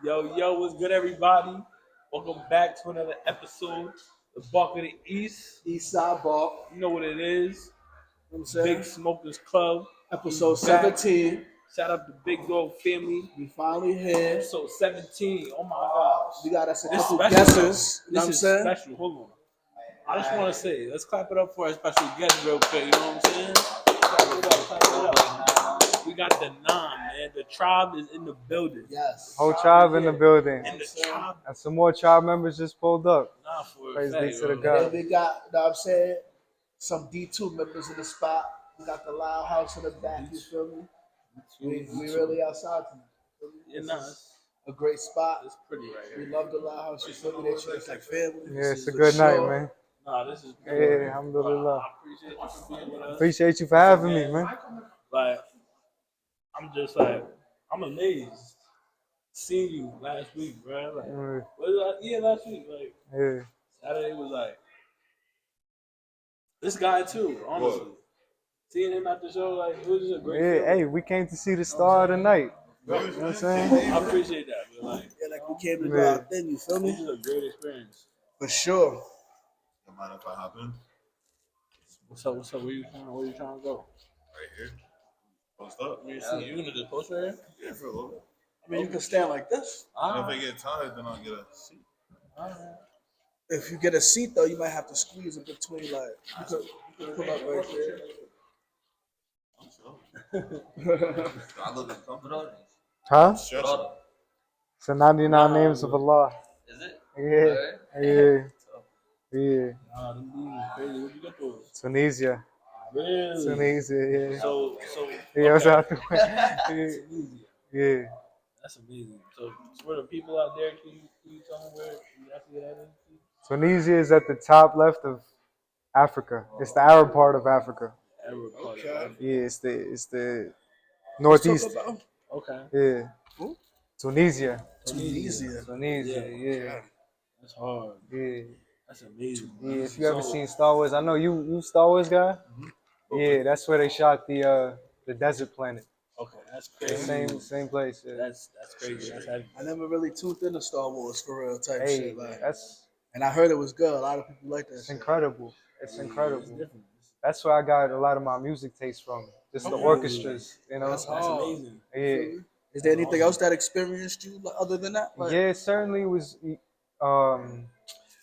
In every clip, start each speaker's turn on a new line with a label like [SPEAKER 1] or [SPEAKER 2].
[SPEAKER 1] Yo, what's good, everybody? Welcome back to another episode of Bark of the East.
[SPEAKER 2] East Side Bark.
[SPEAKER 1] You know what it is.
[SPEAKER 2] You know what I'm saying?
[SPEAKER 1] Big Smokers Club.
[SPEAKER 2] Episode
[SPEAKER 1] We back.
[SPEAKER 2] 17.
[SPEAKER 1] Shout out to Big Dog Family.
[SPEAKER 2] We finally here.
[SPEAKER 1] Episode 17. Oh my gosh.
[SPEAKER 2] We got us a
[SPEAKER 1] This
[SPEAKER 2] couple
[SPEAKER 1] special,
[SPEAKER 2] guesses. You know what I'm
[SPEAKER 1] This is
[SPEAKER 2] saying?
[SPEAKER 1] special. Hold on. I just want to say, let's clap it up for our special guest real quick. You know what I'm saying? Clap it up, clap it up. We got the Nam, man. The tribe is in the building.
[SPEAKER 2] Yes.
[SPEAKER 3] Whole tribe in the building.
[SPEAKER 1] And the tribe,
[SPEAKER 3] And some more tribe members just pulled up.
[SPEAKER 1] nah, for a
[SPEAKER 3] Praise
[SPEAKER 1] fact,
[SPEAKER 3] be to the
[SPEAKER 1] bro.
[SPEAKER 3] God.
[SPEAKER 2] And we got, you know what I'm saying, some D2 members in the spot. We got the Loud House in the back, you feel me? We really outside tonight.
[SPEAKER 1] Yeah,
[SPEAKER 2] This
[SPEAKER 1] nah,
[SPEAKER 2] is a great spot.
[SPEAKER 1] it's pretty right
[SPEAKER 2] We
[SPEAKER 1] here.
[SPEAKER 2] love the Loud House, you feel me? They treat us like family.
[SPEAKER 3] Yeah, it's a
[SPEAKER 2] For
[SPEAKER 3] good night,
[SPEAKER 2] sure.
[SPEAKER 3] man.
[SPEAKER 1] Nah, this is
[SPEAKER 3] Yeah,
[SPEAKER 1] good.
[SPEAKER 3] alhamdulillah.
[SPEAKER 1] I appreciate you for being with us.
[SPEAKER 3] Appreciate you for having me, man.
[SPEAKER 1] Like, I'm just like, I'm amazed seeing you last week, bro. Like,
[SPEAKER 3] Mm,
[SPEAKER 1] what is that? Yeah, last week. Like,
[SPEAKER 3] Yeah.
[SPEAKER 1] Saturday was like, this guy too, honestly. Seeing him at the show, like, it was just a great
[SPEAKER 3] Yeah,
[SPEAKER 1] feeling.
[SPEAKER 3] hey, we came to see the star of the night. You know what I'm saying?
[SPEAKER 1] I appreciate that, but like,
[SPEAKER 2] Yeah, like we came to do
[SPEAKER 3] Yeah.
[SPEAKER 2] our thing, you feel
[SPEAKER 1] this
[SPEAKER 2] me?
[SPEAKER 1] is a great experience.
[SPEAKER 2] For sure.
[SPEAKER 4] Don't mind if I hop in?
[SPEAKER 1] What's up? Where you trying to go?
[SPEAKER 4] Right here. Post up.
[SPEAKER 1] You gonna just post right here?
[SPEAKER 4] Yeah, for a little bit.
[SPEAKER 2] I mean, you can stand like this.
[SPEAKER 4] And if I get tired, then I'll get a seat.
[SPEAKER 2] If you get a seat, though, you might have to squeeze in between, like, you could pull up right there.
[SPEAKER 4] I'm sure. I look uncomfortable.
[SPEAKER 3] Huh?
[SPEAKER 4] Stretching.
[SPEAKER 3] It's the 99 names of Allah.
[SPEAKER 5] Is it?
[SPEAKER 3] Yeah. Yeah. Yeah.
[SPEAKER 1] Nah, them dudes is crazy. What you got to?
[SPEAKER 3] Tunisia.
[SPEAKER 1] Really?
[SPEAKER 3] Tunisia, yeah.
[SPEAKER 1] So
[SPEAKER 3] Yeah, what's
[SPEAKER 1] okay.
[SPEAKER 3] out the way?
[SPEAKER 1] Tunisia.
[SPEAKER 3] Yeah.
[SPEAKER 1] That's amazing. So for the people out there, can you tell me where exactly that is?
[SPEAKER 3] Tunisia is at the top left of Africa. It's the Arab part of Africa.
[SPEAKER 1] Okay.
[SPEAKER 3] Yeah, it's the northeast.
[SPEAKER 1] Okay.
[SPEAKER 3] Yeah.
[SPEAKER 2] Who?
[SPEAKER 3] Tunisia.
[SPEAKER 2] Tunisia.
[SPEAKER 3] Tunisia, yeah.
[SPEAKER 1] That's hard.
[SPEAKER 3] Yeah.
[SPEAKER 1] That's amazing.
[SPEAKER 3] Yeah, if you ever seen Star Wars, I know you Star Wars guy. Yeah, that's where they shot the desert planet.
[SPEAKER 1] Okay, that's crazy.
[SPEAKER 3] Same place. Yeah.
[SPEAKER 1] That's crazy. That's heavy.
[SPEAKER 2] I never really tuned into Star Wars for real type
[SPEAKER 3] Hey,
[SPEAKER 2] shit. Like,
[SPEAKER 3] that's
[SPEAKER 2] and I heard it was good. A lot of people like that
[SPEAKER 3] it's
[SPEAKER 2] shit.
[SPEAKER 3] incredible. It's incredible.
[SPEAKER 1] Different.
[SPEAKER 3] That's where I got a lot of my music taste from. Just the orchestras, you know.
[SPEAKER 2] That's
[SPEAKER 1] That's
[SPEAKER 2] hard.
[SPEAKER 1] amazing.
[SPEAKER 3] Yeah.
[SPEAKER 2] Is there anything else that experienced you like, other than that? Like,
[SPEAKER 3] Yeah, it certainly was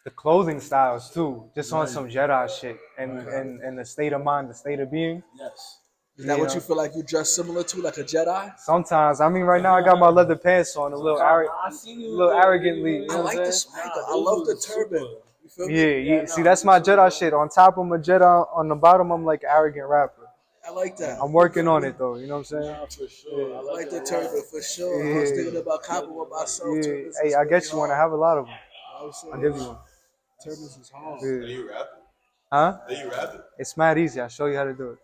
[SPEAKER 3] the clothing styles too, just on some Jedi shit, and the state of mind, the state of being.
[SPEAKER 1] Yes.
[SPEAKER 2] is that what
[SPEAKER 3] Yeah.
[SPEAKER 2] you feel like you dress similar to, like a Jedi?
[SPEAKER 3] Sometimes, I mean, right now I got my leather pants on, a little
[SPEAKER 1] I seen you.
[SPEAKER 3] arrogantly. You know
[SPEAKER 2] I
[SPEAKER 3] what
[SPEAKER 2] like
[SPEAKER 3] I'm
[SPEAKER 2] the
[SPEAKER 3] saying?
[SPEAKER 2] swag. I love the turban. You feel me?
[SPEAKER 3] Yeah. See, that's my Jedi shit. On top, I'm a Jedi. On the bottom, I'm like an arrogant rapper.
[SPEAKER 2] I like that.
[SPEAKER 3] I'm working on it though. You know what I'm saying?
[SPEAKER 1] Nah, for sure.
[SPEAKER 2] I like the turban for sure. I
[SPEAKER 3] Yeah.
[SPEAKER 2] was thinking about copping with myself.
[SPEAKER 3] Yeah.
[SPEAKER 2] Turbans
[SPEAKER 3] Hey,
[SPEAKER 2] is
[SPEAKER 3] I
[SPEAKER 2] really
[SPEAKER 3] get you one. I
[SPEAKER 2] hard.
[SPEAKER 3] have a lot of them.
[SPEAKER 2] I was saying,
[SPEAKER 3] I'll give you one.
[SPEAKER 2] Turbans is hard.
[SPEAKER 4] Are
[SPEAKER 3] Yeah.
[SPEAKER 4] you rapping?
[SPEAKER 3] Huh?
[SPEAKER 4] Are you rapping?
[SPEAKER 3] It's mad easy. I'll show you how to do it.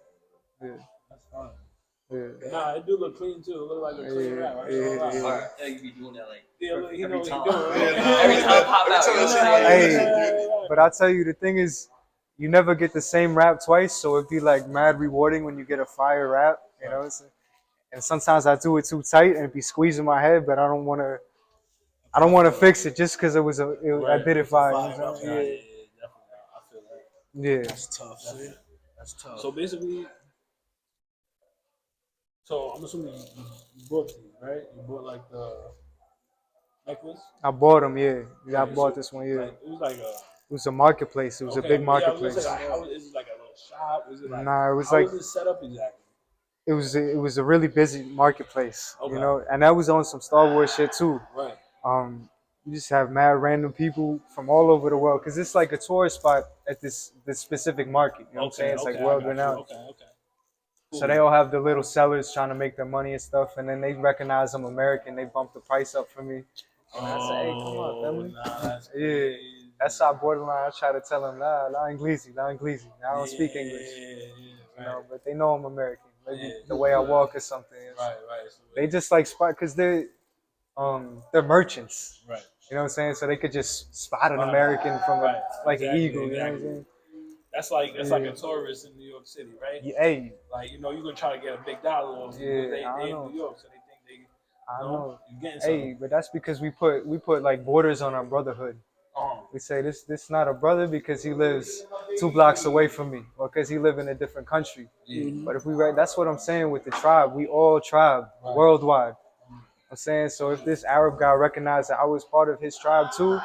[SPEAKER 3] Yeah.
[SPEAKER 1] That's fine.
[SPEAKER 3] Yeah.
[SPEAKER 1] Nah, it do look clean too. It look like a clean rap. I ain't gonna lie.
[SPEAKER 3] Yeah.
[SPEAKER 5] Alright, yeah, you be doing that like
[SPEAKER 1] Yeah, look, he know
[SPEAKER 5] every
[SPEAKER 1] what he
[SPEAKER 5] time.
[SPEAKER 1] doing.
[SPEAKER 5] Every time pop out.
[SPEAKER 4] Every
[SPEAKER 5] You know
[SPEAKER 4] time
[SPEAKER 5] what I'm
[SPEAKER 4] I see
[SPEAKER 5] saying?
[SPEAKER 4] you.
[SPEAKER 3] But I'll tell you, the thing is, you never get the same rap twice, so it'd be like mad rewarding when you get a fire rap, you know. And sometimes I do it too tight and it'd be squeezing my head, but I don't want to fix it just because I did it fire. You know what I'm
[SPEAKER 1] Yeah,
[SPEAKER 3] saying?
[SPEAKER 1] definitely. I feel that.
[SPEAKER 3] Yeah.
[SPEAKER 2] That's tough. See? That's tough.
[SPEAKER 1] So basically, I'm assuming you bought these, right? You bought like the necklace.
[SPEAKER 3] I bought them. Yeah, I bought this one. Yeah,
[SPEAKER 1] Like, it was like a.
[SPEAKER 3] it was a marketplace. It was a big
[SPEAKER 1] Yeah, I was gonna
[SPEAKER 3] marketplace.
[SPEAKER 1] say, like, is it like a little shop? Is it like?
[SPEAKER 3] Nah, it was
[SPEAKER 1] how
[SPEAKER 3] like
[SPEAKER 1] was it set up exactly?
[SPEAKER 3] it was a really busy marketplace,
[SPEAKER 1] Okay.
[SPEAKER 3] you know, and that was on some Star Wars shit too.
[SPEAKER 1] Right.
[SPEAKER 3] You just have mad random people from all over the world because it's like a tourist spot at this specific market. You know what I'm saying? It's like
[SPEAKER 1] I
[SPEAKER 3] world
[SPEAKER 1] got you.
[SPEAKER 3] renowned.
[SPEAKER 1] Okay.
[SPEAKER 3] So they all have the little sellers trying to make their money and stuff, and then they recognize I'm American. They bump the price up for me. And I say, hey, come on, family.
[SPEAKER 1] Nah, that's
[SPEAKER 3] Yeah,
[SPEAKER 1] crazy.
[SPEAKER 3] that's how borderline. I try to tell them, la English. I don't speak English,
[SPEAKER 1] Yeah,
[SPEAKER 3] you know, but they know I'm American. Maybe
[SPEAKER 1] Yeah.
[SPEAKER 3] the way I walk or something.
[SPEAKER 1] Right. So,
[SPEAKER 3] They just like spot because they're merchants.
[SPEAKER 1] right.
[SPEAKER 3] You know what I'm saying? So they could just spot an American from
[SPEAKER 1] Right.
[SPEAKER 3] like
[SPEAKER 1] Exactly,
[SPEAKER 3] an eagle. You know what I'm
[SPEAKER 1] exactly.
[SPEAKER 3] saying?
[SPEAKER 1] That's like a tourist in New York City, right?
[SPEAKER 3] Yeah, hey,
[SPEAKER 1] Like, you're gonna try to get a big dollar off them,
[SPEAKER 3] Yeah,
[SPEAKER 1] but they
[SPEAKER 3] I
[SPEAKER 1] in
[SPEAKER 3] know.
[SPEAKER 1] New York, so they think they
[SPEAKER 3] I
[SPEAKER 1] No?
[SPEAKER 3] know.
[SPEAKER 1] You getting
[SPEAKER 3] Hey,
[SPEAKER 1] something?
[SPEAKER 3] but that's because we put like borders on our brotherhood. We say this not a brother because he lives 2 blocks away from me, or because he live in a different country. But if we that's what I'm saying with the tribe. We all tribe worldwide. I'm saying, so if this Arab guy recognized that I was part of his tribe too,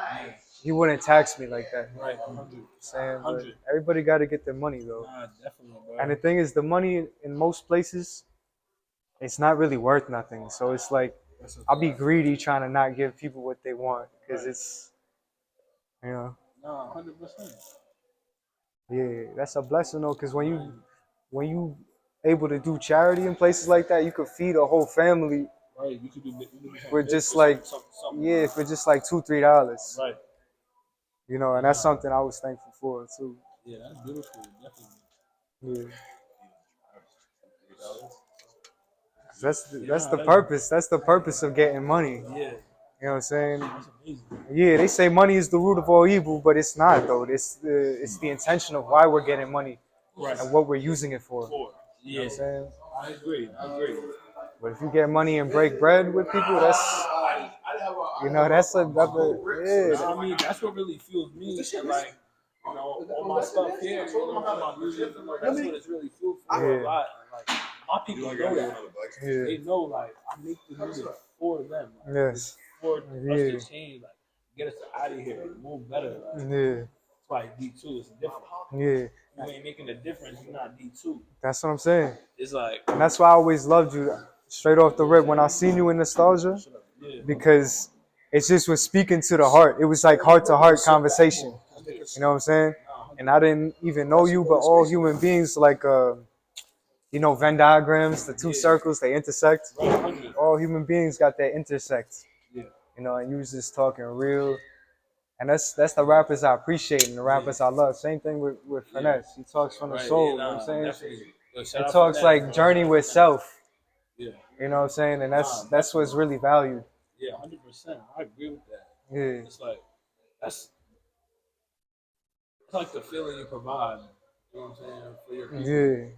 [SPEAKER 3] he wouldn't tax me like that.
[SPEAKER 1] Right, 100.
[SPEAKER 3] Saying, but
[SPEAKER 1] 100.
[SPEAKER 3] everybody got to get their money though.
[SPEAKER 1] Nah, definitely, bro.
[SPEAKER 3] And the thing is, the money in most places, it's not really worth nothing. So it's like I'll be greedy trying to not give people what they want because it's, you know,
[SPEAKER 1] Nah, 100%.
[SPEAKER 3] yeah, that's a blessing though. Because when you able to do charity in places like that, you could feed a whole family
[SPEAKER 1] Right, you could do something
[SPEAKER 3] for
[SPEAKER 1] big
[SPEAKER 3] just
[SPEAKER 1] for
[SPEAKER 3] like
[SPEAKER 1] something.
[SPEAKER 3] yeah, for just like $2-3.
[SPEAKER 1] Right.
[SPEAKER 3] You know, and that's something I was thankful for too.
[SPEAKER 1] Yeah, that's beautiful, definitely.
[SPEAKER 3] Yeah. That's
[SPEAKER 1] Yeah,
[SPEAKER 3] the purpose. That's the purpose of getting money.
[SPEAKER 1] Yeah,
[SPEAKER 3] You know what I'm saying?
[SPEAKER 1] that's amazing.
[SPEAKER 3] Yeah, they say money is the root of all evil, but it's not though. It's the intention of why we're getting money
[SPEAKER 1] Right.
[SPEAKER 3] and what we're using it for. You know
[SPEAKER 1] Yeah,
[SPEAKER 3] what I'm saying?
[SPEAKER 1] I agree. I agree.
[SPEAKER 3] But if you get money and break bread with people, that's that's a yeah.
[SPEAKER 1] I mean, that's what really fuels me. And like, all my stuff here, my music, that's what it's really fueled for a lot. And like, my people know that.
[SPEAKER 3] Yeah.
[SPEAKER 1] They know, like, I make the music for them. Like,
[SPEAKER 3] Yes.
[SPEAKER 1] for us
[SPEAKER 3] Yeah.
[SPEAKER 1] to change, like, get us out of here, move better. Like,
[SPEAKER 3] Yeah.
[SPEAKER 1] that's why D2 is different.
[SPEAKER 3] Yeah.
[SPEAKER 1] You ain't making a difference, you're not D2.
[SPEAKER 3] That's what I'm saying.
[SPEAKER 1] It's like,
[SPEAKER 3] And that's why I always loved you straight off the rip when I seen you in Nostalgia, because it just was speaking to the heart. It was like heart to heart conversation. You know what I'm saying? And I didn't even know you, but all human beings, like, Venn diagrams, the two circles, they intersect. All human beings got that intersect. And you was just talking real. And that's the rappers I appreciate and the rappers I love. Same thing with Finesse. He talks from the soul, you know what I'm saying? It talks like journey with self.
[SPEAKER 1] Yeah.
[SPEAKER 3] You know what I'm saying? And that's what's really valued.
[SPEAKER 1] Yeah, 100%. I agree with that.
[SPEAKER 3] Yeah.
[SPEAKER 1] It's like it's like the feeling you provide. You know what I'm saying for your people.
[SPEAKER 3] Yeah.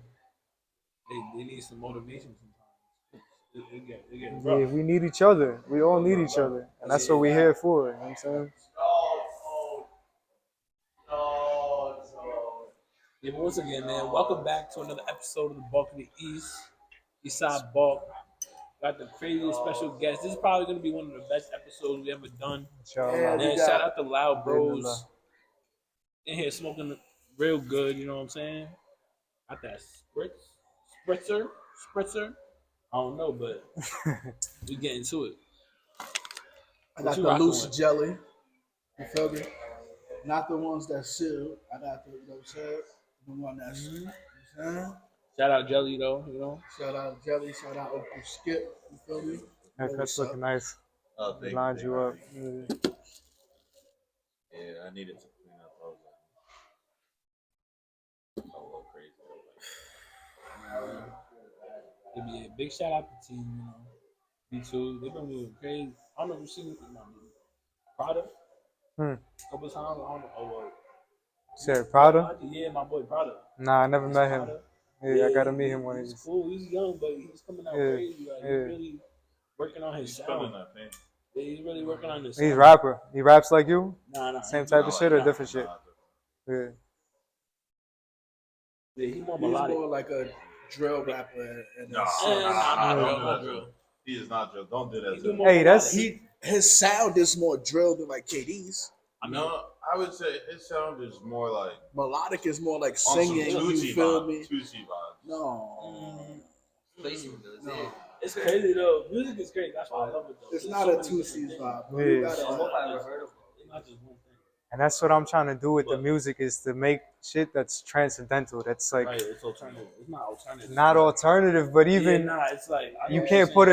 [SPEAKER 1] They need some motivation sometimes. It get
[SPEAKER 3] Yeah,
[SPEAKER 1] rough.
[SPEAKER 3] we need each other. We all need each other. And that's what we're here for. You know what I'm saying?
[SPEAKER 1] Yeah, but once again, man, welcome back to another episode of the Bulk of the East. Eastside Bulk. Got the craziest special guest. This is probably gonna be one of the best episodes we ever done.
[SPEAKER 3] Inshallah.
[SPEAKER 1] Man, shout out to Loud Bros. In here smoking real good, you know what I'm saying? Got that spritzer. I don't know, but we get into it.
[SPEAKER 2] I got the loose jelly. You feel me? Not the ones that seal. I got the one that's you know what I'm saying?
[SPEAKER 1] Shout out Jelly though, you know.
[SPEAKER 2] Shout out Jelly, shout out Uncle Skip. You feel me?
[SPEAKER 3] That's looking nice.
[SPEAKER 4] Oh,
[SPEAKER 3] They lined you up.
[SPEAKER 4] Yeah, I needed to clean up. I was a little crazy.
[SPEAKER 1] Yeah, big shout out to team, B2. They've been moving crazy. I don't know if you've seen my Prada a couple times. I don't know. Oh, well.
[SPEAKER 3] Said Prada?
[SPEAKER 1] Yeah, my boy Prada.
[SPEAKER 3] Nah, I never met him.
[SPEAKER 1] Prada.
[SPEAKER 3] Yeah, I gotta meet him one of
[SPEAKER 1] He's
[SPEAKER 3] these.
[SPEAKER 1] cool. He's young, but he's coming out crazy. Like, he's really working on his sound. Yeah, he's really working on his sound.
[SPEAKER 3] He's a rapper. He raps like you?
[SPEAKER 1] Nah.
[SPEAKER 3] Same type of shit or different shit? Yeah.
[SPEAKER 1] Yeah, he's more
[SPEAKER 2] He's
[SPEAKER 1] melodic.
[SPEAKER 2] more like a drill rapper.
[SPEAKER 1] Not drill.
[SPEAKER 4] He is not drill. Don't do that to him.
[SPEAKER 3] Hey, that's
[SPEAKER 2] his sound is more drill than like KD's.
[SPEAKER 4] No, I would say his sound is more like
[SPEAKER 2] Melodic is more like singing. You feel me?
[SPEAKER 4] Tucci vibes.
[SPEAKER 2] No.
[SPEAKER 1] It's crazy though. Music is crazy. That's why I love it though.
[SPEAKER 2] It's not a two-seas vibe.
[SPEAKER 3] Yeah.
[SPEAKER 2] You
[SPEAKER 1] It's
[SPEAKER 2] gotta,
[SPEAKER 1] not just one thing.
[SPEAKER 3] And that's what I'm trying to do with the music is to make shit that's transcendental. That's like
[SPEAKER 1] Right, it's alternative. It's not alternative.
[SPEAKER 3] not alternative, but even
[SPEAKER 1] it's like
[SPEAKER 3] you can't put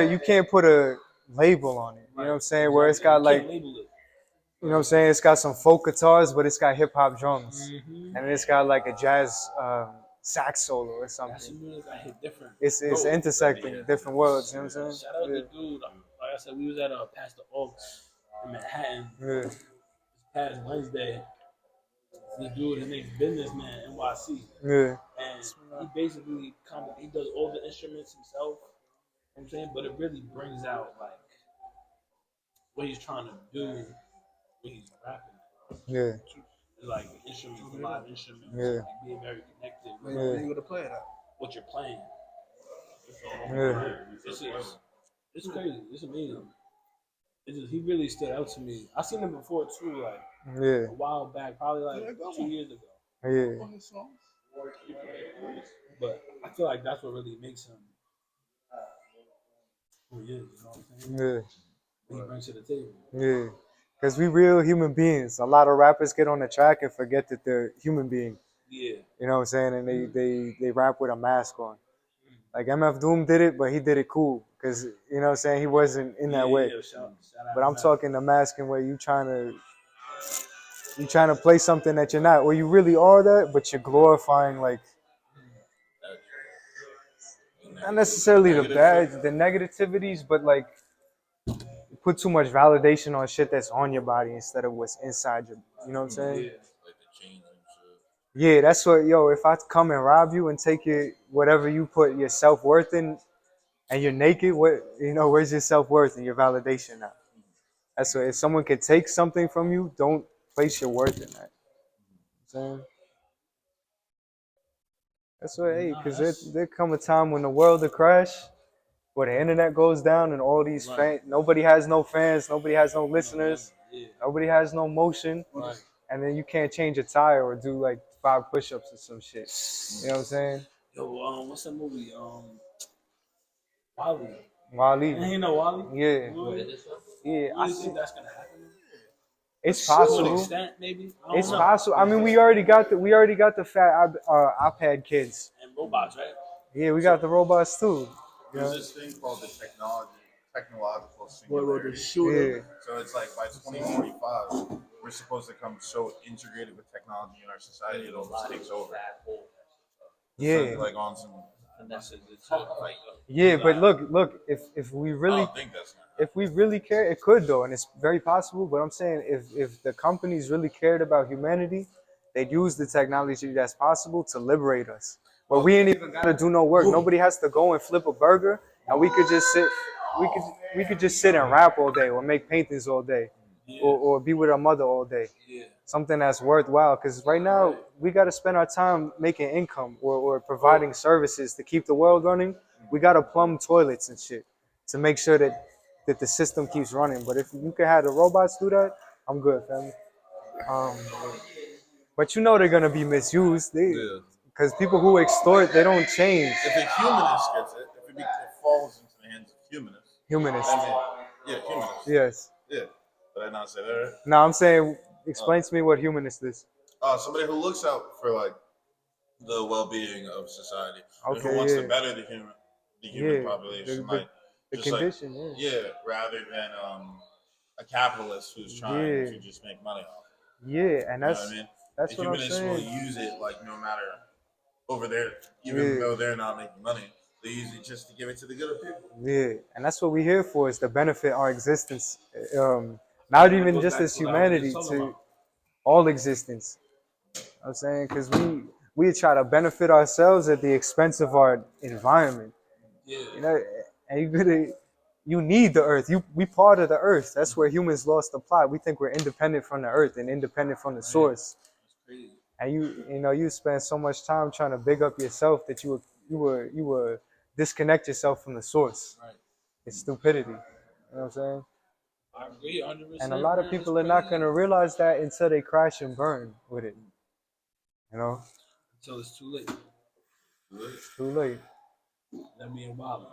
[SPEAKER 3] a label on it. You know what I'm saying? Where it's got like, you know what I'm saying? It's got some folk guitars, but it's got hip hop drums, and it's got like a jazz sax solo or something.
[SPEAKER 1] That's the music I hit different.
[SPEAKER 3] It's intersecting different worlds. You know what I'm saying?
[SPEAKER 1] Shout out the dude. Like I said, we was at Pastor Oaks in Manhattan.
[SPEAKER 3] Yeah.
[SPEAKER 1] This past Wednesday. This dude, his name's Businessman NYC.
[SPEAKER 3] Yeah.
[SPEAKER 1] And he basically he does all the instruments himself. I'm saying, but it really brings out like what he's trying to do when he's rapping.
[SPEAKER 3] Yeah,
[SPEAKER 1] It's like instruments, a lot of instruments,
[SPEAKER 3] yeah,
[SPEAKER 1] like being very connected
[SPEAKER 2] Where
[SPEAKER 1] with
[SPEAKER 2] you gonna play it at?
[SPEAKER 1] what you're playing.
[SPEAKER 3] yeah,
[SPEAKER 1] It's crazy. It's amazing. It's just, he really stood out to me. I seen him before too, like
[SPEAKER 3] yeah,
[SPEAKER 1] a while back, probably like
[SPEAKER 2] Yeah, go
[SPEAKER 1] 2 years ago.
[SPEAKER 3] yeah,
[SPEAKER 2] On his songs.
[SPEAKER 1] But I feel like that's what really makes him who he is. You know what I'm saying?
[SPEAKER 3] yeah,
[SPEAKER 1] What he brings to the table.
[SPEAKER 3] yeah. Because we real human beings. A lot of rappers get on the track and forget that they're human beings.
[SPEAKER 1] Yeah.
[SPEAKER 3] You know what I'm saying? And they rap with a mask on. Like MF Doom did it, but he did it cool. Because, you know what I'm saying? He wasn't in that way.
[SPEAKER 1] Yeah, shout
[SPEAKER 3] But
[SPEAKER 1] out
[SPEAKER 3] I'm
[SPEAKER 1] to
[SPEAKER 3] talking the masking where you trying to play something that you're not, or you really are that, but you're glorifying like not necessarily the bad, the negativities, but like you put too much validation on shit that's on your body instead of what's inside you. You know what I'm saying?
[SPEAKER 1] Yeah.
[SPEAKER 4] Like the chains and shit.
[SPEAKER 3] Yeah, that's what yo. If I come and rob you and take your whatever you put your self worth in, and you're naked, what where's your self worth and your validation now? That's what if someone can take something from you, don't place your worth in that. You know what I'm saying? That's what, hey,
[SPEAKER 1] Nah,
[SPEAKER 3] because
[SPEAKER 1] that's
[SPEAKER 3] there come a time when the world will crash, where the internet goes down and all these
[SPEAKER 1] right.
[SPEAKER 3] nobody has no fans, nobody has no
[SPEAKER 1] No, never.
[SPEAKER 3] listeners,
[SPEAKER 1] Yeah.
[SPEAKER 3] nobody has no motion,
[SPEAKER 1] Right.
[SPEAKER 3] and then you can't change a tire or do like 5 push-ups or some shit. You know what I'm saying?
[SPEAKER 1] Yo, what's that movie? Wally.
[SPEAKER 3] Wally.
[SPEAKER 1] You know Wally?
[SPEAKER 3] Yeah.
[SPEAKER 1] Movie?
[SPEAKER 3] Yeah,
[SPEAKER 1] You
[SPEAKER 3] I
[SPEAKER 1] really
[SPEAKER 3] see.
[SPEAKER 1] think that's gonna happen?
[SPEAKER 3] It's
[SPEAKER 1] To an
[SPEAKER 3] possible.
[SPEAKER 1] extent, maybe. I don't
[SPEAKER 3] It's
[SPEAKER 1] know.
[SPEAKER 3] possible. I mean, we already got the fat iPad kids.
[SPEAKER 1] And robots, right?
[SPEAKER 3] Yeah, we got the robots too.
[SPEAKER 4] There's
[SPEAKER 3] Yeah.
[SPEAKER 4] this thing called the technological
[SPEAKER 2] What about the
[SPEAKER 4] singularity.
[SPEAKER 2] shooter?
[SPEAKER 3] Yeah.
[SPEAKER 4] So it's like by 2045, we're supposed to come so integrated with technology in our society, it almost takes over.
[SPEAKER 3] Yeah.
[SPEAKER 4] Like on some.
[SPEAKER 1] That's it. Like,
[SPEAKER 3] Yeah, but look, if we
[SPEAKER 4] I
[SPEAKER 3] really
[SPEAKER 4] don't think that's gonna
[SPEAKER 3] if we really care, it could though, and it's very possible. But I'm saying if the companies really cared about humanity, they'd use the technology that's possible to liberate us. Where we ain't even gotta do no work. Nobody has to go and flip a burger, and we could just sit. We could just sit and rap all day, or make paintings all day,
[SPEAKER 1] yeah,
[SPEAKER 3] or be with our mother all day.
[SPEAKER 1] yeah,
[SPEAKER 3] Something that's worthwhile. Because right now we gotta spend our time making income or providing services to keep the world running. We gotta plumb toilets and shit to make sure that the system keeps running. But if you can have the robots do that, I'm good, family. Um, but you know they're gonna be misused.
[SPEAKER 4] Yeah.
[SPEAKER 3] Because people who extort, they don't change.
[SPEAKER 4] If a humanist gets it, if it falls into the hands of humanists,
[SPEAKER 3] Humanists.
[SPEAKER 4] yeah, humanists.
[SPEAKER 3] Yes.
[SPEAKER 4] Yeah. Did I not say that?
[SPEAKER 3] No, I'm saying, explain to me what humanist is.
[SPEAKER 4] Somebody who looks out for like the well-being of society, and
[SPEAKER 3] Okay,
[SPEAKER 4] who wants to
[SPEAKER 3] yeah.
[SPEAKER 4] better the human
[SPEAKER 3] Yeah.
[SPEAKER 4] population,
[SPEAKER 3] The,
[SPEAKER 4] like
[SPEAKER 3] the
[SPEAKER 4] just
[SPEAKER 3] condition,
[SPEAKER 4] like rather than a capitalist who's trying to just make money off.
[SPEAKER 3] Yeah, and
[SPEAKER 4] You know what I mean?
[SPEAKER 3] that's
[SPEAKER 4] The
[SPEAKER 3] what I'm
[SPEAKER 4] humanists will
[SPEAKER 3] saying.
[SPEAKER 4] use it like no matter over there, even
[SPEAKER 3] Yeah.
[SPEAKER 4] though they're not making money, they use it just to give it to the good people.
[SPEAKER 3] Yeah, and that's what we're here for, is to benefit our existence. Not even
[SPEAKER 1] goes
[SPEAKER 3] just
[SPEAKER 1] back
[SPEAKER 3] as
[SPEAKER 1] to what I was
[SPEAKER 3] humanity,
[SPEAKER 1] just talking
[SPEAKER 3] to
[SPEAKER 1] about.
[SPEAKER 3] all existence. You know what I'm saying, because we try to benefit ourselves at the expense of our environment.
[SPEAKER 1] Yeah,
[SPEAKER 3] You know, and you need the earth. We part of the earth. That's where humans lost the plot. We think we're independent from the earth and independent from the source.
[SPEAKER 1] it's crazy.
[SPEAKER 3] And you spend so much time trying to big up yourself that you were disconnect yourself from the source.
[SPEAKER 1] Right.
[SPEAKER 3] It's stupidity. You know what I'm saying?
[SPEAKER 1] I agree, 100%.
[SPEAKER 3] And a lot of
[SPEAKER 1] man.
[SPEAKER 3] people
[SPEAKER 1] It's
[SPEAKER 3] are not
[SPEAKER 1] crazy.
[SPEAKER 3] gonna realize that until they crash and burn with it. You know,
[SPEAKER 1] Until it's too late.
[SPEAKER 3] it's too late.
[SPEAKER 1] That me and Wally.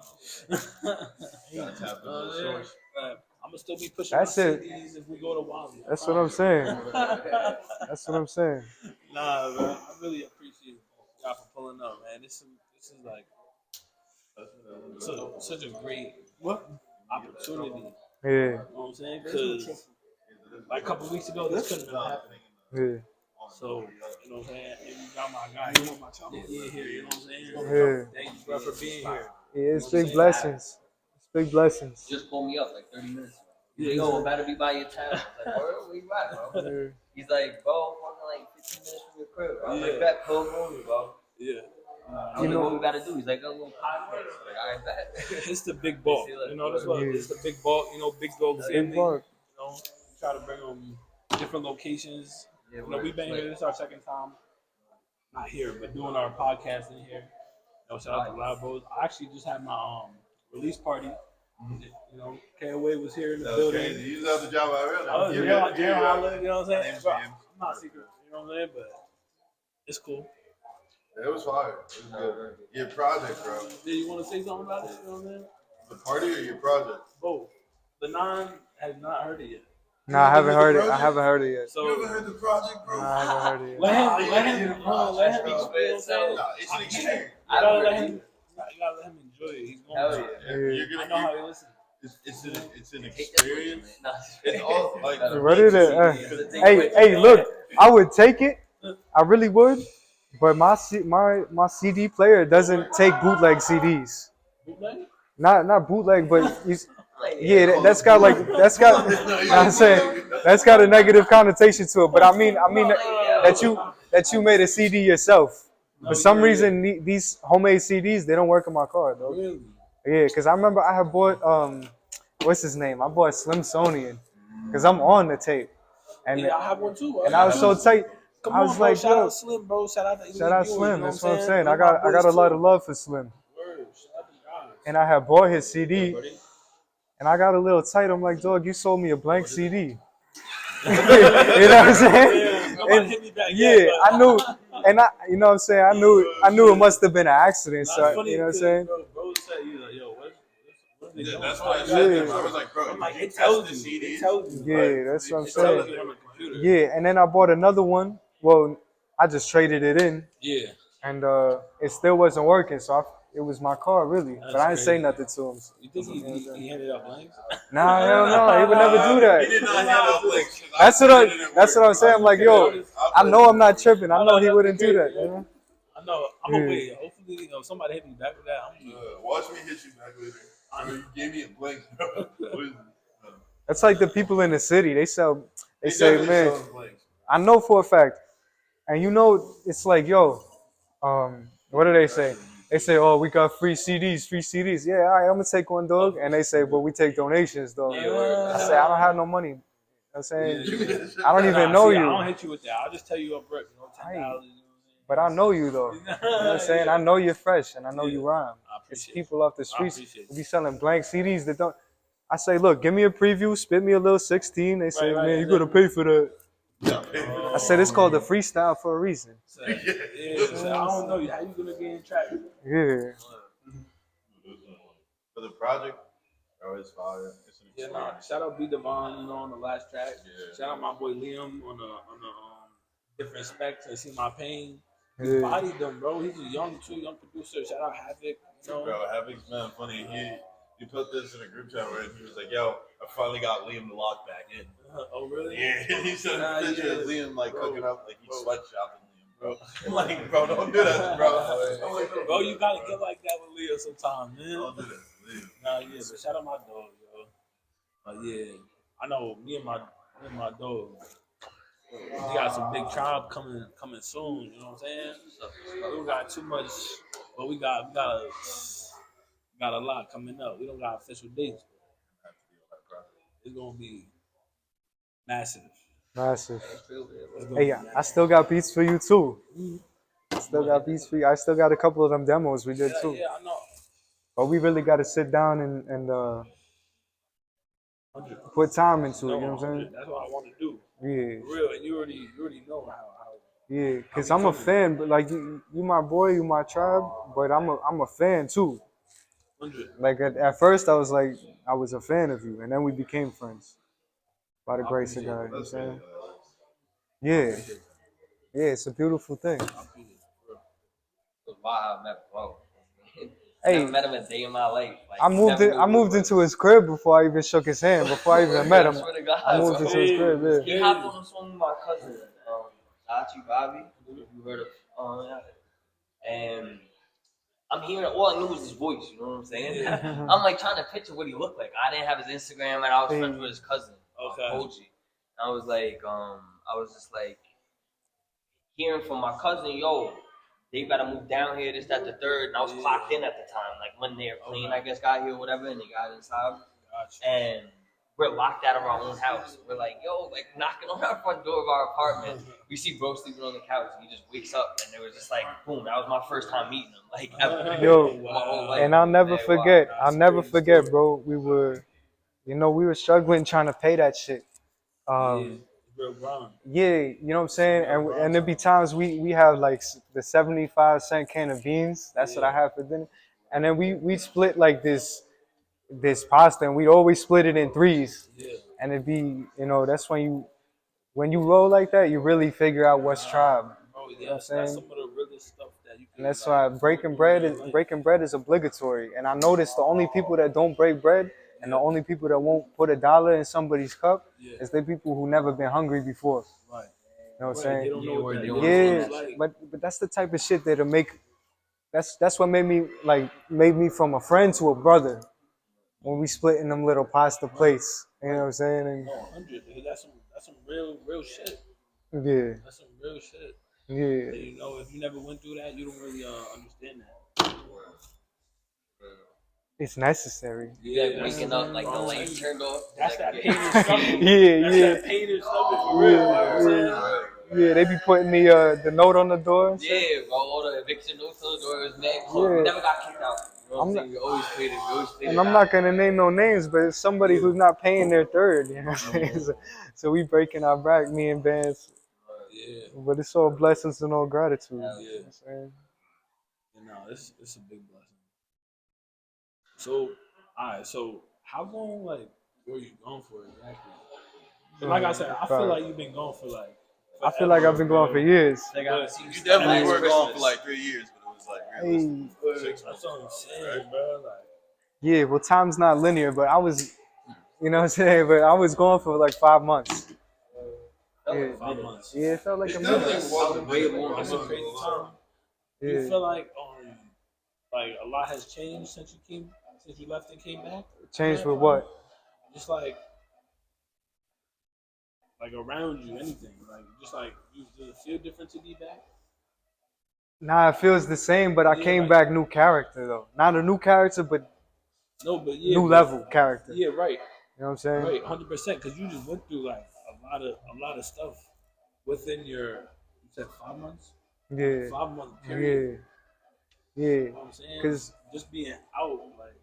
[SPEAKER 4] Gotta tap into the source.
[SPEAKER 1] I'm gonna still be pushing
[SPEAKER 3] That's
[SPEAKER 1] my
[SPEAKER 3] it.
[SPEAKER 1] CDs if we go to Wally.
[SPEAKER 3] That's what I'm saying. That's what I'm saying.
[SPEAKER 1] Nah, man. I really appreciate y'all for pulling up, man. This is like such a great opportunity.
[SPEAKER 3] Yeah,
[SPEAKER 1] You know what I'm saying? Because like a couple weeks ago, this couldn't have happened.
[SPEAKER 3] yeah,
[SPEAKER 1] So, you know what I'm saying? And you got my guy here, you know what I'm saying?
[SPEAKER 3] yeah.
[SPEAKER 1] Thank you, bro, for being here.
[SPEAKER 3] Yeah, it's big blessings. It's big blessings.
[SPEAKER 5] Just pulled me up like 30 minutes ago. He's
[SPEAKER 1] Yeah,
[SPEAKER 5] like, yo, I'm about to be by your town. I was like, where you at, bro?
[SPEAKER 3] Yeah.
[SPEAKER 5] He's like, bro, I'm walking like 15 minutes from your crib. I was
[SPEAKER 1] Yeah.
[SPEAKER 5] like, that cool movie, bro.
[SPEAKER 1] Yeah.
[SPEAKER 5] I was like, what we gotta do? He's like, a little podcast. Like, I bet.
[SPEAKER 1] It's the big bulk. You know, that's what it's the big bulk. You know, big dog family.
[SPEAKER 3] Big bulk.
[SPEAKER 1] You know, try to bring them different locations.
[SPEAKER 5] Yeah,
[SPEAKER 1] You know, we've been here. This is our second time. Not here, but doing our podcast in here. You know, shout out to Loud Bros. I actually just had my release party. You know, KOA was here in the building.
[SPEAKER 4] Crazy. You love the job already.
[SPEAKER 1] Oh, you know what I'm saying? Bro, I'm not secret. You know what I'm saying? But it's cool.
[SPEAKER 4] It was fire. It was good. Your project, bro.
[SPEAKER 1] Do you want to say something about it? You know what I'm saying?
[SPEAKER 4] The party or your project?
[SPEAKER 1] Both. The non has not heard it yet.
[SPEAKER 3] No, I haven't heard it. I haven't heard it yet.
[SPEAKER 1] So
[SPEAKER 4] You ever heard the project, bro?
[SPEAKER 3] No, I haven't heard it yet.
[SPEAKER 1] let him experience it.
[SPEAKER 4] Nah, it's an experience.
[SPEAKER 1] You gotta let him enjoy it. He's
[SPEAKER 5] Hell
[SPEAKER 1] going
[SPEAKER 5] yeah.
[SPEAKER 1] to.
[SPEAKER 4] You're
[SPEAKER 1] I
[SPEAKER 4] gonna
[SPEAKER 1] know how he listens.
[SPEAKER 4] it's an experience. It's all like
[SPEAKER 3] Ready to, hey, look, I would take it. I really would. But my CD player doesn't take bootleg CDs.
[SPEAKER 1] Bootleg?
[SPEAKER 3] Not bootleg, but yeah, that's got I'm saying that's got a negative connotation to it. But I mean that you made a CD yourself. For some reason, these homemade CDs they don't work in my car though.
[SPEAKER 1] Really?
[SPEAKER 3] Yeah, because I remember I had bought what's his name? I bought Slimsonian because I'm on the tape, and
[SPEAKER 1] Yeah, I have one too.
[SPEAKER 3] and I was so tight.
[SPEAKER 1] Come
[SPEAKER 3] I
[SPEAKER 1] on,
[SPEAKER 3] was
[SPEAKER 1] bro.
[SPEAKER 3] like,
[SPEAKER 1] shout
[SPEAKER 3] yo,
[SPEAKER 1] out Slim, bro. Shout out
[SPEAKER 3] Slim.
[SPEAKER 1] You know
[SPEAKER 3] That's what I'm saying.
[SPEAKER 1] Those
[SPEAKER 3] I got
[SPEAKER 1] my
[SPEAKER 3] a
[SPEAKER 1] boys,
[SPEAKER 3] lot
[SPEAKER 1] too.
[SPEAKER 3] of love for Slim,
[SPEAKER 1] Word. Shout out to God.
[SPEAKER 3] and I had bought his CD,
[SPEAKER 1] Buddy.
[SPEAKER 3] and I got a little tight. I'm like, dog, you sold me a blank CD. You know what I'm saying?
[SPEAKER 1] Nobody hit me back
[SPEAKER 3] Yeah,
[SPEAKER 1] yet, but-
[SPEAKER 3] I knew, and you know what I'm saying. I knew it must have been an accident.
[SPEAKER 1] Nah,
[SPEAKER 3] So
[SPEAKER 1] it's funny
[SPEAKER 3] you know what I'm
[SPEAKER 1] 'cause,
[SPEAKER 3] saying?
[SPEAKER 1] Bro said, he's like, yo, what's they doing?
[SPEAKER 4] that's why I
[SPEAKER 1] Like,
[SPEAKER 4] said
[SPEAKER 3] Yeah.
[SPEAKER 4] that. I was like, bro,
[SPEAKER 1] I'm like,
[SPEAKER 4] did you
[SPEAKER 1] it tells
[SPEAKER 4] test the
[SPEAKER 1] you.
[SPEAKER 4] CD?
[SPEAKER 1] It tells you.
[SPEAKER 3] Yeah, that's what I'm
[SPEAKER 1] It tells
[SPEAKER 3] saying.
[SPEAKER 1] you on the computer.
[SPEAKER 3] Yeah, and then I bought another one. Well, I just traded it in,
[SPEAKER 1] Yeah.
[SPEAKER 3] and it still wasn't working. So it was my car really, but I didn't say
[SPEAKER 1] crazy.
[SPEAKER 3] nothing to him.
[SPEAKER 1] You think he handed out blanks?
[SPEAKER 3] Nah, hell no, he would never do
[SPEAKER 4] He did
[SPEAKER 3] that.
[SPEAKER 4] not hand out links.
[SPEAKER 3] That's what I'm saying. I'm like, yo, I know I'm not tripping. I know he wouldn't do that. You know?
[SPEAKER 1] I know. I'm gonna
[SPEAKER 3] Yeah.
[SPEAKER 1] wait. Hopefully, somebody hit me back with that.
[SPEAKER 4] Watch me hit you back later. I mean, you gave me a blank, bro. What is it?
[SPEAKER 3] That's like the people in the city. They say,
[SPEAKER 4] definitely
[SPEAKER 3] man,
[SPEAKER 4] sell blanks.
[SPEAKER 3] I know for a fact, and you know, it's like, yo, what do they say? They say, oh, we got free CDs. Yeah, all right, I'm gonna take one, dog. And they say, but we take donations, dog. I say, I don't have no money. You know what I'm saying, I don't even know
[SPEAKER 1] I
[SPEAKER 3] you,
[SPEAKER 1] don't hit you with that. I'll just tell you up front. $10.
[SPEAKER 3] but I know you though. You know what I'm saying? I know you're fresh, and I know you rhyme. It's people off the streets who be selling blank CDs that don't. I say, look, give me a preview, spit me a little 16. They say,
[SPEAKER 1] Right,
[SPEAKER 3] man, you gotta pay for that.
[SPEAKER 4] Yeah.
[SPEAKER 3] I said, it's called a freestyle for a reason.
[SPEAKER 1] So, I don't know. How you gonna get in track?
[SPEAKER 3] Yeah.
[SPEAKER 4] For the project, it's fire. It's an
[SPEAKER 1] Yeah,
[SPEAKER 4] experience.
[SPEAKER 1] shout out B Devon, on the last track.
[SPEAKER 4] Yeah.
[SPEAKER 1] Shout out my boy Liam on the different specs. I see my pain. He
[SPEAKER 3] Yeah.
[SPEAKER 1] bodied them, bro. He's a young producer. Shout out Havoc.
[SPEAKER 4] Bro, Havoc's man funny. He put this in a group chat where he was like, yo, I finally got Liam to lock back in.
[SPEAKER 1] Oh really?
[SPEAKER 4] Yeah, he sent
[SPEAKER 1] Nah,
[SPEAKER 4] a picture
[SPEAKER 1] yeah.
[SPEAKER 4] of Liam like
[SPEAKER 1] Bro.
[SPEAKER 4] cooking up, like he's
[SPEAKER 1] Bro.
[SPEAKER 4] sweatshopping Liam, bro. I'm like, bro, don't do that, bro. I'm like,
[SPEAKER 1] Bro, you gotta get like that with Leo sometime, man.
[SPEAKER 4] don't do that, Liam.
[SPEAKER 1] Nah, yeah, but shout out my dog, yo. Yeah, I know me and my dog. We got some big tribe coming soon. You know what I'm saying? We don't got too much, but we got a lot coming up. We don't got official dates. It's gonna be massive.
[SPEAKER 3] Massive.
[SPEAKER 1] It's gonna
[SPEAKER 3] Hey,
[SPEAKER 1] be
[SPEAKER 3] I
[SPEAKER 1] massive.
[SPEAKER 3] still got beats for you too. I still got beats for you. I still got a couple of them demos we did too.
[SPEAKER 1] Yeah, I know.
[SPEAKER 3] But we really got to sit down and
[SPEAKER 1] 100.
[SPEAKER 3] put time into it.
[SPEAKER 1] No,
[SPEAKER 3] You know what I'm
[SPEAKER 1] 100. That's what I want to do.
[SPEAKER 3] saying?
[SPEAKER 1] For real, and you already know how.
[SPEAKER 3] Yeah. Yeah. Cause I'm a fan, but like you my boy, you my tribe. But I'm a fan too.
[SPEAKER 1] 100.
[SPEAKER 3] Like at first I was like I was a fan of you, and then we became friends. By the grace of God, you know what I'm
[SPEAKER 4] That's
[SPEAKER 3] saying?
[SPEAKER 4] it.
[SPEAKER 3] Yeah. Yeah, it's a beautiful thing.
[SPEAKER 5] Wow, I met bro.
[SPEAKER 3] Hey.
[SPEAKER 5] Never met him a day in my life. Like,
[SPEAKER 3] I moved
[SPEAKER 5] never knew
[SPEAKER 3] I
[SPEAKER 5] who
[SPEAKER 3] moved
[SPEAKER 5] he was.
[SPEAKER 3] into his crib before I even shook his hand. Before I even met him,
[SPEAKER 5] I swear to God,
[SPEAKER 3] I moved
[SPEAKER 5] bro.
[SPEAKER 3] into his crib. Yeah.
[SPEAKER 5] He hopped on the song with my cousin, Achi Bobby. You heard of? Yeah. And I'm hearing all I knew was his voice. You know what I'm saying? I'm like trying to picture what he looked like. I didn't have his Instagram, and I was friends with his cousin,
[SPEAKER 1] Okay.
[SPEAKER 5] Koji. And I was like, I was just like hearing from my cousin, yo, they gotta move down here, this, that, the third. And I was clocked in at the time. Like when their plane, I guess, got here or whatever, and they got inside. And we're locked out of our own house. We're like, yo, like knocking on our front door of our apartment. We see bro sleeping on the couch, and he just wakes up, and it was just like, boom, that was my first time meeting him. Like, ever.
[SPEAKER 3] Yo,
[SPEAKER 5] My whole life.
[SPEAKER 3] and I'll never
[SPEAKER 5] Man,
[SPEAKER 3] forget.
[SPEAKER 5] wow.
[SPEAKER 3] I'll never forget, bro. We were struggling trying to pay that shit. Yeah, you know what I'm saying? And there'd be times we have like the 75-cent can of beans. That's what I have for dinner. And then we split like this pasta, and we'd always split it in threes. And it'd be, that's when you roll like that, you really figure out what's tribe.
[SPEAKER 1] Oh
[SPEAKER 3] You know what I'm
[SPEAKER 1] yes,
[SPEAKER 3] saying?
[SPEAKER 1] that's some of the realest stuff that you can.
[SPEAKER 3] And that's why breaking bread is obligatory. And I noticed the only people that don't break bread and the only people that won't put $1 in somebody's cup is the people who never been hungry before.
[SPEAKER 1] Right.
[SPEAKER 3] You know what I'm
[SPEAKER 1] They
[SPEAKER 3] saying?
[SPEAKER 1] don't know what that
[SPEAKER 3] Yeah,
[SPEAKER 1] is.
[SPEAKER 3] but that's the type of shit that'll make. That's what made me from a friend to a brother when we split in them little pasta plates. You know what I'm saying? And,
[SPEAKER 1] 100. That's some real shit.
[SPEAKER 3] yeah,
[SPEAKER 1] That's some real shit.
[SPEAKER 3] yeah.
[SPEAKER 1] And, if you never went through that, you don't really understand that.
[SPEAKER 3] It's necessary.
[SPEAKER 5] You like waking up like the lights turned off.
[SPEAKER 1] That's
[SPEAKER 5] like,
[SPEAKER 1] that pain and struggle.
[SPEAKER 3] Yeah,
[SPEAKER 1] That's
[SPEAKER 3] yeah.
[SPEAKER 1] that pain and struggle for real. You know what I'm saying?
[SPEAKER 3] Yeah, they be putting the note on the door and shit.
[SPEAKER 5] Yeah, bro, all the eviction notes on the door was mad.
[SPEAKER 3] Yeah.
[SPEAKER 5] We never got kicked out. You know what I'm saying? We always played it.
[SPEAKER 3] And I'm not gonna name no names, but it's somebody who's not paying their third. You know what I'm saying? So we breaking our back, me and Vance.
[SPEAKER 1] Yeah.
[SPEAKER 3] But it's all blessings and all gratitude.
[SPEAKER 1] Yeah.
[SPEAKER 3] You know what I'm saying?
[SPEAKER 1] It's a big blessing. So, alright. So, how long were you gone for exactly? But like I said, I feel like you've been gone for like.
[SPEAKER 3] I feel like I've been going for years.
[SPEAKER 4] You definitely were gone for like 3 years, but it was like really
[SPEAKER 3] Hey.
[SPEAKER 4] 6 months.
[SPEAKER 1] That's what I'm saying, bro. Like,
[SPEAKER 3] Yeah, well, time's not linear, but I was, you know what I'm saying? But I was gone for like 5 months. Yeah,
[SPEAKER 1] 5 months.
[SPEAKER 3] yeah, it felt like a
[SPEAKER 4] It
[SPEAKER 3] minute.
[SPEAKER 4] definitely was way more.
[SPEAKER 1] That's a crazy time. You
[SPEAKER 3] Yeah,
[SPEAKER 1] feel like a lot has changed since you left and came back?
[SPEAKER 3] changed with what?
[SPEAKER 1] Just like around you, anything. Like just like does it feel different to be back?
[SPEAKER 3] Nah, it feels the same, but I came back new character though. Not a new character, but
[SPEAKER 1] No, but
[SPEAKER 3] new level character.
[SPEAKER 1] Yeah, right.
[SPEAKER 3] You know what I'm saying?
[SPEAKER 1] Right, 100%. Because you just went through like a lot of stuff within your. You said 5 months.
[SPEAKER 3] Yeah,
[SPEAKER 1] 5 month period.
[SPEAKER 3] yeah,
[SPEAKER 1] You know what I'm saying?
[SPEAKER 3] Cause
[SPEAKER 1] just being out, like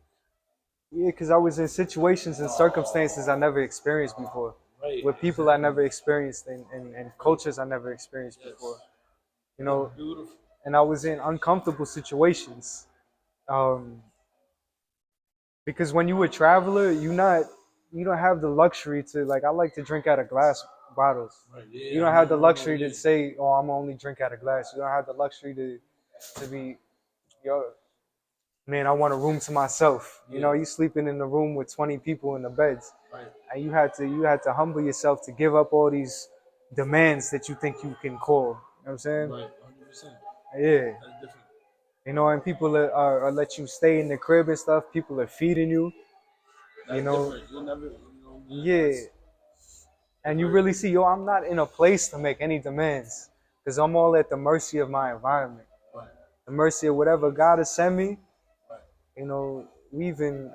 [SPEAKER 3] because I was in situations and circumstances I never experienced before,
[SPEAKER 1] right,
[SPEAKER 3] with people I never experienced and cultures I never experienced before. You know,
[SPEAKER 1] beautiful.
[SPEAKER 3] and I was in uncomfortable situations. Because when you a traveler, you don't have the luxury to I like to drink out of glass bottles.
[SPEAKER 1] Right, yeah,
[SPEAKER 3] You don't have the luxury to say, "Oh, I'm only drink out of glass." You don't have the luxury to be, yo, man, I want a room to myself. You know, you sleeping in the room with 20 people in the beds,
[SPEAKER 1] right.
[SPEAKER 3] and you had to humble yourself to give up all these demands that you think you can call. You know what I'm saying?
[SPEAKER 1] Right, 100%.
[SPEAKER 3] Yeah.
[SPEAKER 1] That's different.
[SPEAKER 3] You know, and people are let you stay in the crib and stuff. People are feeding you.
[SPEAKER 1] That's
[SPEAKER 3] You know,
[SPEAKER 1] different. You'll never,
[SPEAKER 3] yeah. And you really see, yo, I'm not in a place to make any demands because I'm all at the mercy of my environment,
[SPEAKER 1] Right.
[SPEAKER 3] the mercy of whatever God has sent me.
[SPEAKER 1] Right.
[SPEAKER 3] You know,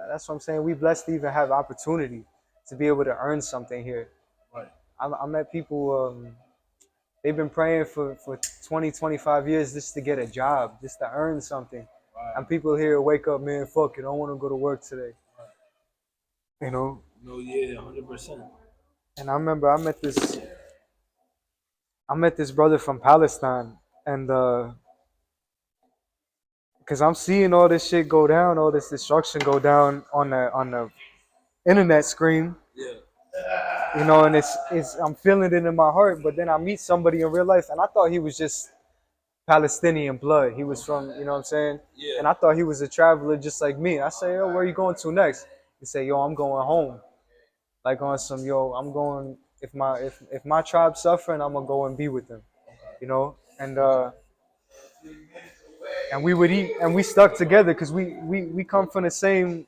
[SPEAKER 3] that's what I'm saying. We blessed to even have opportunity to be able to earn something here.
[SPEAKER 1] Right.
[SPEAKER 3] I met people, they've been praying for 20, 25 years just to get a job, just to earn something.
[SPEAKER 1] Right.
[SPEAKER 3] And people here wake up, man, fuck it, I don't want to go to work today. Right. You know?
[SPEAKER 1] No, yeah, 100%.
[SPEAKER 3] And I remember I met this brother from Palestine, and because I'm seeing all this shit go down, all this destruction go down on the internet screen.
[SPEAKER 1] Yeah.
[SPEAKER 3] You know, and it's I'm feeling it in my heart. But then I meet somebody in real life, and I thought he was just Palestinian blood. He was from, you know what I'm saying?
[SPEAKER 1] Yeah.
[SPEAKER 3] And I thought he was a traveler just like me. I say, yo, where are you going to next? He say, yo, I'm going home. Like on some, yo, I'm going. If my tribe suffering, I'm gonna go and be with them. You know, and we would eat, and we stuck together because we come from the same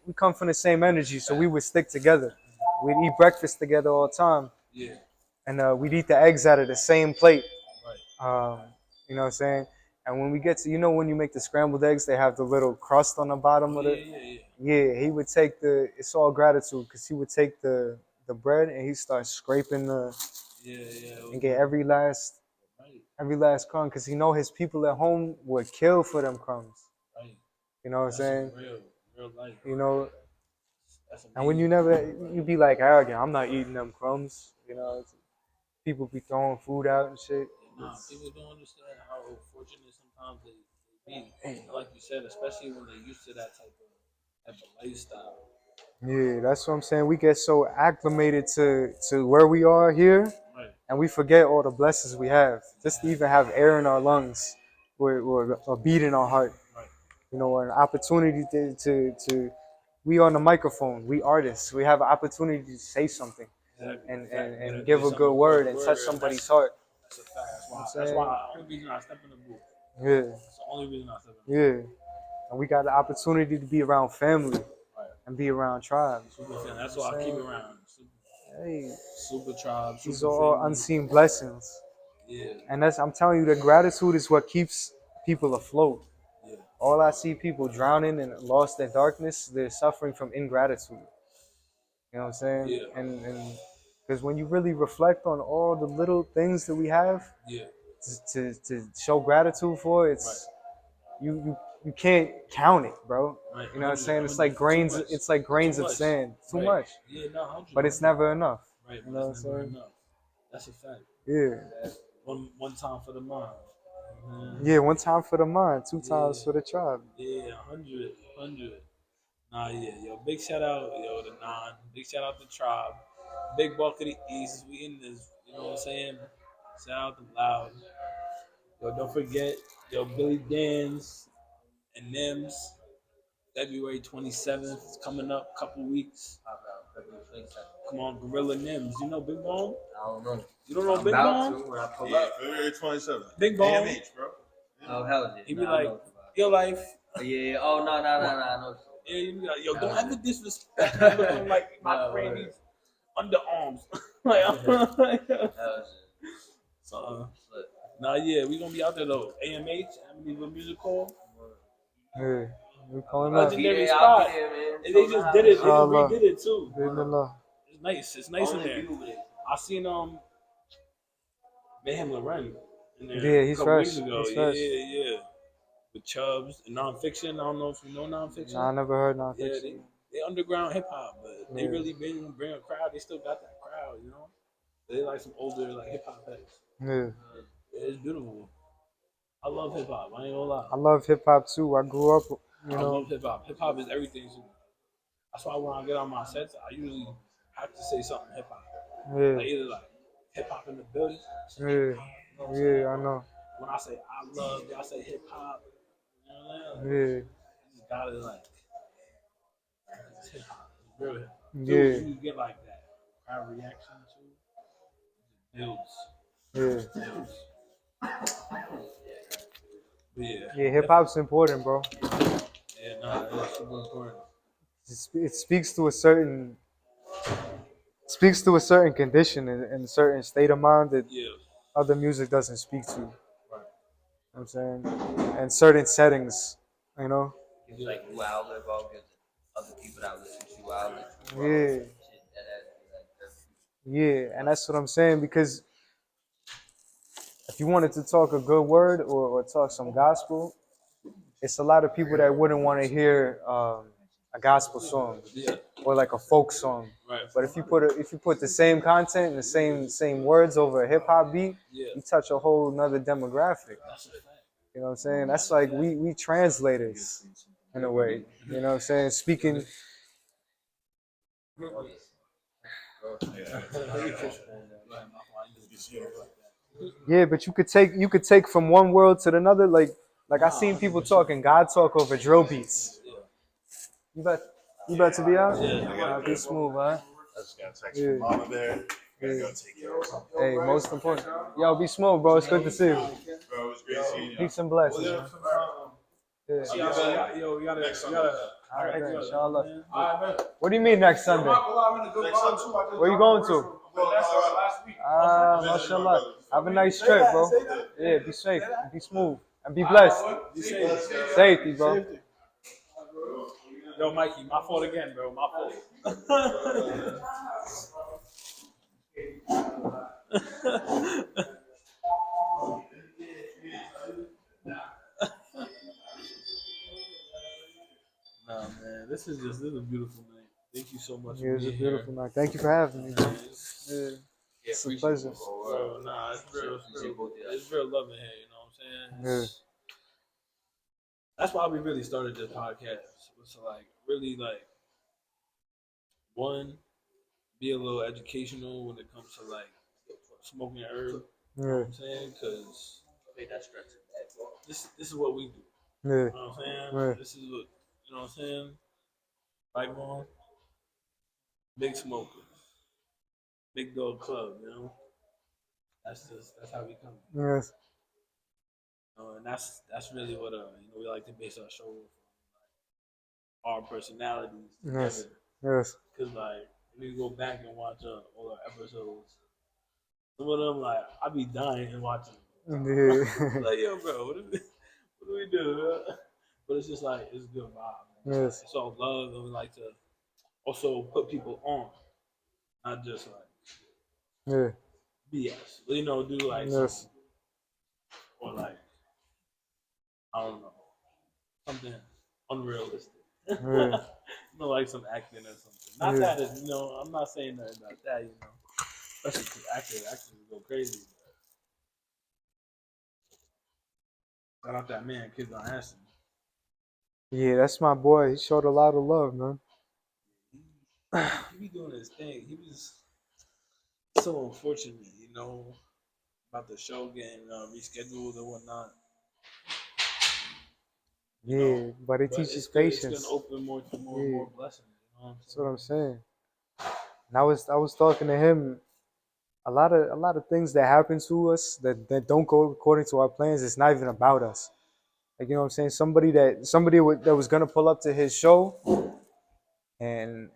[SPEAKER 3] energy, so we would stick together. We'd eat breakfast together all the time.
[SPEAKER 1] Yeah.
[SPEAKER 3] And we'd eat the eggs out of the same plate.
[SPEAKER 1] Right.
[SPEAKER 3] You know what I'm saying? And when we get to, when you make the scrambled eggs, they have the little crust on the bottom of it. Yeah, he would take it's all gratitude, because he would take the bread and he starts scraping and get every last crumb, because he know his people at home would kill for them crumbs.
[SPEAKER 1] Right.
[SPEAKER 3] You know what I'm saying?
[SPEAKER 1] Real life.
[SPEAKER 3] And when you be like arrogant, I'm not eating them crumbs. People be throwing food out and shit.
[SPEAKER 1] Nah, people don't understand how fortunate sometimes they be. Like you said, especially when they're used to that type of lifestyle.
[SPEAKER 3] Yeah, that's what I'm saying. We get so acclimated to where we are here,
[SPEAKER 1] right.
[SPEAKER 3] And we forget all the blessings we have. Just to even have air in our lungs, or a beat in our heart.
[SPEAKER 1] Right.
[SPEAKER 3] An opportunity to we on the microphone. We artists. We have an opportunity to say something, and give a good word and touch somebody's heart.
[SPEAKER 1] That's a fact. That's why the only reason I step in the booth.
[SPEAKER 3] Yeah.
[SPEAKER 1] That's the only reason I step in the booth.
[SPEAKER 3] Yeah. And we got the opportunity to be around family. And be around tribes.
[SPEAKER 1] That's why I keep around. Super tribes.
[SPEAKER 3] These are all unseen blessings.
[SPEAKER 1] Yeah.
[SPEAKER 3] And I'm telling you, the gratitude is what keeps people afloat.
[SPEAKER 1] Yeah.
[SPEAKER 3] All I see people drowning and lost in darkness, they're suffering from ingratitude. You know what I'm saying?
[SPEAKER 1] Yeah.
[SPEAKER 3] And because when you really reflect on all the little things that we have, to show gratitude for, it's you can't count it, bro.
[SPEAKER 1] Right.
[SPEAKER 3] You know what I'm saying? It's like grains. It's like grains of sand. Too much.
[SPEAKER 1] Yeah, no,
[SPEAKER 3] but it's never enough.
[SPEAKER 1] Right.
[SPEAKER 3] You know what I'm saying?
[SPEAKER 1] Enough. That's a fact.
[SPEAKER 3] Yeah.
[SPEAKER 1] One time for the mind.
[SPEAKER 3] Yeah, one time for the mind, two times for the tribe.
[SPEAKER 1] Yeah, 100. Nah, yeah, yo, big shout out, yo, to Nine. Big shout out to Tribe. Big bulk of the East. We in this, you know what I'm saying? Shout out to Loud. Yo, don't forget, yo, Billy Dan's and Nims. February 27th is coming up, couple weeks. Come on, Gorilla Nims. You know Big Bone?
[SPEAKER 5] I don't know.
[SPEAKER 1] You don't know Big Bone?
[SPEAKER 5] When I pull up.
[SPEAKER 4] February 27th.
[SPEAKER 1] Big Bone.
[SPEAKER 4] AMH, bro.
[SPEAKER 5] Oh, hell yeah.
[SPEAKER 1] He be like, your life.
[SPEAKER 5] Yeah. Oh, no. I know.
[SPEAKER 1] Yeah, you be like, yo, don't ever disrespect me looking like my granny's underarms. So, nah, yeah, we gonna be out there though. AMH, Amityville Music Hall.
[SPEAKER 3] Yeah, we calling
[SPEAKER 1] up. Legendary spot. And they just did it. They just redid it too. It's nice. It's nice in there. I seen Mayhem Loren in there.
[SPEAKER 3] Yeah, he's fresh.
[SPEAKER 1] Yeah. With Chubbs and Nonfiction. I don't know if you know Nonfiction.
[SPEAKER 3] Nah, I never heard Nonfiction.
[SPEAKER 1] Yeah, they underground hip hop, but they really bring a crowd. They still got that crowd, you know. They like some older like hip hop heads.
[SPEAKER 3] Yeah,
[SPEAKER 1] it's beautiful. I love hip hop. I ain't gonna lie.
[SPEAKER 3] I love hip hop too. I grew up,
[SPEAKER 1] I love hip hop. Hip hop is everything to me. That's why when I get on my sets, I usually have to say something hip hop.
[SPEAKER 3] Yeah.
[SPEAKER 1] Like either like hip hop in the building.
[SPEAKER 3] Yeah, I know.
[SPEAKER 1] When I say I love, I say hip hop. You know what I mean?
[SPEAKER 3] Yeah.
[SPEAKER 1] You just gotta like it's hip hop. It's real hip hop.
[SPEAKER 3] Yeah.
[SPEAKER 1] You get like that crowd reaction too. It builds.
[SPEAKER 3] Yeah, hip hop's important, bro.
[SPEAKER 1] Yeah, no, it's super important.
[SPEAKER 3] It speaks to a certain condition and a certain state of mind that other music doesn't speak to.
[SPEAKER 1] Right.
[SPEAKER 3] You know what I'm saying? And certain settings, you know?
[SPEAKER 5] It's like you outlet, bro, because other people that listen to you outlet.
[SPEAKER 3] Yeah. Yeah, and that's what I'm saying, because if you wanted to talk a good word or talk some gospel, it's a lot of people that wouldn't want to hear a gospel song or like a folk song.
[SPEAKER 1] Right.
[SPEAKER 3] But if you put the same content and the same words over a hip hop beat, you touch a whole nother demographic. You know what I'm saying? That's like we translators in a way. You know what I'm saying? Speaking. Yeah, but you could take from one world to another. Like I seen people talking God talk over drill beats. You about to be out?
[SPEAKER 4] Yeah.
[SPEAKER 3] Be smooth, huh?
[SPEAKER 4] I just got a text from Mama there. Gotta go take care of something.
[SPEAKER 3] Hey, most important. Yo, be smooth, bro. It's good to see you.
[SPEAKER 4] Bro, it was great seeing you.
[SPEAKER 3] Peace and blessings. Man.
[SPEAKER 1] Yo, we gotta.
[SPEAKER 3] All right, inshallah. What do you mean next Sunday? Where you going to? Mashallah. Have a nice trip, bro. Yeah, be safe. Be smooth. And be blessed.
[SPEAKER 1] Be safe.
[SPEAKER 3] Safety, bro.
[SPEAKER 2] Safety.
[SPEAKER 1] Yo, Mikey, my fault again, bro. My fault. Nah, man, this is a beautiful night. Thank you so much for
[SPEAKER 3] It was a
[SPEAKER 1] being
[SPEAKER 3] beautiful
[SPEAKER 1] here.
[SPEAKER 3] night. Thank you for having me, bro. Yeah.
[SPEAKER 5] Yeah,
[SPEAKER 3] It's a pleasure.
[SPEAKER 1] Bro, nah, it's real loving here. You know what I'm saying?
[SPEAKER 3] Yeah.
[SPEAKER 1] That's why we really started this podcast. Was to like really like one, be a little educational when it comes to like smoking herb. You know
[SPEAKER 3] Yeah.
[SPEAKER 1] what I'm saying? Because this is what we do.
[SPEAKER 3] Yeah.
[SPEAKER 1] You know what I'm saying?
[SPEAKER 3] Yeah.
[SPEAKER 1] This is what you know what I'm saying. Like on big smokers, big dog club. You know, that's how we come.
[SPEAKER 3] Yes.
[SPEAKER 1] And that's really what we like to base our show on our personalities together.
[SPEAKER 3] Yes. Yes.
[SPEAKER 1] Cause like when you go back and watch all our episodes, some of them like I be dying and watching.
[SPEAKER 3] Yeah.
[SPEAKER 1] Like yo, bro, what do we do? Bro? But it's just like it's a good vibe.
[SPEAKER 3] Yes.
[SPEAKER 1] It's all love, and we like to also put people on, not just like
[SPEAKER 3] Yeah.
[SPEAKER 1] BS. You know, do like
[SPEAKER 3] Yes.
[SPEAKER 1] or like I don't know, something unrealistic.
[SPEAKER 3] Yeah.
[SPEAKER 1] You know, like some acting or something. Not
[SPEAKER 3] Yeah.
[SPEAKER 1] that is, I'm not saying that about that, especially because actors go crazy. Shout out that man, Kids on Acid.
[SPEAKER 3] Yeah, that's my boy. He showed a lot of love, man.
[SPEAKER 1] He be doing his thing. He was so unfortunate, about the show getting rescheduled and whatnot.
[SPEAKER 3] Yeah, but it teaches
[SPEAKER 1] It's
[SPEAKER 3] patience.
[SPEAKER 1] gonna open more blessings. You know what I'm
[SPEAKER 3] That's
[SPEAKER 1] saying?
[SPEAKER 3] what I'm saying. And I was talking to him. A lot of things that happen to us that don't go according to our plans. It's not even about us. Like, you know what I'm saying? That was gonna pull up to his show and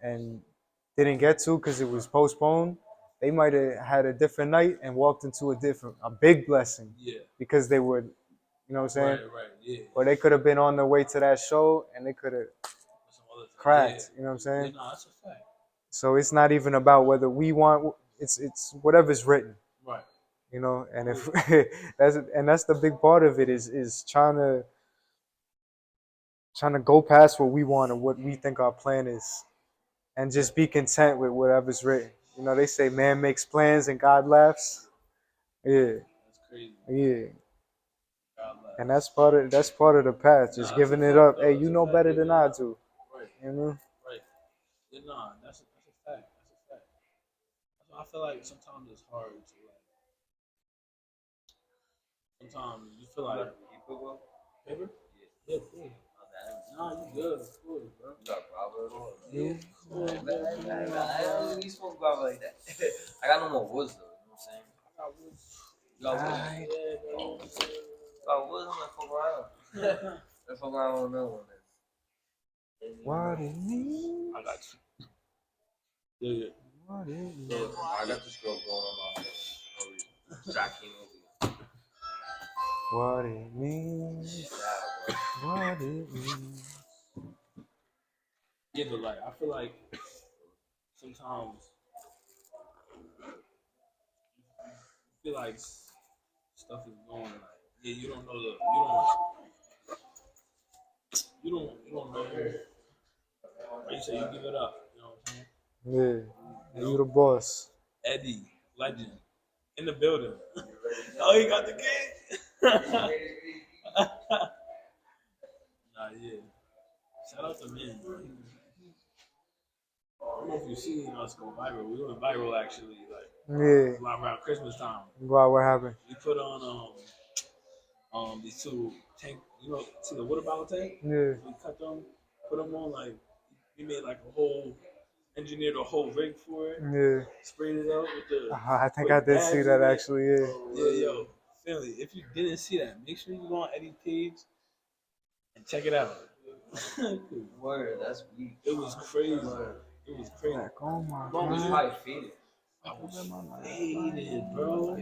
[SPEAKER 3] didn't get to because it was postponed. They might have had a different night and walked into a big blessing.
[SPEAKER 1] Yeah.
[SPEAKER 3] Because they would, you know what I'm saying?
[SPEAKER 1] Right, yeah.
[SPEAKER 3] Or they could have been on their way to that show and they could have cracked. You know what I'm saying?
[SPEAKER 1] Yeah, no, that's a fact.
[SPEAKER 3] So it's not even about whether we want. It's whatever's written.
[SPEAKER 1] Right.
[SPEAKER 3] You know, and if that's the big part of it is trying to go past what we want or what we think our plan is, and just be content with whatever's written. You know, they say man makes plans and God laughs. Yeah.
[SPEAKER 1] That's crazy.
[SPEAKER 3] Yeah.
[SPEAKER 1] God laughs.
[SPEAKER 3] And that's part of the path. Just giving it up. Hey, you know better than I do.
[SPEAKER 1] Right.
[SPEAKER 3] You know?
[SPEAKER 1] Right. Yeah, nah, that's a fact. That's a fact. I feel like sometimes it's hard to sometimes you feel like paper? Yeah, cool. Nah, you good, of course, bro.
[SPEAKER 5] Yeah, cool. Man, we smoke guava like that. I got no more woods though, you know what I'm saying?
[SPEAKER 1] I got woods.
[SPEAKER 5] You got woods?
[SPEAKER 1] Yeah, bro.
[SPEAKER 5] Got woods, I'm gonna fuck around. Let's fuck around on another one then.
[SPEAKER 3] What it means.
[SPEAKER 1] I got you. Yeah.
[SPEAKER 3] What it means.
[SPEAKER 5] So, I got this girl going on my phone. Jackie over here.
[SPEAKER 3] What it means. What it means.
[SPEAKER 1] Yeah, but like I feel like sometimes you feel like stuff is going like you don't know you don't know. Like you say you give it up, you know what I'm saying?
[SPEAKER 3] Yeah. You the boss.
[SPEAKER 1] Eddie, legend, in the building. Oh, he got the game. Nah, yeah. Shout out to men, bro. I don't know if you've seen us go viral. We went viral actually, like around Christmas time.
[SPEAKER 3] Wow, what happened?
[SPEAKER 1] We put on these two tank, see the water bottle tank.
[SPEAKER 3] Yeah.
[SPEAKER 1] We cut them, put them on like we made like engineered a whole rig for it.
[SPEAKER 3] Yeah.
[SPEAKER 1] Sprayed it out with the.
[SPEAKER 3] I think I did see that actually. Yeah.
[SPEAKER 1] Yeah, yo, family. If you didn't see that, make sure you go on Eddie's page and check it out.
[SPEAKER 5] Word, that's weak.
[SPEAKER 1] It was crazy. It was crazy.
[SPEAKER 3] Oh my
[SPEAKER 5] Bro, was
[SPEAKER 3] god.
[SPEAKER 5] probably faded.
[SPEAKER 1] I was faded, bro.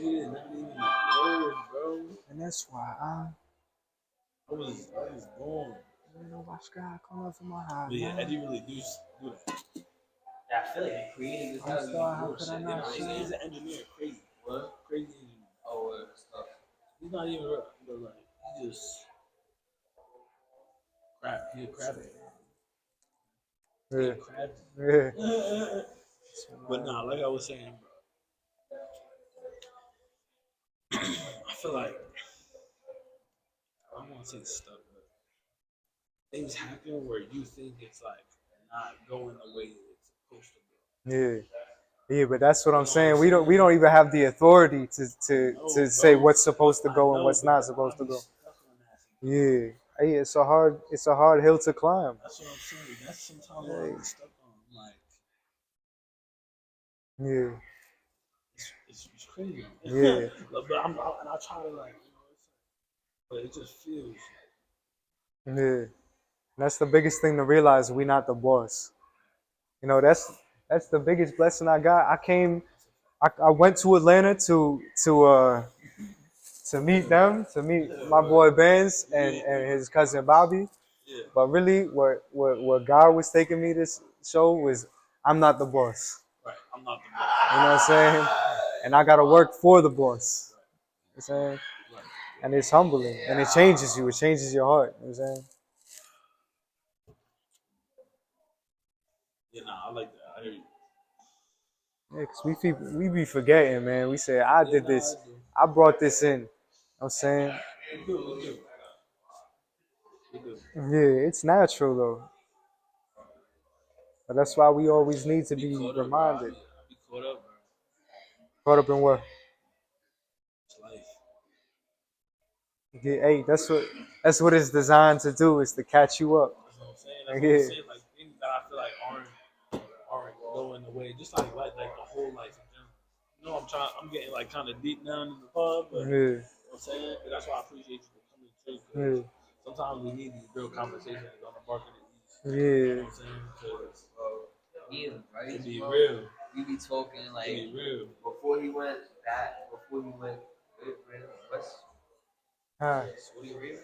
[SPEAKER 1] appreciated not even a word, bro.
[SPEAKER 3] And that's why
[SPEAKER 1] I was born. But yeah, Eddie really do that.
[SPEAKER 5] Yeah, I feel like the creative is how you
[SPEAKER 3] How
[SPEAKER 5] do
[SPEAKER 3] could
[SPEAKER 5] shit.
[SPEAKER 3] I
[SPEAKER 5] You know
[SPEAKER 3] not
[SPEAKER 5] what I'm saying?
[SPEAKER 1] He's an engineer, crazy.
[SPEAKER 5] What?
[SPEAKER 1] Crazy engineer.
[SPEAKER 5] Oh, stuff.
[SPEAKER 1] He's not even real, but like he just crap. He a crabby. He
[SPEAKER 3] Yeah,
[SPEAKER 1] a crabby.
[SPEAKER 3] yeah.
[SPEAKER 1] But nah, like I was saying, bro, I feel like I don't want to say stuff, but things happen where you think it's like not going the way it's supposed to go.
[SPEAKER 3] Yeah. Yeah, but that's what
[SPEAKER 1] You
[SPEAKER 3] I'm
[SPEAKER 1] know what I'm
[SPEAKER 3] saying.
[SPEAKER 1] saying?
[SPEAKER 3] We don't even have the authority
[SPEAKER 1] No,
[SPEAKER 3] to say
[SPEAKER 1] bro.
[SPEAKER 3] what's supposed to
[SPEAKER 1] I
[SPEAKER 3] go and
[SPEAKER 1] know,
[SPEAKER 3] what's
[SPEAKER 1] but
[SPEAKER 3] not
[SPEAKER 1] that I
[SPEAKER 3] supposed to
[SPEAKER 1] be
[SPEAKER 3] go.
[SPEAKER 1] stuck on that. Sometimes.
[SPEAKER 3] Yeah. Hey, it's a hard hill to climb.
[SPEAKER 1] That's what I'm saying. That's sometimes what
[SPEAKER 3] Hey.
[SPEAKER 1] I be stuck on. Like
[SPEAKER 3] Yeah.
[SPEAKER 1] it's crazy.
[SPEAKER 3] Yeah.
[SPEAKER 1] But and I try to like but it just feels.
[SPEAKER 3] Yeah. That's the biggest thing to realize. We not the boss. You know, that's the biggest blessing I got. I went to Atlanta to meet them, to meet my boy Benz and his cousin Bobby.
[SPEAKER 1] Yeah.
[SPEAKER 3] But really, what God was taking me to show was I'm not the boss.
[SPEAKER 1] Right. I'm not the
[SPEAKER 3] You know what I'm saying? And I gotta work for the boss. You know what I'm saying?
[SPEAKER 1] right.
[SPEAKER 3] And it's humbling and it changes you. It changes your heart. You know what I'm saying?
[SPEAKER 1] Yeah, nah, I like that. I hear you.
[SPEAKER 3] Yeah, cause we be forgetting, man. We say I
[SPEAKER 1] Yeah,
[SPEAKER 3] did
[SPEAKER 1] nah,
[SPEAKER 3] this. I brought this in. You know what I'm saying?
[SPEAKER 1] we do, we do. We do.
[SPEAKER 3] Yeah, it's natural though. But that's why we always need to be
[SPEAKER 1] Caught up, bro.
[SPEAKER 3] reminded.
[SPEAKER 1] I be caught up, bro.
[SPEAKER 3] Caught up in what?
[SPEAKER 1] It's life.
[SPEAKER 3] Yeah, hey, that's what it's designed to do, is to catch you up.
[SPEAKER 1] That's what I'm saying. That's what I'm
[SPEAKER 3] Yeah.
[SPEAKER 1] saying. Like things that I feel like aren't going the way. Just like the whole life in general. You know, I'm getting like kind of deep down in the pub, but you
[SPEAKER 3] Yeah.
[SPEAKER 1] know what I'm saying. But that's why I appreciate you for coming too,
[SPEAKER 3] Yeah.
[SPEAKER 1] because sometimes we need these real conversations on the market of these. You
[SPEAKER 3] Yeah.
[SPEAKER 1] know what I'm saying? Because
[SPEAKER 5] Yeah, right.
[SPEAKER 1] to be real,
[SPEAKER 5] We be talking
[SPEAKER 1] to
[SPEAKER 5] like
[SPEAKER 1] be real.
[SPEAKER 5] before he went back, before he went west.
[SPEAKER 3] Huh.
[SPEAKER 5] Saudi Arabia?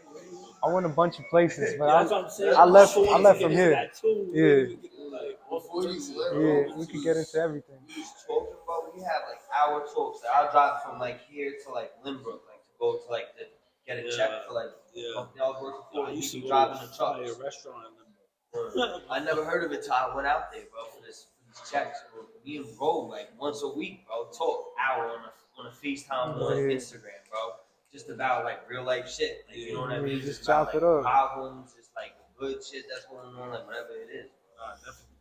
[SPEAKER 3] I went a bunch of places, but
[SPEAKER 1] Yeah, that's what I'm saying.
[SPEAKER 3] I left.
[SPEAKER 1] I
[SPEAKER 3] I
[SPEAKER 1] wanted
[SPEAKER 3] left
[SPEAKER 1] to get
[SPEAKER 3] from
[SPEAKER 1] into
[SPEAKER 3] here.
[SPEAKER 1] that too.
[SPEAKER 3] Yeah.
[SPEAKER 1] Like,
[SPEAKER 5] Before you
[SPEAKER 1] Texas,
[SPEAKER 5] left,
[SPEAKER 1] bro.
[SPEAKER 3] Yeah, we could get into everything.
[SPEAKER 5] we was talking about, we had like hour talks. Like, I'll drive from like here to like Lynbrook, like to go to like to get a check for like company I was working for.
[SPEAKER 1] I
[SPEAKER 5] And
[SPEAKER 1] used to
[SPEAKER 5] he be
[SPEAKER 1] go
[SPEAKER 5] driving
[SPEAKER 1] to
[SPEAKER 5] the trucks.
[SPEAKER 1] a restaurant in Limbo.
[SPEAKER 5] I never heard of it till I went out there, bro, for these checks. Bro. Me and bro, like once a week, bro, talk hour on a FaceTime on
[SPEAKER 3] Yeah.
[SPEAKER 5] Instagram, bro. Just about like real life shit. Like you know what I
[SPEAKER 3] Yeah,
[SPEAKER 5] mean?
[SPEAKER 3] just
[SPEAKER 5] about
[SPEAKER 3] chop
[SPEAKER 5] like
[SPEAKER 3] it up.
[SPEAKER 5] problems, just like good shit that's going on, like whatever it is.
[SPEAKER 1] Definitely.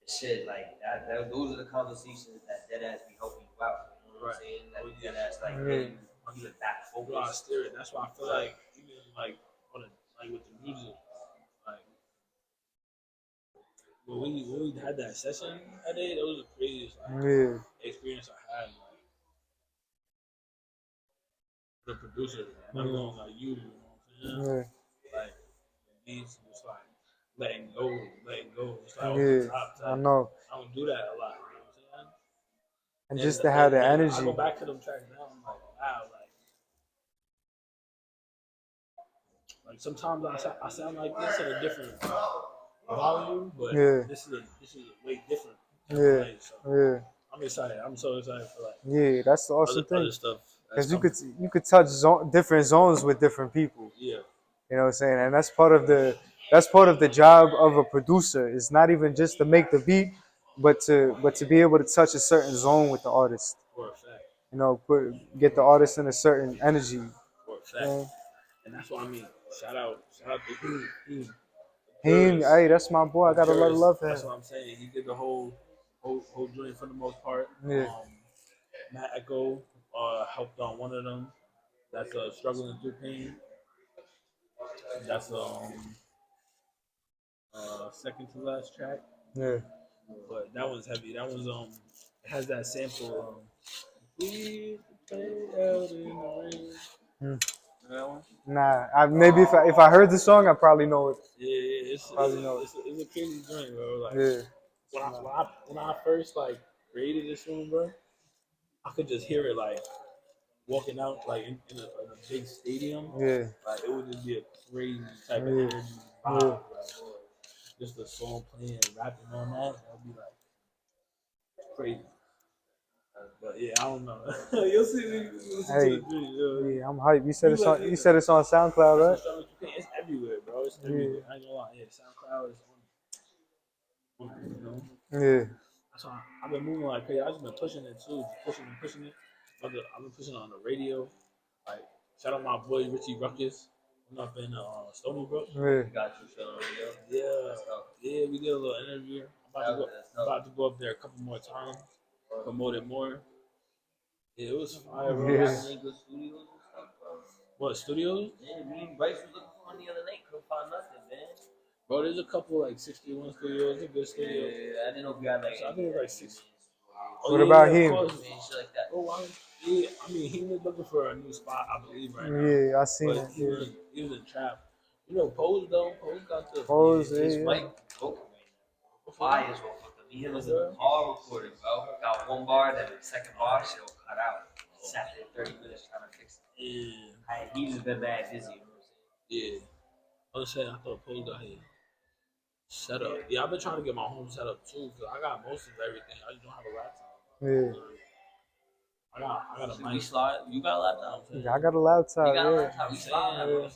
[SPEAKER 5] Shit, like those are the conversations that dead ass be helping you out. You know what I'm saying? That dead ass like getting you back focused.
[SPEAKER 1] That's why I feel like even like like with the music, like when we had that session that day, that was the craziest like
[SPEAKER 3] Yeah.
[SPEAKER 1] experience I had. Like the producer, let alone like you know what I'm saying?
[SPEAKER 3] Yeah.
[SPEAKER 1] Like beats just like letting go, just like off the
[SPEAKER 3] Yeah.
[SPEAKER 1] top.
[SPEAKER 3] I
[SPEAKER 1] Like
[SPEAKER 3] know.
[SPEAKER 1] I don't do that a lot. You know what I'm saying?
[SPEAKER 3] And
[SPEAKER 1] And
[SPEAKER 3] just to have the
[SPEAKER 1] I
[SPEAKER 3] energy.
[SPEAKER 1] go back to them tracks now. I'm like, wow, like sometimes I sound like this at a different volume, but
[SPEAKER 3] Yeah.
[SPEAKER 1] this is way different.
[SPEAKER 3] Yeah.
[SPEAKER 1] Way, so
[SPEAKER 3] Yeah.
[SPEAKER 1] I'm excited. I'm so excited for like
[SPEAKER 3] Yeah. That's the awesome
[SPEAKER 1] other
[SPEAKER 3] thing.
[SPEAKER 1] stuff.
[SPEAKER 3] Because you could touch different zones with different people.
[SPEAKER 1] Yeah.
[SPEAKER 3] You know what I'm saying? And that's part of the job of a producer. It's not even just to make the beat, but to be able to touch a certain zone with the artist.
[SPEAKER 1] For a fact.
[SPEAKER 3] You know, get the artist in a certain energy.
[SPEAKER 1] For a fact.
[SPEAKER 3] Yeah.
[SPEAKER 1] And that's what I mean. Shout out to he
[SPEAKER 3] Him, hey, that's my boy. I got a lot of love for
[SPEAKER 1] That's
[SPEAKER 3] him.
[SPEAKER 1] what I'm saying. He did the whole joint for the most part.
[SPEAKER 3] Yeah.
[SPEAKER 1] Matt Echo helped on one of them. That's struggling through pain. That's second to last track.
[SPEAKER 3] Yeah.
[SPEAKER 1] But that one's heavy. That one's it has that sample. Please play out in the rain.
[SPEAKER 3] Hmm.
[SPEAKER 1] That one.
[SPEAKER 3] Nah, maybe if I heard the song, I probably know it.
[SPEAKER 1] Yeah, it's a crazy joint, bro. Like
[SPEAKER 3] Yeah.
[SPEAKER 1] when I first like created this one, bro, I could just hear it like walking out like in a big stadium.
[SPEAKER 3] Yeah.
[SPEAKER 1] Like it would just be a crazy type of
[SPEAKER 3] Yeah.
[SPEAKER 1] energy vibe.
[SPEAKER 3] Yeah.
[SPEAKER 1] Like, just the song playing, rapping on that, that'd be like crazy. But yeah, I don't know. You'll see. You listen to
[SPEAKER 3] Hey,
[SPEAKER 1] the video.
[SPEAKER 3] yeah, I'm hyped. You said
[SPEAKER 1] You
[SPEAKER 3] it's
[SPEAKER 1] let
[SPEAKER 3] on.
[SPEAKER 1] me
[SPEAKER 3] You said it's on SoundCloud, right?
[SPEAKER 1] It's everywhere, bro. It's everywhere. I ain't gonna lie. Yeah, SoundCloud is on. You know.
[SPEAKER 3] Yeah.
[SPEAKER 1] That's why I've been moving like crazy. I've just been pushing it too, just pushing and pushing it. I've been pushing it on the radio. Like shout out my boy Richie Ruckus. I'm up in Stony Brook.
[SPEAKER 3] Yeah.
[SPEAKER 5] Got you, Sean.
[SPEAKER 1] Yeah, yeah, we did a little interview. I'm about to go up there a couple more times, promote it more. Yeah, it was fire, bro.
[SPEAKER 3] Yeah.
[SPEAKER 5] Got any good studios and stuff, bro?
[SPEAKER 1] What studios?
[SPEAKER 5] Yeah, me and Bryce was looking for one the other night. Couldn't find nothing, man.
[SPEAKER 1] Bro, there's a couple like 61 studios, a good studio.
[SPEAKER 5] Yeah, I didn't know if you had like.
[SPEAKER 1] So I think it's like 6. Oh,
[SPEAKER 3] What
[SPEAKER 1] yeah,
[SPEAKER 3] about
[SPEAKER 1] yeah,
[SPEAKER 3] him?
[SPEAKER 1] of course.
[SPEAKER 5] Man, shit like that.
[SPEAKER 1] Oh, yeah, I mean, he was looking for a new spot, I believe, right now.
[SPEAKER 3] Yeah, I seen
[SPEAKER 1] But
[SPEAKER 3] it.
[SPEAKER 1] he
[SPEAKER 3] Yeah.
[SPEAKER 1] was in trap. You know, Pose though. Pose got the.
[SPEAKER 3] Pose,
[SPEAKER 5] His
[SPEAKER 3] yeah.
[SPEAKER 5] mic broken right now. Fire as well. He was in the car recording, bro. Got one bar, then the second bar, shit will cut out. Sat there 30 minutes trying to fix it.
[SPEAKER 1] Yeah.
[SPEAKER 5] He just been mad busy, you know what I'm saying?
[SPEAKER 1] Yeah. I was saying, I thought Pose got his set up. Yeah, I've been trying to get my home set up too, because I got most of everything. I just don't have a laptop.
[SPEAKER 3] Yeah.
[SPEAKER 1] I got a
[SPEAKER 5] So
[SPEAKER 1] mic.
[SPEAKER 5] we slide. You got a laptop?
[SPEAKER 3] Yeah, I got a laptop.
[SPEAKER 5] You got a
[SPEAKER 3] Yeah.
[SPEAKER 5] laptop? We slide.
[SPEAKER 1] Yeah.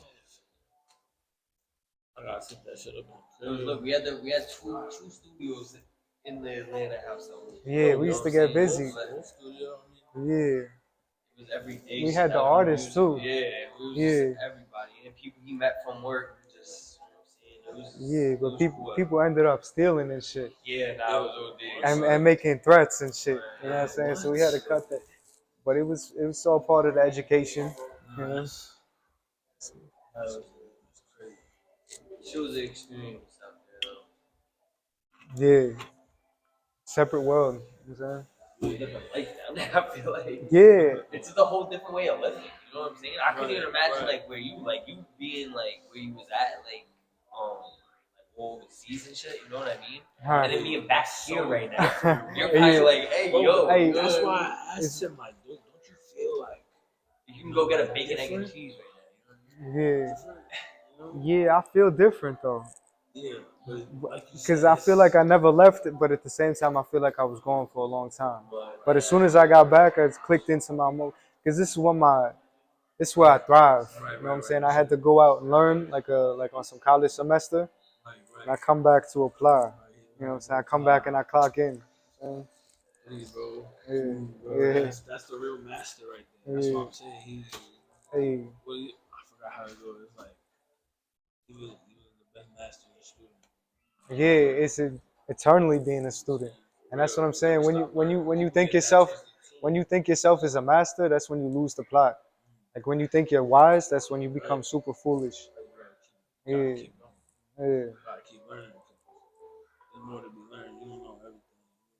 [SPEAKER 1] I gotta set that shit up.
[SPEAKER 5] Look, we had two studios in the Atlanta house. So,
[SPEAKER 3] Yeah, we used to get busy.
[SPEAKER 1] Studio,
[SPEAKER 3] Yeah.
[SPEAKER 5] it was every day.
[SPEAKER 3] We had the artists too.
[SPEAKER 5] Yeah, it was
[SPEAKER 3] Yeah.
[SPEAKER 5] just everybody and people he met from work. Just you know what I'm saying.
[SPEAKER 3] Yeah, but
[SPEAKER 5] it was
[SPEAKER 3] people
[SPEAKER 5] cool.
[SPEAKER 3] people ended up stealing and shit.
[SPEAKER 5] Yeah, nah, it was OD.
[SPEAKER 3] And making threats and shit. You know what I'm saying? So we had to cut that. But it was all part of the education. You know?
[SPEAKER 5] She was an experience out there.
[SPEAKER 3] Yeah. Separate world. You know what I'm
[SPEAKER 5] Really different life down there. I feel like
[SPEAKER 3] saying? Yeah.
[SPEAKER 5] it's just a whole different way of living. You know what I'm saying? I couldn't even imagine like where you being like where you was at like overseas and shit. You know what I mean?
[SPEAKER 3] Huh.
[SPEAKER 5] And then being back here right now, you're
[SPEAKER 3] Hey,
[SPEAKER 5] kind of like, hey, yo,
[SPEAKER 3] hey,
[SPEAKER 1] That's
[SPEAKER 5] good.
[SPEAKER 1] why I asked him, like, don't you feel like
[SPEAKER 5] You can go get a bacon, egg, and cheese right
[SPEAKER 3] Yeah.
[SPEAKER 1] now?
[SPEAKER 3] Yeah, I feel different though.
[SPEAKER 1] Yeah, but like you
[SPEAKER 3] Because
[SPEAKER 1] said,
[SPEAKER 3] I feel like I never left it, but at the same time, I feel like I was gone for a long time. But as soon as I got back, I clicked into my mode. Because this is where I thrive. You know what I'm saying? I had to go out and learn, like on some college semester, and I come back to apply. You know what I'm saying? I come back and I clock in.
[SPEAKER 1] Hey, bro.
[SPEAKER 3] Yeah,
[SPEAKER 1] Bro,
[SPEAKER 3] yeah.
[SPEAKER 1] that's the real master right there. That's what I'm saying.
[SPEAKER 3] Hey,
[SPEAKER 1] Well, I forgot how it goes. It's like he was the best master of the student.
[SPEAKER 3] yeah, it's eternally being a student, and that's what I'm saying. When you think yourself as a master, that's when you lose the plot. Like when you think you're wise, that's when you become super foolish.
[SPEAKER 1] You gotta
[SPEAKER 3] Yeah,
[SPEAKER 1] keep going.
[SPEAKER 3] yeah,
[SPEAKER 1] You gotta keep learning. There's more to be learned. You don't know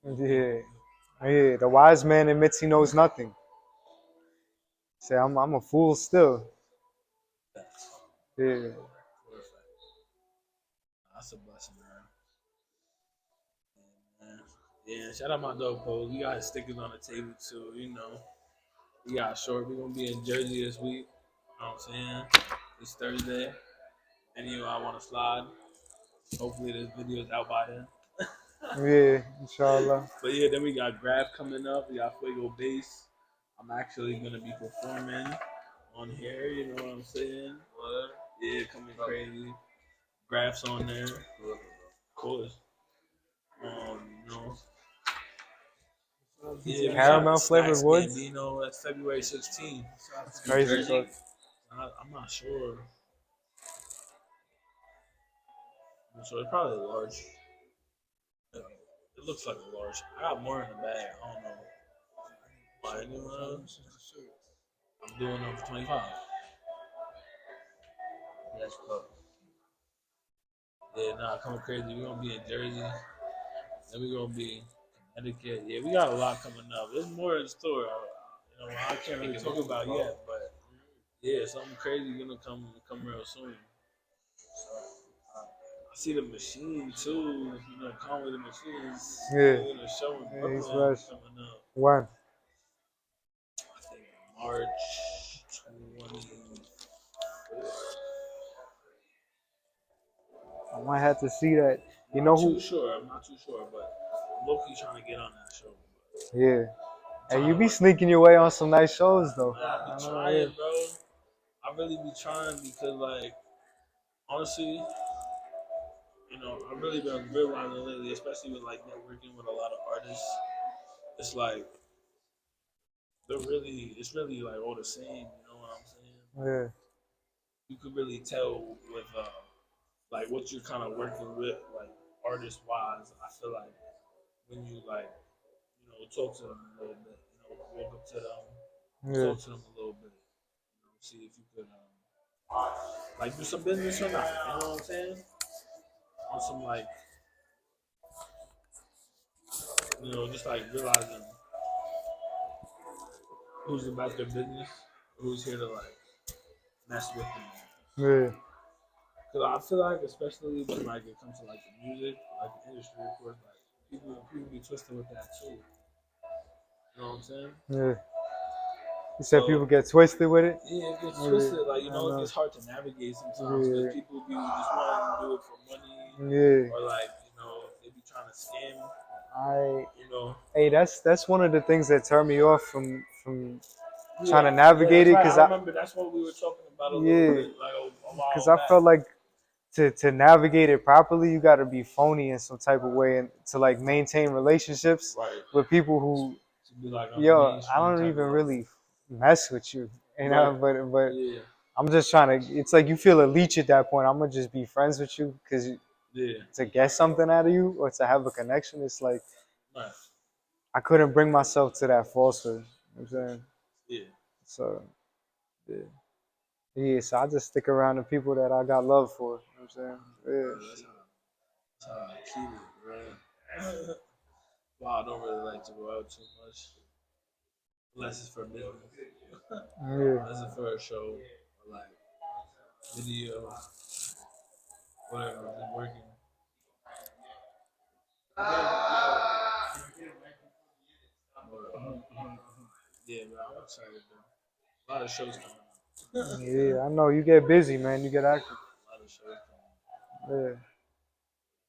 [SPEAKER 1] everything.
[SPEAKER 3] yeah, yeah. The wise man admits he knows nothing. Say, I'm a fool still. Yeah,
[SPEAKER 1] That's a blessing, man. Yeah, shout out my dog Pose. We got stickers on the table too, you know. We got short. We're gonna be in Jersey this week. You know what I'm saying? It's Thursday. Any of y'all wanna slide? Hopefully this video is out by then.
[SPEAKER 3] yeah, inshallah.
[SPEAKER 1] But yeah, then we got Grab coming up. We got Fuego Bass. I'm actually gonna be performing on here. You know what I'm saying? Yeah, coming crazy. Grab's on there. Of course. You know. Yeah,
[SPEAKER 3] Caramel flavored woods.
[SPEAKER 1] You know, that's February 16th.
[SPEAKER 3] It's crazy.
[SPEAKER 5] Jersey?
[SPEAKER 1] I'm not sure. So it's probably large. It looks like a large. I got more in the bag. I don't know. Buy anyone else? I'm doing them for 25.
[SPEAKER 5] That's cool.
[SPEAKER 1] Yeah, nah, coming crazy. We're gonna be in Jersey. Then we're gonna be in Connecticut. Yeah, we got a lot coming up. There's more in the store. You know, I can't really talk about yet, but yeah, something crazy gonna come real soon. I see the machine too. You know, Conway the machines.
[SPEAKER 3] Yeah.
[SPEAKER 1] They're gonna show in
[SPEAKER 3] Yeah, he's
[SPEAKER 1] Brooklyn
[SPEAKER 3] fresh.
[SPEAKER 1] coming up.
[SPEAKER 3] When?
[SPEAKER 1] March 20.
[SPEAKER 3] I might have to see that. You
[SPEAKER 1] I'm
[SPEAKER 3] know
[SPEAKER 1] not too
[SPEAKER 3] who?
[SPEAKER 1] sure. I'm not too sure, but I'm low-key trying to get on that show.
[SPEAKER 3] Yeah.
[SPEAKER 1] But
[SPEAKER 3] Hey, you be sneaking your way on some nice shows though.
[SPEAKER 1] I
[SPEAKER 3] I
[SPEAKER 1] be
[SPEAKER 3] know, yeah.
[SPEAKER 1] trying, bro. I really be trying because, like, honestly, I've really been realizing lately, especially with like networking with a lot of artists. It's like it's really like all the same. You know what I'm saying?
[SPEAKER 3] Yeah.
[SPEAKER 1] You could really tell with like what you're kind of working with, like artist wise. I feel like when you like, talk to them a little bit, walk up to them,
[SPEAKER 3] Yeah.
[SPEAKER 1] talk to them a little bit, see if you could like do some business or not. You know what I'm saying? On some like, just like realizing who's about their business, who's here to like mess with them.
[SPEAKER 3] Yeah.
[SPEAKER 1] Cause I feel like, especially when like it comes to like the music, like the industry, of course, like people be twisted with that too. You know what I'm saying?
[SPEAKER 3] Yeah. You said people
[SPEAKER 1] So
[SPEAKER 3] get twisted with it?
[SPEAKER 1] yeah, it gets
[SPEAKER 3] Yeah.
[SPEAKER 1] twisted. Like
[SPEAKER 3] I
[SPEAKER 1] it
[SPEAKER 3] know.
[SPEAKER 1] gets hard to navigate sometimes because
[SPEAKER 3] Yeah.
[SPEAKER 1] people be just wanting to do it for money,
[SPEAKER 3] Yeah.
[SPEAKER 1] or like they be trying to scam.
[SPEAKER 3] I
[SPEAKER 1] You know?
[SPEAKER 3] Hey, that's one of the things that turned me off from trying to
[SPEAKER 1] Yeah,
[SPEAKER 3] navigate
[SPEAKER 1] that's
[SPEAKER 3] it
[SPEAKER 1] right.
[SPEAKER 3] because
[SPEAKER 1] I remember that's what we were talking about a little
[SPEAKER 3] yeah,
[SPEAKER 1] bit like a
[SPEAKER 3] because
[SPEAKER 1] while
[SPEAKER 3] I
[SPEAKER 1] back.
[SPEAKER 3] felt like to navigate it properly, you got to be phony in some type of way and to like maintain relationships
[SPEAKER 1] Right.
[SPEAKER 3] with people who,
[SPEAKER 1] To be like on the
[SPEAKER 3] yo, I
[SPEAKER 1] mainstream
[SPEAKER 3] don't
[SPEAKER 1] type
[SPEAKER 3] even
[SPEAKER 1] of level.
[SPEAKER 3] really mess with you,
[SPEAKER 1] Right.
[SPEAKER 3] but
[SPEAKER 1] Yeah.
[SPEAKER 3] I'm just trying to. It's like you feel a leech at that point. I'm gonna just be friends with you because
[SPEAKER 1] Yeah.
[SPEAKER 3] to get something out of you or to have a connection, it's like
[SPEAKER 1] Right.
[SPEAKER 3] I couldn't bring myself to that falsehood. You know what I'm saying?
[SPEAKER 1] Yeah.
[SPEAKER 3] So yeah. Yeah, so I just stick around the people that I got love for. You know what I'm saying?
[SPEAKER 1] That's how I keep it, bro. Wow, I don't really like to go out too much. Unless it's for business.
[SPEAKER 3] Yeah. Yeah.
[SPEAKER 1] Unless it's for a show or like video, whatever, just working. Yeah, man, I'm excited, though. A lot of shows coming out.
[SPEAKER 3] Yeah, I know you get busy, man. You get active.
[SPEAKER 1] A lot of shows
[SPEAKER 3] Yeah.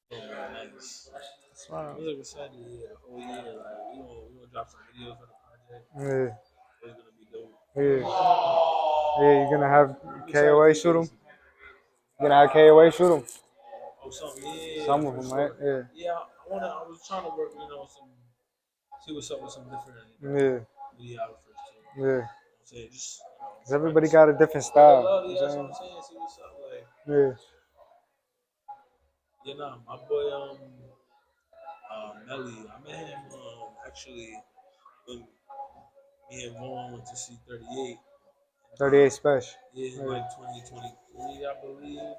[SPEAKER 1] coming out. Oh, nice.
[SPEAKER 3] That's fine.
[SPEAKER 1] I'm really excited, yeah, the whole year. Like, we gonna drop some videos for the project.
[SPEAKER 3] Yeah.
[SPEAKER 1] It's gonna be dope.
[SPEAKER 3] Yeah. Yeah, you're gonna have
[SPEAKER 1] I'm excited
[SPEAKER 3] KOA
[SPEAKER 1] for you
[SPEAKER 3] shoot
[SPEAKER 1] guys.
[SPEAKER 3] them? You're gonna have KOA shoot them?
[SPEAKER 1] Oh, something, yeah,
[SPEAKER 3] Some of
[SPEAKER 1] for
[SPEAKER 3] them, right?
[SPEAKER 1] sure.
[SPEAKER 3] Yeah.
[SPEAKER 1] Yeah, I was trying to work, see what's up with some different,
[SPEAKER 3] Yeah.
[SPEAKER 1] videographers too.
[SPEAKER 3] Yeah.
[SPEAKER 1] I'm saying, just,
[SPEAKER 3] Cause everybody
[SPEAKER 1] friends.
[SPEAKER 3] got a different
[SPEAKER 1] Spread the
[SPEAKER 3] style.
[SPEAKER 1] love,
[SPEAKER 3] You
[SPEAKER 1] yeah,
[SPEAKER 3] know
[SPEAKER 1] that's
[SPEAKER 3] what
[SPEAKER 1] what
[SPEAKER 3] I'm
[SPEAKER 1] I'm saying. See what's up, like,
[SPEAKER 3] saying?
[SPEAKER 1] my boy, Melly, I met him, actually, when me and Vaughn went to see 38.
[SPEAKER 3] Yeah. 38 special.
[SPEAKER 1] Yeah, in
[SPEAKER 3] Yeah.
[SPEAKER 1] like 2023, I believe.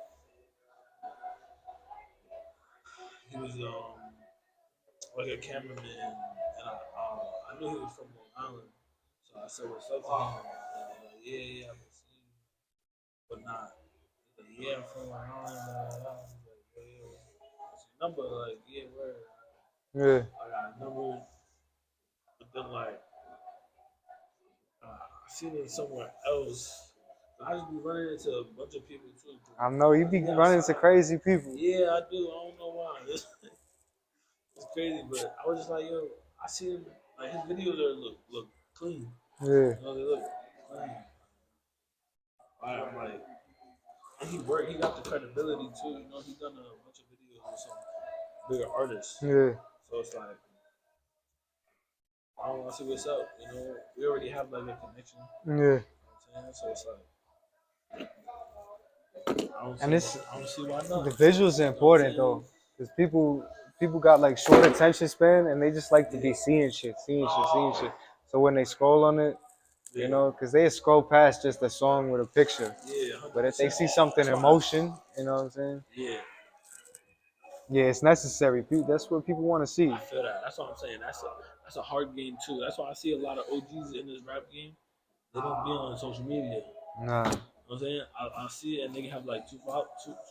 [SPEAKER 1] He was, like a cameraman, and I knew he was from Long Island, so I said what's up to him, and they're like, yeah, I've been seeing you, but not. He's like, yeah, I'm from Long Island, blah, blah, blah. He's like, yeah, what's your number? Like, yeah, where?
[SPEAKER 3] Yeah.
[SPEAKER 1] I got a number, but then like, I seen it somewhere else. I just be running into a bunch of people too.
[SPEAKER 3] I know you be running into crazy people.
[SPEAKER 1] Yeah, I do. I don't know why. It's crazy, but I was just like, yo, I see him, like his videos look clean.
[SPEAKER 3] Yeah.
[SPEAKER 1] They look clean. I'm like, and he got the credibility too. He done a bunch of videos with some bigger artists.
[SPEAKER 3] Yeah.
[SPEAKER 1] So it's like, I don't want to see what's up. We already have like a connection.
[SPEAKER 3] Yeah.
[SPEAKER 1] You know what I'm saying? So it's like,
[SPEAKER 3] And it's
[SPEAKER 1] I don't see why not.
[SPEAKER 3] the visuals are important though, because people got like short attention span and they just like to be seeing shit. So when they scroll on it, because they scroll past just a song with a picture.
[SPEAKER 1] Yeah,
[SPEAKER 3] But if they
[SPEAKER 1] 100%.
[SPEAKER 3] see something in motion, you know what I'm saying?
[SPEAKER 1] Yeah,
[SPEAKER 3] Yeah, it's necessary. That's what people want to see.
[SPEAKER 1] I feel that. That's what I'm saying. That's a hard game too. That's why I see a lot of OGs in this rap game. They don't be on social media.
[SPEAKER 3] Nah.
[SPEAKER 1] You know what I'm saying? I see it and they have like two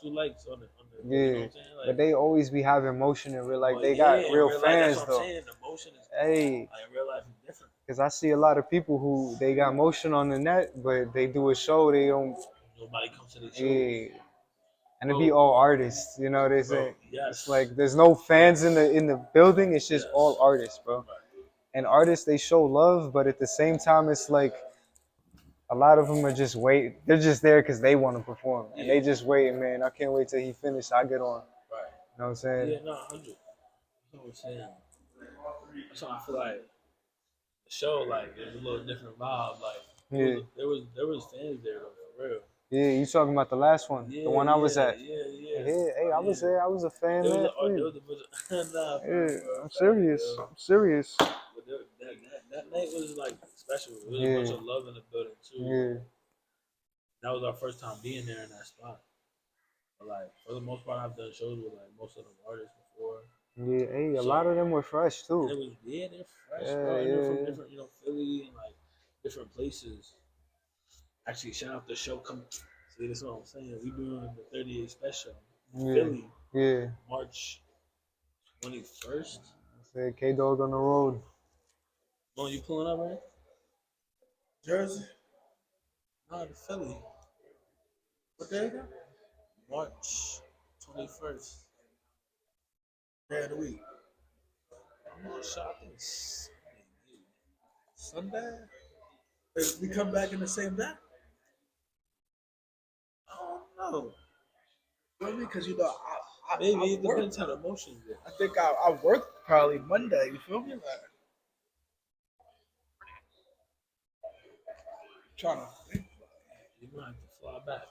[SPEAKER 1] likes on it.
[SPEAKER 3] Yeah,
[SPEAKER 1] you know what I'm saying? Like,
[SPEAKER 3] but they always be having motion in real life. They
[SPEAKER 1] yeah,
[SPEAKER 3] got
[SPEAKER 1] in
[SPEAKER 3] real
[SPEAKER 1] real life,
[SPEAKER 3] fans
[SPEAKER 1] that's what
[SPEAKER 3] though.
[SPEAKER 1] I'm saying. The motion is
[SPEAKER 3] Hey,
[SPEAKER 1] like in real life is different.
[SPEAKER 3] Because I see a lot of people who they got motion on the net, but they do a show, they don't.
[SPEAKER 1] Nobody comes to the show.
[SPEAKER 3] Yeah. And it be all artists, you know. They say
[SPEAKER 1] Bro, yes.
[SPEAKER 3] it's like there's no fans in the building. It's just
[SPEAKER 1] Yes.
[SPEAKER 3] all artists, bro. And artists they show love, but at the same time, it's like a lot of them are just wait. They're just there because they want to perform, and they just waiting. Man, I can't wait till he finished. I get on.
[SPEAKER 1] Right.
[SPEAKER 3] You know what I'm saying?
[SPEAKER 1] Yeah, no, 100. That's what I'm saying. That's why I feel like the show, like, it was a little different vibe. Like,
[SPEAKER 3] Yeah.
[SPEAKER 1] there was fans there though, for real.
[SPEAKER 3] Yeah, you talking about the last one,
[SPEAKER 1] Yeah,
[SPEAKER 3] the one I was at.
[SPEAKER 1] Yeah.
[SPEAKER 3] Yeah, hey, I was there. I was a fan,
[SPEAKER 1] There was
[SPEAKER 3] man.
[SPEAKER 1] nah,
[SPEAKER 3] Yeah, I'm serious. I'm serious.
[SPEAKER 1] But that night was like special. There was a bunch of love in the building too.
[SPEAKER 3] Yeah.
[SPEAKER 1] That was our first time being there in that spot. But like for the most part, I've done shows with like most of the artists before.
[SPEAKER 3] Yeah, hey, a lot of them were fresh too.
[SPEAKER 1] And it was they're fresh, bro. And they're from different, Philly and like different places. Actually, shout out the show. Come see, that's what I'm saying. We doing the 38 special, Philly.
[SPEAKER 3] Yeah.
[SPEAKER 1] March 21st.
[SPEAKER 3] Say K Dog on the road.
[SPEAKER 1] Oh, you pulling up, right?
[SPEAKER 2] Jersey?
[SPEAKER 1] No, the Philly. What day? March 21st.
[SPEAKER 2] Day of the week.
[SPEAKER 1] I'm not sure. I think it's
[SPEAKER 2] Sunday? We come back in the same day?
[SPEAKER 1] I don't know.
[SPEAKER 2] You know what I mean? Because, you know,
[SPEAKER 1] Maybe
[SPEAKER 2] I
[SPEAKER 1] it depends how the emotions get.
[SPEAKER 2] I think I work probably Monday. You feel me? Like, trying to think.
[SPEAKER 1] You might have to fly back.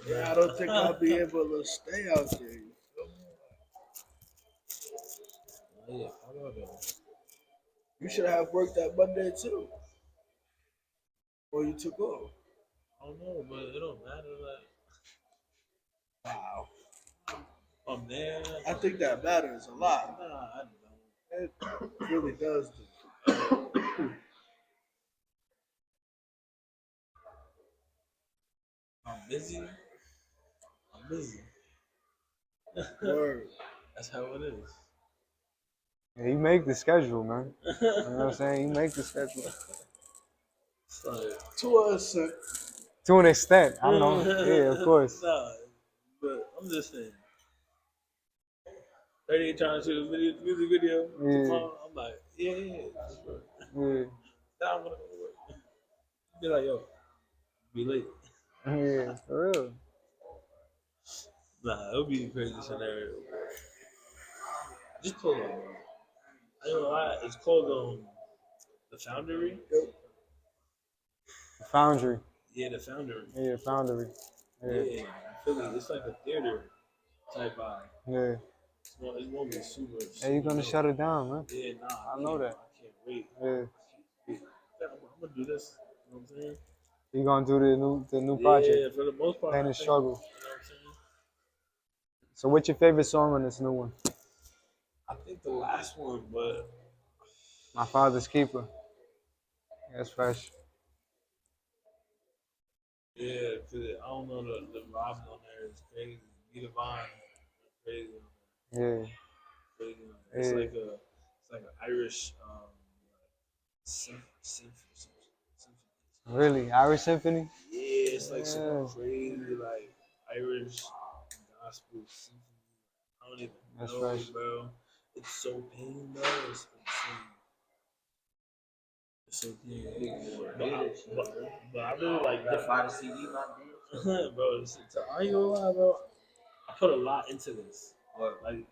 [SPEAKER 2] Yeah, I don't think I'll be able to stay out there. You feel me?
[SPEAKER 1] Yeah, I don't know.
[SPEAKER 2] You should have worked that Monday too. Or you took off.
[SPEAKER 1] I don't know, but it don't matter. Like,
[SPEAKER 2] Wow.
[SPEAKER 1] I'm there.
[SPEAKER 2] I think that matters a lot.
[SPEAKER 1] Nah, I don't.
[SPEAKER 2] It really does.
[SPEAKER 1] I'm busy. I'm busy.
[SPEAKER 2] Word.
[SPEAKER 1] That's how it is.
[SPEAKER 3] Yeah, you make the schedule, man. You know what I'm saying? You make the schedule.
[SPEAKER 1] It's like,
[SPEAKER 2] To us,
[SPEAKER 3] To an extent. I know. Yeah, of course.
[SPEAKER 1] Nah, but I'm just saying. 38 trying to shoot a music video.
[SPEAKER 3] Yeah.
[SPEAKER 1] I'm like, yeah.
[SPEAKER 3] Yeah.
[SPEAKER 1] Now I'm gonna go to work. Be like, yo, be late.
[SPEAKER 3] Yeah, for real.
[SPEAKER 1] Nah, it would be a crazy scenario. Just pull up, bro. I don't know why. It's called the Foundry.
[SPEAKER 3] Foundry.
[SPEAKER 1] Yeah, the Foundry.
[SPEAKER 3] Yeah, Foundry.
[SPEAKER 1] Yeah, in Philly. It's like a theater type vibe.
[SPEAKER 3] Yeah.
[SPEAKER 1] It won't be super.
[SPEAKER 3] Hey, you gonna shut it down, man?
[SPEAKER 1] Yeah, nah.
[SPEAKER 3] I know that.
[SPEAKER 1] I can't wait.
[SPEAKER 3] Yeah.
[SPEAKER 1] I'm gonna do this. You know what I'm saying?
[SPEAKER 3] You gonna do the new project?
[SPEAKER 1] Yeah, for the most part.
[SPEAKER 3] Pain and Struggle.
[SPEAKER 1] You know what I'm saying?
[SPEAKER 3] So, what's your favorite song on this new one?
[SPEAKER 1] I think the last one, but
[SPEAKER 3] My Father's Keeper. That's fresh.
[SPEAKER 1] yeah, cause I don't know the vibes on there is crazy. Be Divine, crazy.
[SPEAKER 3] Yeah.
[SPEAKER 1] Crazy. It's
[SPEAKER 3] Yeah.
[SPEAKER 1] like an Irish symphony.
[SPEAKER 3] Really? Irish Symphony?
[SPEAKER 1] Yeah, it's like some crazy like Irish gospel symphony. I don't even
[SPEAKER 3] That's
[SPEAKER 1] know,
[SPEAKER 3] fresh.
[SPEAKER 1] bro. It's so pain, bro. It's insane. It's so pain. But I really like
[SPEAKER 5] Gotta
[SPEAKER 1] different.
[SPEAKER 5] buy the CD, my dude.
[SPEAKER 1] Bro, I ain't gonna lie, bro. I put a lot into this.
[SPEAKER 5] What?
[SPEAKER 1] Like,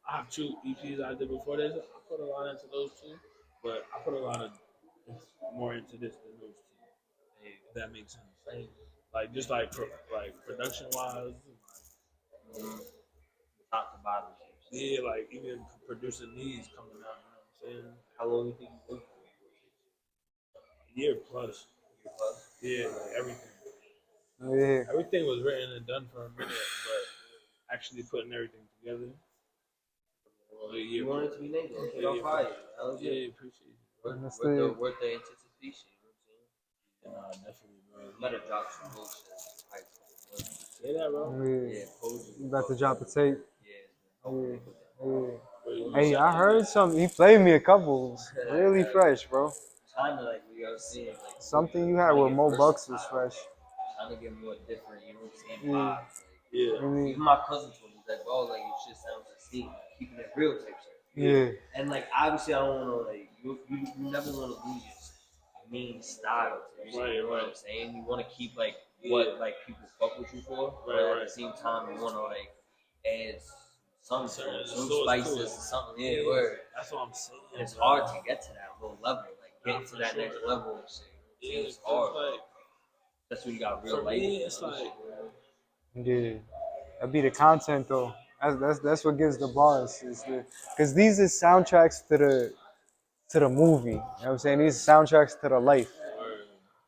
[SPEAKER 1] I have 2 EPs I did before this. I put a lot into those 2, but I put a lot of more into this than those 2. Hey, if that makes sense. Like just like production wise,
[SPEAKER 5] Top to bottom.
[SPEAKER 1] yeah, like even producing these coming out. You know what I'm saying?
[SPEAKER 5] How long do you think you worked for?
[SPEAKER 1] Year plus. Yeah, like everything.
[SPEAKER 3] Yeah.
[SPEAKER 1] Everything was written and done for a minute, but actually putting everything together.
[SPEAKER 5] You want it to be named? Okay,
[SPEAKER 1] Yeah,
[SPEAKER 5] on fire. Hell
[SPEAKER 1] yeah,
[SPEAKER 5] yeah.
[SPEAKER 1] appreciate you.
[SPEAKER 3] That's
[SPEAKER 5] Worth the anticipation. You know what I'm saying?
[SPEAKER 1] Definitely, bro.
[SPEAKER 5] Better drop some bullshit. Like,
[SPEAKER 1] Say that, bro.
[SPEAKER 3] Yeah.
[SPEAKER 5] yeah, Posey.
[SPEAKER 3] You about to drop a tape?
[SPEAKER 5] Yeah.
[SPEAKER 3] Yeah. Yeah. Hey, I heard some. He played me a couple. Really fresh, bro.
[SPEAKER 5] Trying to like we are saying like
[SPEAKER 3] Something you had
[SPEAKER 5] trying to
[SPEAKER 3] with
[SPEAKER 5] get
[SPEAKER 3] Mo Bucks was
[SPEAKER 5] versatile,
[SPEAKER 3] fresh.
[SPEAKER 5] trying to get more different, you know what I'm saying?
[SPEAKER 3] Yeah.
[SPEAKER 5] Vibes.
[SPEAKER 1] Yeah.
[SPEAKER 3] I
[SPEAKER 5] Even my cousin told me that, bro, like your shit sounds the same, like keeping it real type shit.
[SPEAKER 3] yeah.
[SPEAKER 5] And like obviously I don't wanna like you never wanna lose your main style. You know what I'm saying? You wanna keep like what like people fuck with you for, but at the same time you wanna like add some spices or something. Yeah, word.
[SPEAKER 1] That's what I'm saying.
[SPEAKER 5] And it's hard to get to that low level, like getting to that next level and shit.
[SPEAKER 1] Yeah,
[SPEAKER 5] It's hard.
[SPEAKER 1] like,
[SPEAKER 5] That's when you got real
[SPEAKER 1] for
[SPEAKER 5] life.
[SPEAKER 1] me, it's like,
[SPEAKER 3] Yeah. That be the content though. That's what gives the bars. Is the because these is soundtracks to the movie. You know what I'm saying? These are soundtracks to the life.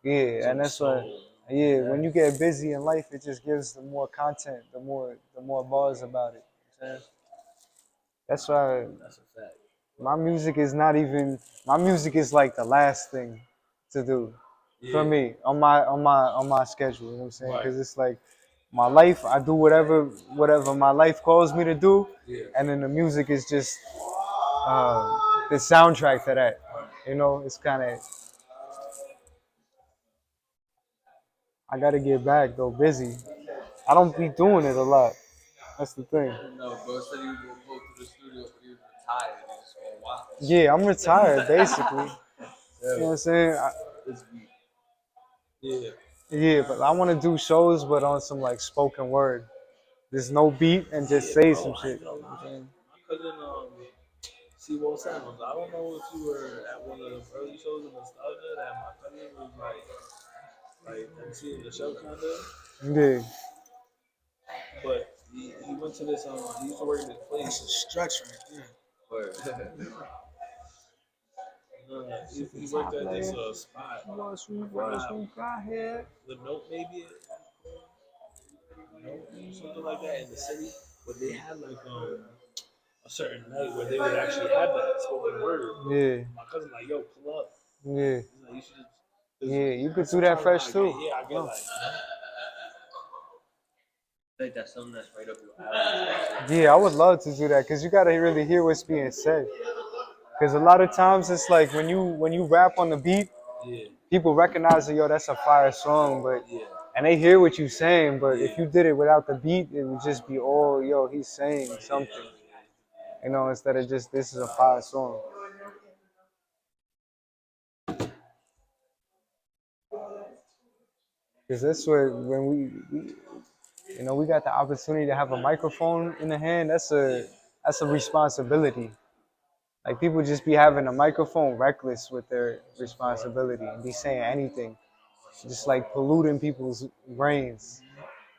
[SPEAKER 3] Yeah, and that's why. Yeah, when you get busy in life, it just gives the more content, the more bars about it. You know what I'm saying? That's why
[SPEAKER 1] that's a fact.
[SPEAKER 3] my music is not even. My music is like the last thing to do for me on my schedule. You know what I'm saying? Because it's like my life. I do whatever my life calls me to do, and then the music is just the soundtrack to that. You know, it's kind of. I gotta get back though, busy. I don't be doing it a lot. That's the thing.
[SPEAKER 5] No, bro said he was gonna go to the studio, but he was retired. He was gonna watch.
[SPEAKER 3] Yeah, I'm retired basically. You know what I'm saying?
[SPEAKER 1] Yeah.
[SPEAKER 3] Yeah, but I want to do shows, but on some like spoken word. There's no beat and just say some
[SPEAKER 1] I
[SPEAKER 3] shit.
[SPEAKER 1] ain't gonna lie. My cousin, Seawall Sounds. I don't know if you were at one of the early shows in Nostalgia that my cousin was like emceeing the show kind of.
[SPEAKER 3] Yeah.
[SPEAKER 1] But he went to this he used to work in this place.
[SPEAKER 2] That's a stretch right there.
[SPEAKER 1] He worked at this spot. The note maybe something like that in the city, but they had like a certain night where they would actually have that spoken word.
[SPEAKER 3] Yeah.
[SPEAKER 1] My cousin like, yo, pull up.
[SPEAKER 3] Yeah.
[SPEAKER 1] He's like, you should just.
[SPEAKER 3] Yeah, you could do that fresh too.
[SPEAKER 1] Yeah, I get like.
[SPEAKER 5] Like that's something that's right up your alley.
[SPEAKER 3] Yeah, I would love to do that because you gotta really hear what's being said. Because a lot of times it's like when you rap on the beat, people recognize that yo that's a fire song, but and they hear what you're saying. But if you did it without the beat, it would just be all yo he's saying something, you know, instead of just this is a fire song. Because that's what when we you know we got the opportunity to have a microphone in the hand. That's a responsibility. Like people just be having a microphone reckless with their responsibility and be saying anything, just like polluting people's brains.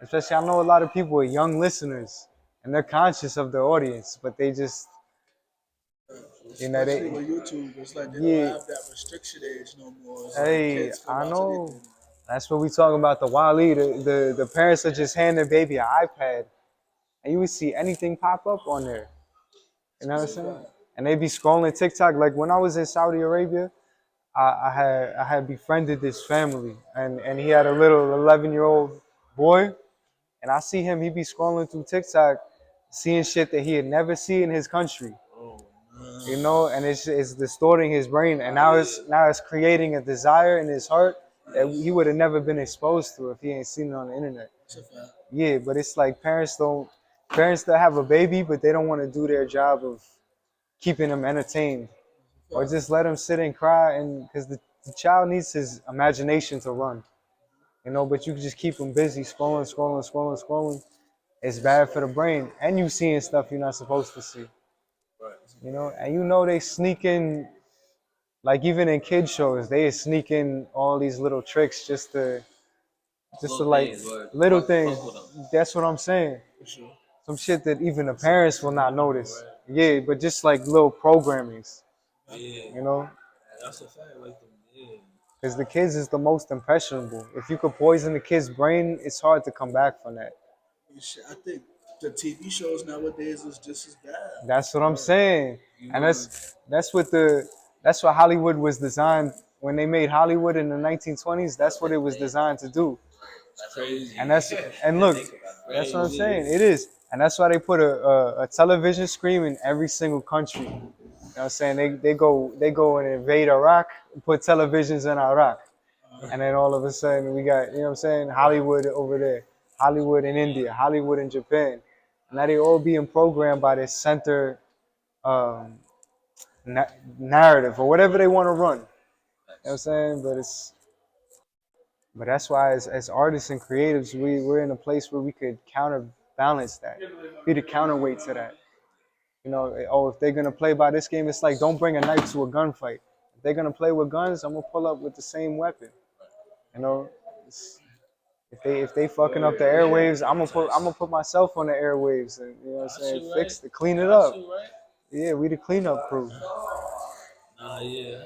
[SPEAKER 3] Especially, I know a lot of people are young listeners and they're conscious of their audience, but they just, you know,
[SPEAKER 2] Especially
[SPEAKER 3] they.
[SPEAKER 2] with YouTube, it's like they
[SPEAKER 3] Yeah.
[SPEAKER 2] don't have that restriction age no more. It's
[SPEAKER 3] Hey,
[SPEAKER 2] like kids can
[SPEAKER 3] I
[SPEAKER 2] watch
[SPEAKER 3] know.
[SPEAKER 2] anything.
[SPEAKER 3] That's what we talking about. The Wally, the parents are just handing their baby an iPad, and you would see anything pop up on there. You know what I'm saying? And they be scrolling TikTok. Like when I was in Saudi Arabia, I had befriended this family, and he had a little 11-year-old boy, and I see him. He be scrolling through TikTok, seeing shit that he had never seen in his country. You know, and it's distorting his brain, and now it's creating a desire in his heart that he would have never been exposed to if he ain't seen it on the internet. Yeah, but it's like parents that have a baby, but they don't want to do their job of keeping them entertained, or just let him sit and cry, and because the child needs his imagination to run, you know. But you can just keep him busy scrolling. It's bad for the brain, and you seeing stuff you're not supposed to see. You know, and you know they sneak in, like even in kid shows, they sneak in all these little tricks just to like little things. That's what I'm saying. Some shit that even the parents will not notice. Yeah, but just like little programmings, you know,
[SPEAKER 1] That's a fact, like
[SPEAKER 3] because the kids is the most impressionable. If you could poison the kid's brain, it's hard to come back from that.
[SPEAKER 2] I think the TV shows nowadays is just as bad.
[SPEAKER 3] That's what I'm saying, and that's what Hollywood was designed when they made Hollywood in the 1920s. That's what it was designed to do.
[SPEAKER 1] That's crazy.
[SPEAKER 3] And look, that's what I'm saying. It is, And that's why they put a television screen in every single country. You know what I'm saying? They go and invade Iraq, put televisions in Iraq. And then all of a sudden we got, you know what I'm saying, Hollywood over there, Hollywood in India, Hollywood in Japan. And now they all being programmed by this center um, narrative or whatever they want to run. You know what I'm saying? But that's why as artists and creatives, we're in a place where we could counterbalance that, be the counterweight to that. You know, oh, if they're gonna play by this game, it's like don't bring a knife to a gunfight. If they're gonna play with guns, I'm gonna pull up with the same weapon. You know, if they fucking up the airwaves, I'm gonna put myself on the airwaves and you know what I'm saying, fix it, clean it up. Yeah, we the cleanup crew.
[SPEAKER 1] Yeah.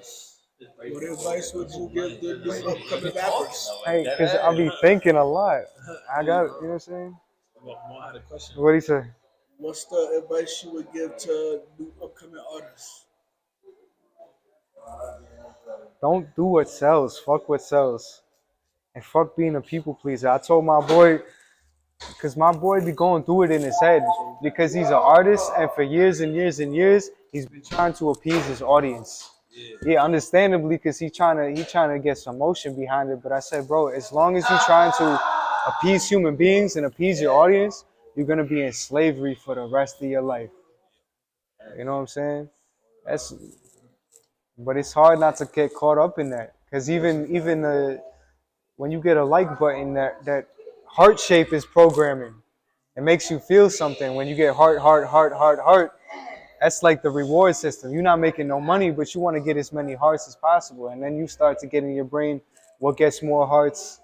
[SPEAKER 2] What advice would you give the new upcoming rappers?
[SPEAKER 3] Hey, cause I'll be thinking a lot. I got, you know what I'm saying.
[SPEAKER 1] More had a question.
[SPEAKER 3] What do you say?
[SPEAKER 2] What's the advice you would give to new upcoming artists?
[SPEAKER 3] Don't do what sells. Fuck what sells. And fuck being a people pleaser. I told my boy, because my boy be going through it in his head because he's an artist and for years and years and years he's been trying to appease his audience. Yeah, understandably, because he trying to get some motion behind it. But I said, bro, as long as you're trying to appease human beings and appease your audience, you're gonna be in slavery for the rest of your life. You know what I'm saying? But it's hard not to get caught up in that because even when you get a like button, that heart shape is programming. It makes you feel something when you get heart, heart, heart, heart, heart. That's like the reward system. You're not making no money, but you want to get as many hearts as possible. And then you start to get in your brain what gets more hearts.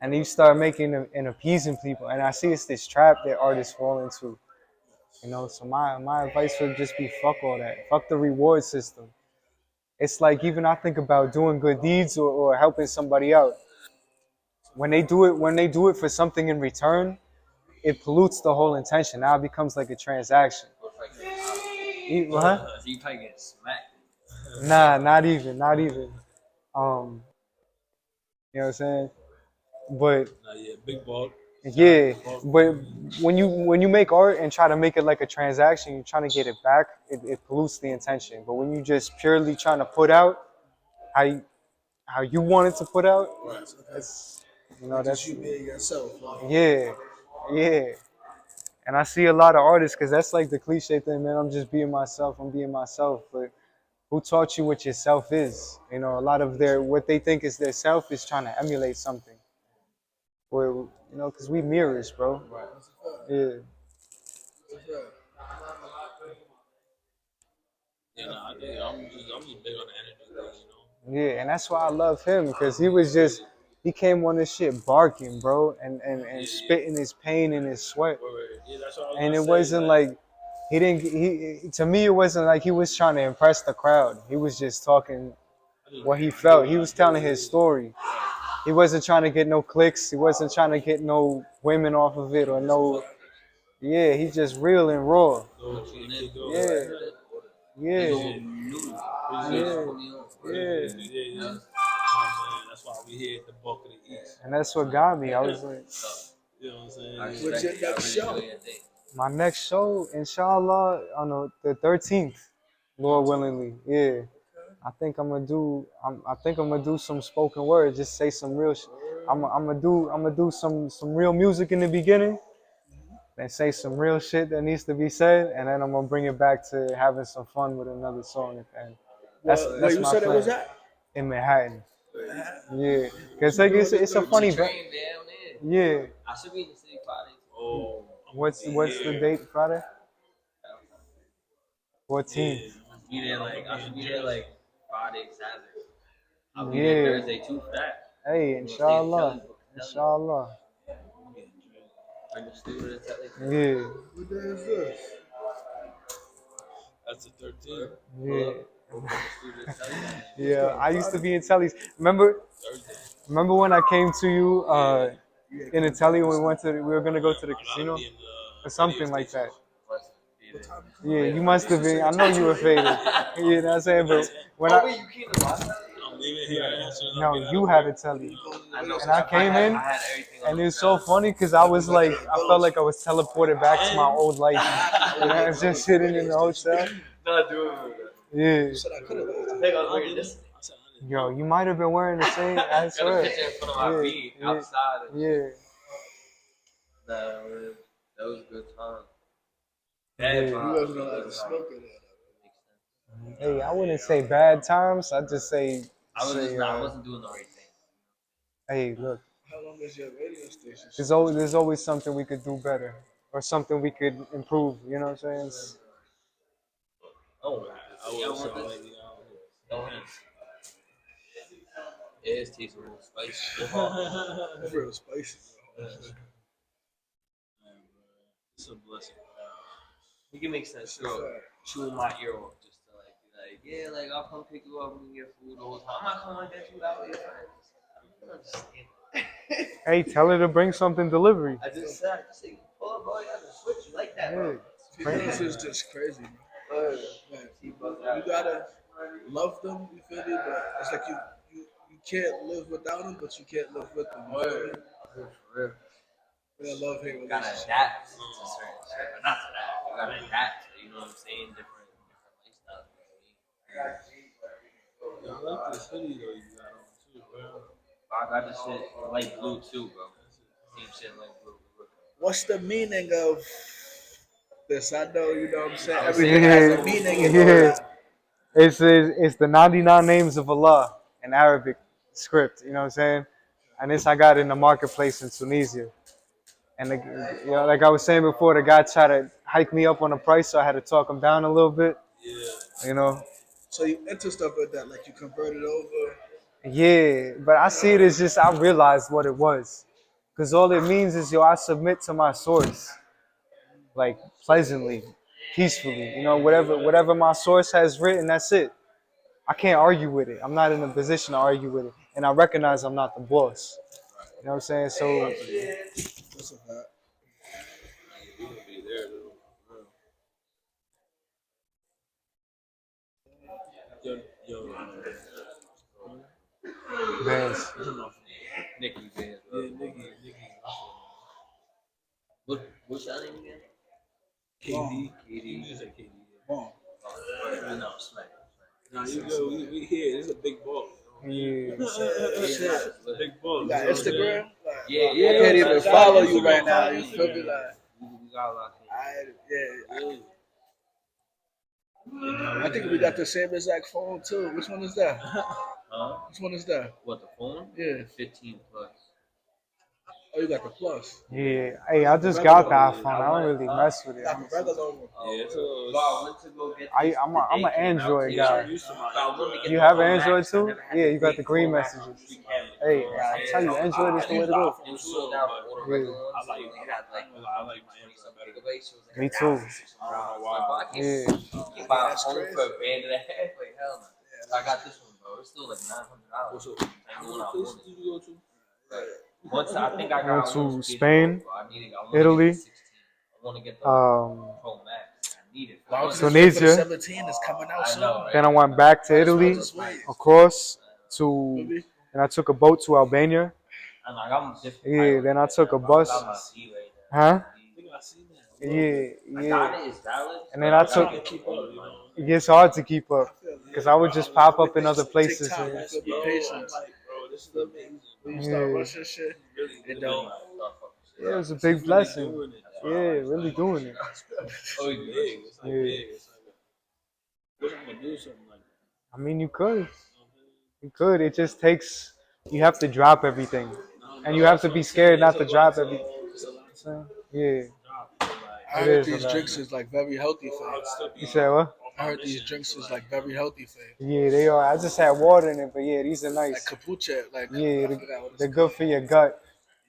[SPEAKER 3] And you start making and appeasing people. And I see it's this trap that artists fall into. You know, so my advice would just be fuck all that. Fuck the reward system. It's like even I think about doing good deeds or helping somebody out. When they do it for something in return, it pollutes the whole intention. Now it becomes like a transaction. What?
[SPEAKER 5] So you probably get smacked.
[SPEAKER 3] Nah, not even. You know what I'm saying? But
[SPEAKER 1] Yeah, big ball.
[SPEAKER 3] yeah, but when you make art and try to make it like a transaction, you're trying to get it back. It pollutes the intention. But when you just purely trying to put out how you want it to put out, it's that's
[SPEAKER 2] you being yourself.
[SPEAKER 3] yeah. And I see a lot of artists because that's like the cliche thing, man. I'm just being myself. I'm being myself, but who taught you what yourself is? You know, a lot of what they think is their self is trying to emulate something. Or because we mirrors, bro. Yeah.
[SPEAKER 1] I think I'm just big on the energy thing,
[SPEAKER 3] Yeah, and that's why I love him because he came on this shit barking, bro, and spitting his pain and his sweat. And it wasn't like to me it wasn't like he was trying to impress the crowd. He was just talking what he felt. He was telling his story. He wasn't trying to get no clicks. He wasn't trying to get no women off of it or no. Yeah, he's just real and raw. Yeah.
[SPEAKER 1] That's why we here at the bulk of the East.
[SPEAKER 3] And that's what got me. I was like,
[SPEAKER 1] you know what I'm saying?
[SPEAKER 2] What's your next show?
[SPEAKER 3] My next show, inshallah, on the 13th, Lord willingly. Yeah. I think I'm gonna do some spoken word, just say some real shit. I'm gonna do some real music in the beginning, then say some real shit that needs to be said, and then I'm gonna bring it back to having some fun with another song at the end. That's
[SPEAKER 2] where you
[SPEAKER 3] my
[SPEAKER 2] said
[SPEAKER 3] plan.
[SPEAKER 2] it was at?
[SPEAKER 3] In Manhattan. Yeah, cause like it's a funny. Yeah.
[SPEAKER 5] I should be in the city Friday.
[SPEAKER 1] Oh.
[SPEAKER 3] What's the date? Friday. 14th.
[SPEAKER 5] I should be there like Friday, Saturday. I'll be there Thursday too for that.
[SPEAKER 3] Hey, inshallah. Inshallah. Yeah.
[SPEAKER 2] What day is this?
[SPEAKER 1] That's the 13th.
[SPEAKER 3] Yeah. Yeah, I used to be in tellies. Remember when I came to you in a telly when we were gonna go to the casino or something like that. Yeah, you must have been. I know you were faded. You know what I'm saying? But when
[SPEAKER 1] even hear an answer.
[SPEAKER 3] No, you had to tell me.
[SPEAKER 5] I know.
[SPEAKER 3] And I came in,
[SPEAKER 5] I had everything.
[SPEAKER 3] and it's so funny because I was like, I felt like I was teleported back to my old life. You know, I was just sitting in the hotel.
[SPEAKER 5] Not doing
[SPEAKER 3] Yeah.
[SPEAKER 2] Said I could have.
[SPEAKER 5] I think I was wearing this.
[SPEAKER 3] Yo, you might have been wearing the same. I
[SPEAKER 5] Got a
[SPEAKER 3] swear.
[SPEAKER 5] picture in front of my feet outside.
[SPEAKER 3] Yeah.
[SPEAKER 5] Nah, man, that was a good time.
[SPEAKER 3] Yeah.
[SPEAKER 2] You wasn't allowed to smoke it.
[SPEAKER 3] Hey, I wouldn't say bad times. I'd just say,
[SPEAKER 5] I wasn't doing the right thing.
[SPEAKER 3] hey, look,
[SPEAKER 2] How long is your radio station?
[SPEAKER 3] there's always something we could do better or something we could improve. You know what I'm saying?
[SPEAKER 5] Oh,
[SPEAKER 1] I
[SPEAKER 5] y'all
[SPEAKER 1] was
[SPEAKER 5] want
[SPEAKER 1] so
[SPEAKER 5] this?
[SPEAKER 1] like,
[SPEAKER 5] Y'all want this? Yeah, it tastes a little spicy.
[SPEAKER 2] It's real spicy.
[SPEAKER 1] it's a blessing.
[SPEAKER 5] You can make sense. Bro, chewing my ear off just to like, yeah, like I'll come pick you up and get food the whole time. I'm not coming to get you out here. I don't understand.
[SPEAKER 3] Hey, tell her to bring something delivery.
[SPEAKER 5] I just said, pull up, bro. You have to switch. You like that, bro?
[SPEAKER 2] This is just crazy, bro. Like, you gotta love them, you feel me? But it's like you can't live without them, but you can't live with them. You feel me?
[SPEAKER 5] For real.
[SPEAKER 2] Real love hate
[SPEAKER 5] You gotta
[SPEAKER 2] relationship.
[SPEAKER 5] adapt to certain shit, but not to that. You gotta adapt to, you know what I'm saying? Different lifestyles.
[SPEAKER 1] Yeah, I like this hoodie though you got on too, bro.
[SPEAKER 5] I got this shit light blue too, bro. Same shit light blue.
[SPEAKER 2] What's the meaning of this? I know, you know what I'm saying? Everything has a meaning and all that.
[SPEAKER 3] It's the 99 names of Allah in Arabic script. You know what I'm saying? And this I got in the marketplace in Tunisia. And you know, like I was saying before, the guy tried to hike me up on the price, so I had to talk him down a little bit.
[SPEAKER 1] Yeah.
[SPEAKER 3] You know.
[SPEAKER 2] So you into stuff like that, like you converted over.
[SPEAKER 3] Yeah, but I see it as just I realized what it was, because all it means is I submit to my source, like pleasantly, peacefully. You know, whatever my source has written, that's it. I can't argue with it. I'm not in a position to argue with it, and I recognize I'm not the boss. You know what I'm saying? So
[SPEAKER 2] That's a fact.
[SPEAKER 1] We gonna be there though. Yo,
[SPEAKER 3] Vance.
[SPEAKER 5] Nikki, man.
[SPEAKER 1] yeah, Nikki.
[SPEAKER 5] What's your name again?
[SPEAKER 1] KD.
[SPEAKER 5] KD.
[SPEAKER 1] You just say KD.
[SPEAKER 2] Boom.
[SPEAKER 5] I know, Smack.
[SPEAKER 1] Nah, you go. We here. This is a big ball.
[SPEAKER 3] Yeah.
[SPEAKER 1] Big ball.
[SPEAKER 2] You got Instagram? Like,
[SPEAKER 5] Yeah,
[SPEAKER 2] I can't even follow you right now. You feel me? Like,
[SPEAKER 5] We got a lot.
[SPEAKER 2] I think we got the same exact phone too. Which one is that?
[SPEAKER 5] Huh?
[SPEAKER 2] Which one is that?
[SPEAKER 5] What, the phone?
[SPEAKER 2] Yeah.
[SPEAKER 5] 15 plus.
[SPEAKER 2] Oh, you got the plus.
[SPEAKER 3] Yeah. Hey, I just got the iPhone. I don't really mess with
[SPEAKER 2] You
[SPEAKER 3] it.
[SPEAKER 2] got the regular one.
[SPEAKER 1] Yeah, it's a.
[SPEAKER 5] I went to go get
[SPEAKER 3] I'm an Android guy.
[SPEAKER 5] guy.
[SPEAKER 3] You have an Android too? Yeah, you got the green messages. Hey, I tell you, Android is the way to go.
[SPEAKER 5] It was sold out for order regular ones.
[SPEAKER 1] I like my Android better.
[SPEAKER 3] Me too.
[SPEAKER 1] I don't know why.
[SPEAKER 3] Yeah.
[SPEAKER 5] You buy a phone for a band and a half? Like, hell no. I got this one, bro. It's still like $900.
[SPEAKER 1] How many places did you go to?
[SPEAKER 5] Once I think I
[SPEAKER 3] Went
[SPEAKER 5] got
[SPEAKER 3] to
[SPEAKER 5] one
[SPEAKER 3] Spain,
[SPEAKER 5] I
[SPEAKER 3] Italy,
[SPEAKER 5] want to get the
[SPEAKER 3] um,
[SPEAKER 5] Pro Max. I need it.
[SPEAKER 2] Well, I was
[SPEAKER 3] Tunisia.
[SPEAKER 2] just waiting for the 17 is coming out
[SPEAKER 5] I
[SPEAKER 2] soon.
[SPEAKER 5] know, right?
[SPEAKER 3] Then I went back to Italy, across to, and I took a boat to Albania.
[SPEAKER 5] I'm like, I'm different.
[SPEAKER 3] Yeah, then I took a bus. Huh?
[SPEAKER 1] I think I seen that.
[SPEAKER 3] Yeah. And then I took. It gets hard to keep up because I would just pop up in other places.
[SPEAKER 2] TikTok,
[SPEAKER 3] And,
[SPEAKER 2] you feel me? Patience.
[SPEAKER 1] Bro, this is amazing.
[SPEAKER 2] When you start rushing shit, it don't.
[SPEAKER 3] yeah, it was a big blessing. Yeah, really doing it.
[SPEAKER 1] Oh, it's big. It's like
[SPEAKER 3] Yeah.
[SPEAKER 1] big. It's like wish I could do something like that.
[SPEAKER 3] I mean, you could. You could. It just takes. You have to drop everything, and you have to be scared not to drop everything. Yeah.
[SPEAKER 2] I heard these drinks is like very healthy for you.
[SPEAKER 3] You said what?
[SPEAKER 2] I heard these drinks is like very healthy for you.
[SPEAKER 3] Yeah, they are. I just had water in it, but yeah, these are
[SPEAKER 2] Like
[SPEAKER 3] nice.
[SPEAKER 2] kombucha, like
[SPEAKER 3] Yeah,
[SPEAKER 2] I forgot what it's
[SPEAKER 3] they're good for your gut.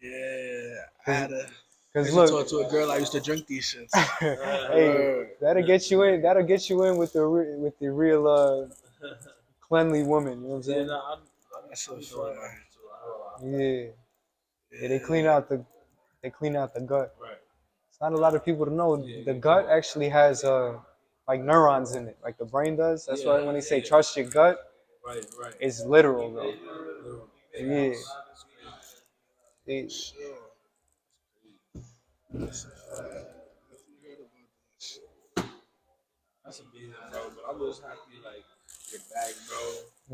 [SPEAKER 2] Yeah, I had a. I
[SPEAKER 3] Cause
[SPEAKER 2] used to
[SPEAKER 3] look,
[SPEAKER 2] talk to a girl. I used to drink these shits.
[SPEAKER 3] hey, that'll get you in. That'll get you in with the real cleanly woman. You know what I'm saying?
[SPEAKER 2] That's so fun.
[SPEAKER 3] Yeah, they clean out the gut. It's not a lot of people to know. The gut actually has like neurons in it, like the brain does. That's why when they say trust your gut,
[SPEAKER 1] Right, right.
[SPEAKER 3] It's literal, bro. Yeah.
[SPEAKER 2] Sure. That's a fact. Definitely heard about that shit.
[SPEAKER 1] That's amazing, bro. But I'm just happy, like, you're back, bro.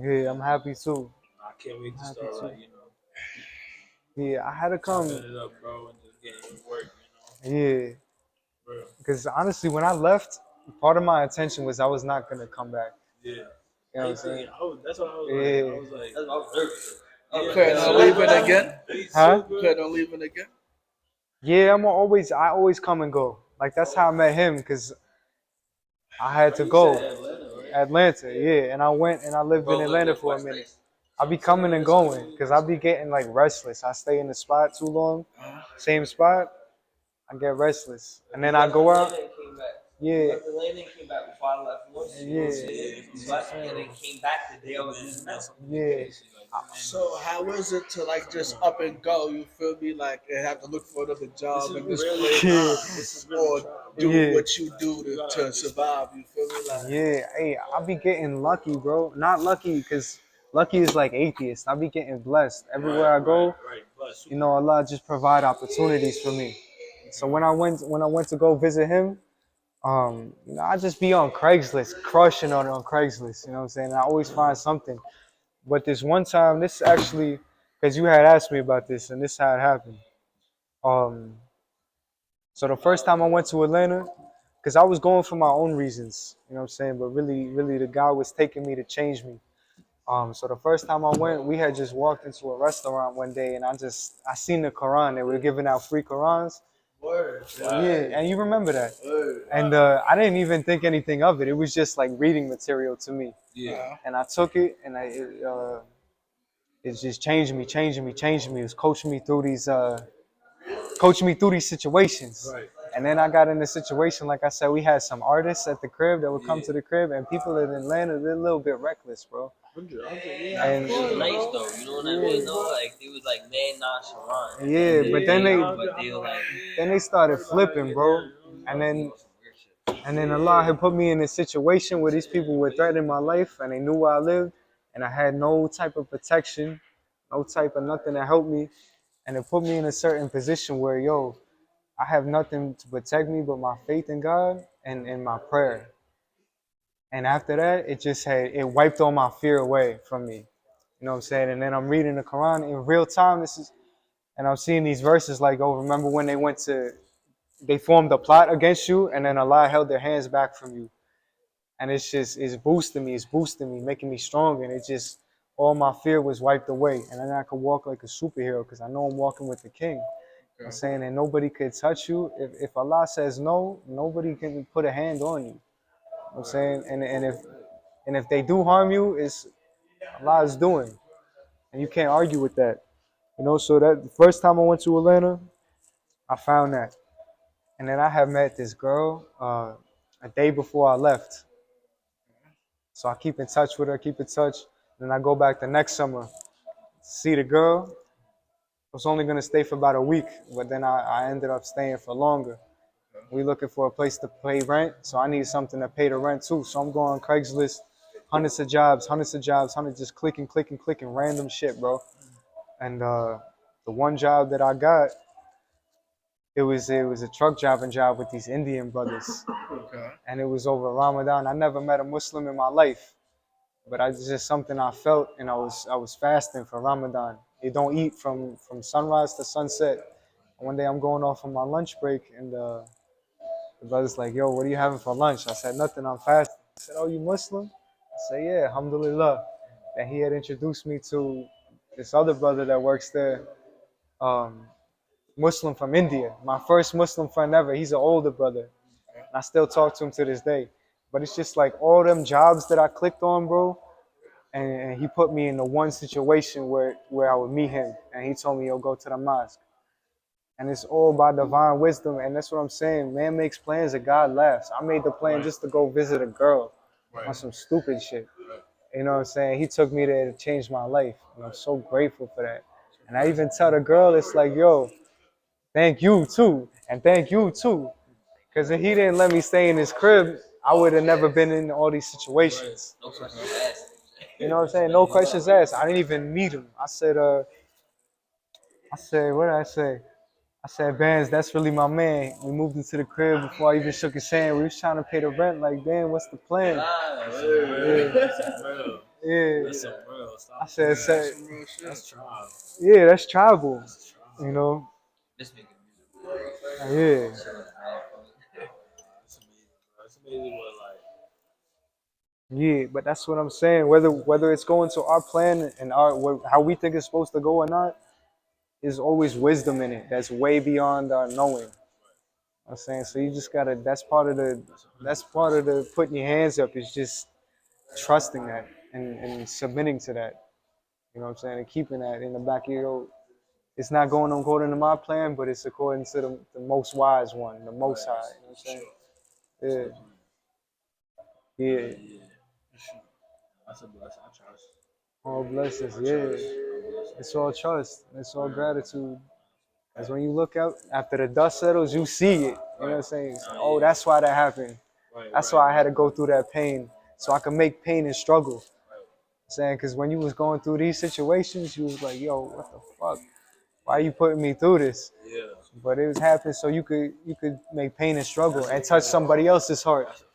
[SPEAKER 3] Yeah, I'm happy too.
[SPEAKER 1] I can't wait to
[SPEAKER 3] I'm happy
[SPEAKER 1] start,
[SPEAKER 3] too.
[SPEAKER 1] like, you know,
[SPEAKER 3] Yeah, I had to
[SPEAKER 1] chopping
[SPEAKER 3] come.
[SPEAKER 1] it up, bro, and just getting to work,
[SPEAKER 3] Yeah,
[SPEAKER 1] bro.
[SPEAKER 3] because honestly, when I left, part of my intention was I was not gonna come back.
[SPEAKER 1] Yeah.
[SPEAKER 3] You know what I'm
[SPEAKER 1] Same
[SPEAKER 3] saying?
[SPEAKER 1] thing. That's what I was like.
[SPEAKER 3] Yeah.
[SPEAKER 1] I was like,
[SPEAKER 5] That's what I was nervous.
[SPEAKER 2] You
[SPEAKER 1] yeah,
[SPEAKER 2] plan on leaving again?
[SPEAKER 3] Huh?
[SPEAKER 2] You plan on leaving again?
[SPEAKER 3] Yeah, I always come and go. Like that's how I met him, because I had to go. Atlanta, yeah, and I went and I lived in Atlanta for a minute. I be coming and going because I be getting like restless. I stay in the spot too long, same spot. I get restless, and then I go out. Yeah,
[SPEAKER 5] Left Atlanta and came back before I left once.
[SPEAKER 3] yeah,
[SPEAKER 5] So and then came back the day I was using that.
[SPEAKER 3] yeah.
[SPEAKER 2] So how is it to like just up and go? You feel me? Like and have to look for another job in this place, or do
[SPEAKER 3] Yeah.
[SPEAKER 2] what you do to survive. You feel me? Like
[SPEAKER 3] Yeah, hey, I be getting lucky, bro. Not lucky, because lucky is like atheist. I be getting blessed everywhere I go. You know, Allah just provide opportunities for me. So when I went to go visit him, you know, I just be on Craigslist, crushing on Craigslist. You know what I'm saying? I always find something. But this one time, this actually, because you had asked me about this, and this how it happened. Um, so the first time I went to Atlanta, because I was going for my own reasons, you know what I'm saying? But really, the God was taking me to change me. So the first time I went, we had just walked into a restaurant one day, and I seen the Quran. They were giving out free Qurans. Yeah, and you remember that. And I didn't even think anything of it. It was just like reading material to me.
[SPEAKER 1] Yeah.
[SPEAKER 3] And I took it, and it's just changing me. It was coaching me through these situations.
[SPEAKER 1] Right.
[SPEAKER 3] And then I got in the situation, like I said, we had some artists at the crib that would come to the crib, and people in Atlanta, they're a little bit reckless, bro.
[SPEAKER 1] Yeah.
[SPEAKER 3] And
[SPEAKER 5] It was nice though, you know what I mean? Though, like they was like man nonchalant.
[SPEAKER 3] yeah, but then
[SPEAKER 5] they were like
[SPEAKER 3] they started flipping, bro. And then Allah had put me in a situation where these people were threatening my life, and they knew where I lived, and I had no type of protection, no type of nothing to help me, and it put me in a certain position where, yo, I have nothing to protect me but my faith in God and my prayer. And after that, it wiped all my fear away from me. You know what I'm saying? And then I'm reading the Quran in real time. And I'm seeing these verses like, oh, remember when they formed a plot against you, and then Allah held their hands back from you. And it's boosting me, making me stronger. And all my fear was wiped away. And then I could walk like a superhero because I know I'm walking with the King. I'm saying, and nobody could touch you. If Allah says no, nobody can put a hand on you. I'm saying, and if they do harm you, it's Allah is doing, and you can't argue with that. You know, so that the first time I went to Atlanta, I found that, and then I had met this girl a day before I left. So I keep in touch with her, keep in touch. Then I go back the next summer, see the girl. I was only gonna stay for about a week, but then I ended up staying for longer. We looking for a place to pay rent, so I need something to pay the rent too. So I'm going on Craigslist, hundreds of jobs, just clicking, random shit, bro. And the one job that I got, it was a truck driving job with these Indian brothers, and it was over Ramadan. I never met a Muslim in my life, but it's just something I felt, and I was fasting for Ramadan. You don't eat from sunrise to sunset. One day I'm going off on my lunch break, and the brother's like, yo, what are you having for lunch? I said, nothing, I'm fasting. He said, oh, you Muslim? I said, yeah, alhamdulillah. And he had introduced me to this other brother that works there, Muslim from India. My first Muslim friend ever. He's an older brother. And I still talk to him to this day. But it's just like all them jobs that I clicked on, bro. And he put me in the one situation where I would meet him. And he told me, yo, go to the mosque. And it's all by divine wisdom. And that's what I'm saying. Man makes plans and God laughs. I made the plan just to go visit a girl on some stupid shit. You know what I'm saying? He took me there to change my life. And I'm so grateful for that. And I even tell the girl, it's like, yo, thank you too. And thank you too. Because if he didn't let me stay in his crib, I would have never been in all these situations.
[SPEAKER 5] no questions asked.
[SPEAKER 3] You know what I'm saying? No questions asked. I didn't even meet him. I said, what did I say? I said, Bands, that's really my man. We moved into the crib before I even shook his hand. We was trying to pay the rent. Like, damn, what's the plan?
[SPEAKER 1] That's real. That's real.
[SPEAKER 3] Yeah.
[SPEAKER 1] That's some real. Stop.
[SPEAKER 3] I said,
[SPEAKER 2] Some real shit.
[SPEAKER 1] That's trial.
[SPEAKER 3] yeah, that's tribal.
[SPEAKER 1] That's trial.
[SPEAKER 3] You know?
[SPEAKER 5] This nigga
[SPEAKER 3] Yeah.
[SPEAKER 5] music.
[SPEAKER 1] That's amazing, bro. That's amazing what like.
[SPEAKER 3] Yeah, but that's what I'm saying. Whether it's going to our plan and how we think it's supposed to go or not, there's always wisdom in it. That's way beyond our knowing. I'm saying, so you just gotta. That's part of the putting your hands up is just trusting that and submitting to that. You know what I'm saying, and keeping that in the back of your. It's not going according to my plan, but it's according to the most wise one, the most high. You know what I'm saying? Yeah,
[SPEAKER 1] Yeah,
[SPEAKER 3] yeah.
[SPEAKER 1] yeah. That's a blessing. I trust.
[SPEAKER 3] All blessings.
[SPEAKER 1] I
[SPEAKER 3] Yeah,
[SPEAKER 1] trust. I bless.
[SPEAKER 3] it's all trust. It's all gratitude. Because when you look out after the dust settles, you see it. You know what I'm saying? It's like, oh, that's why that happened.
[SPEAKER 1] Right.
[SPEAKER 3] That's
[SPEAKER 1] Right.
[SPEAKER 3] why I had to go through that pain, so I can make pain and struggle. I'm saying, because when you was going through these situations, you was like, yo, what the fuck? Why you putting me through this?
[SPEAKER 1] Yeah.
[SPEAKER 3] But it was happening so you could make pain and struggle and touch somebody else's heart.
[SPEAKER 1] That's a fact.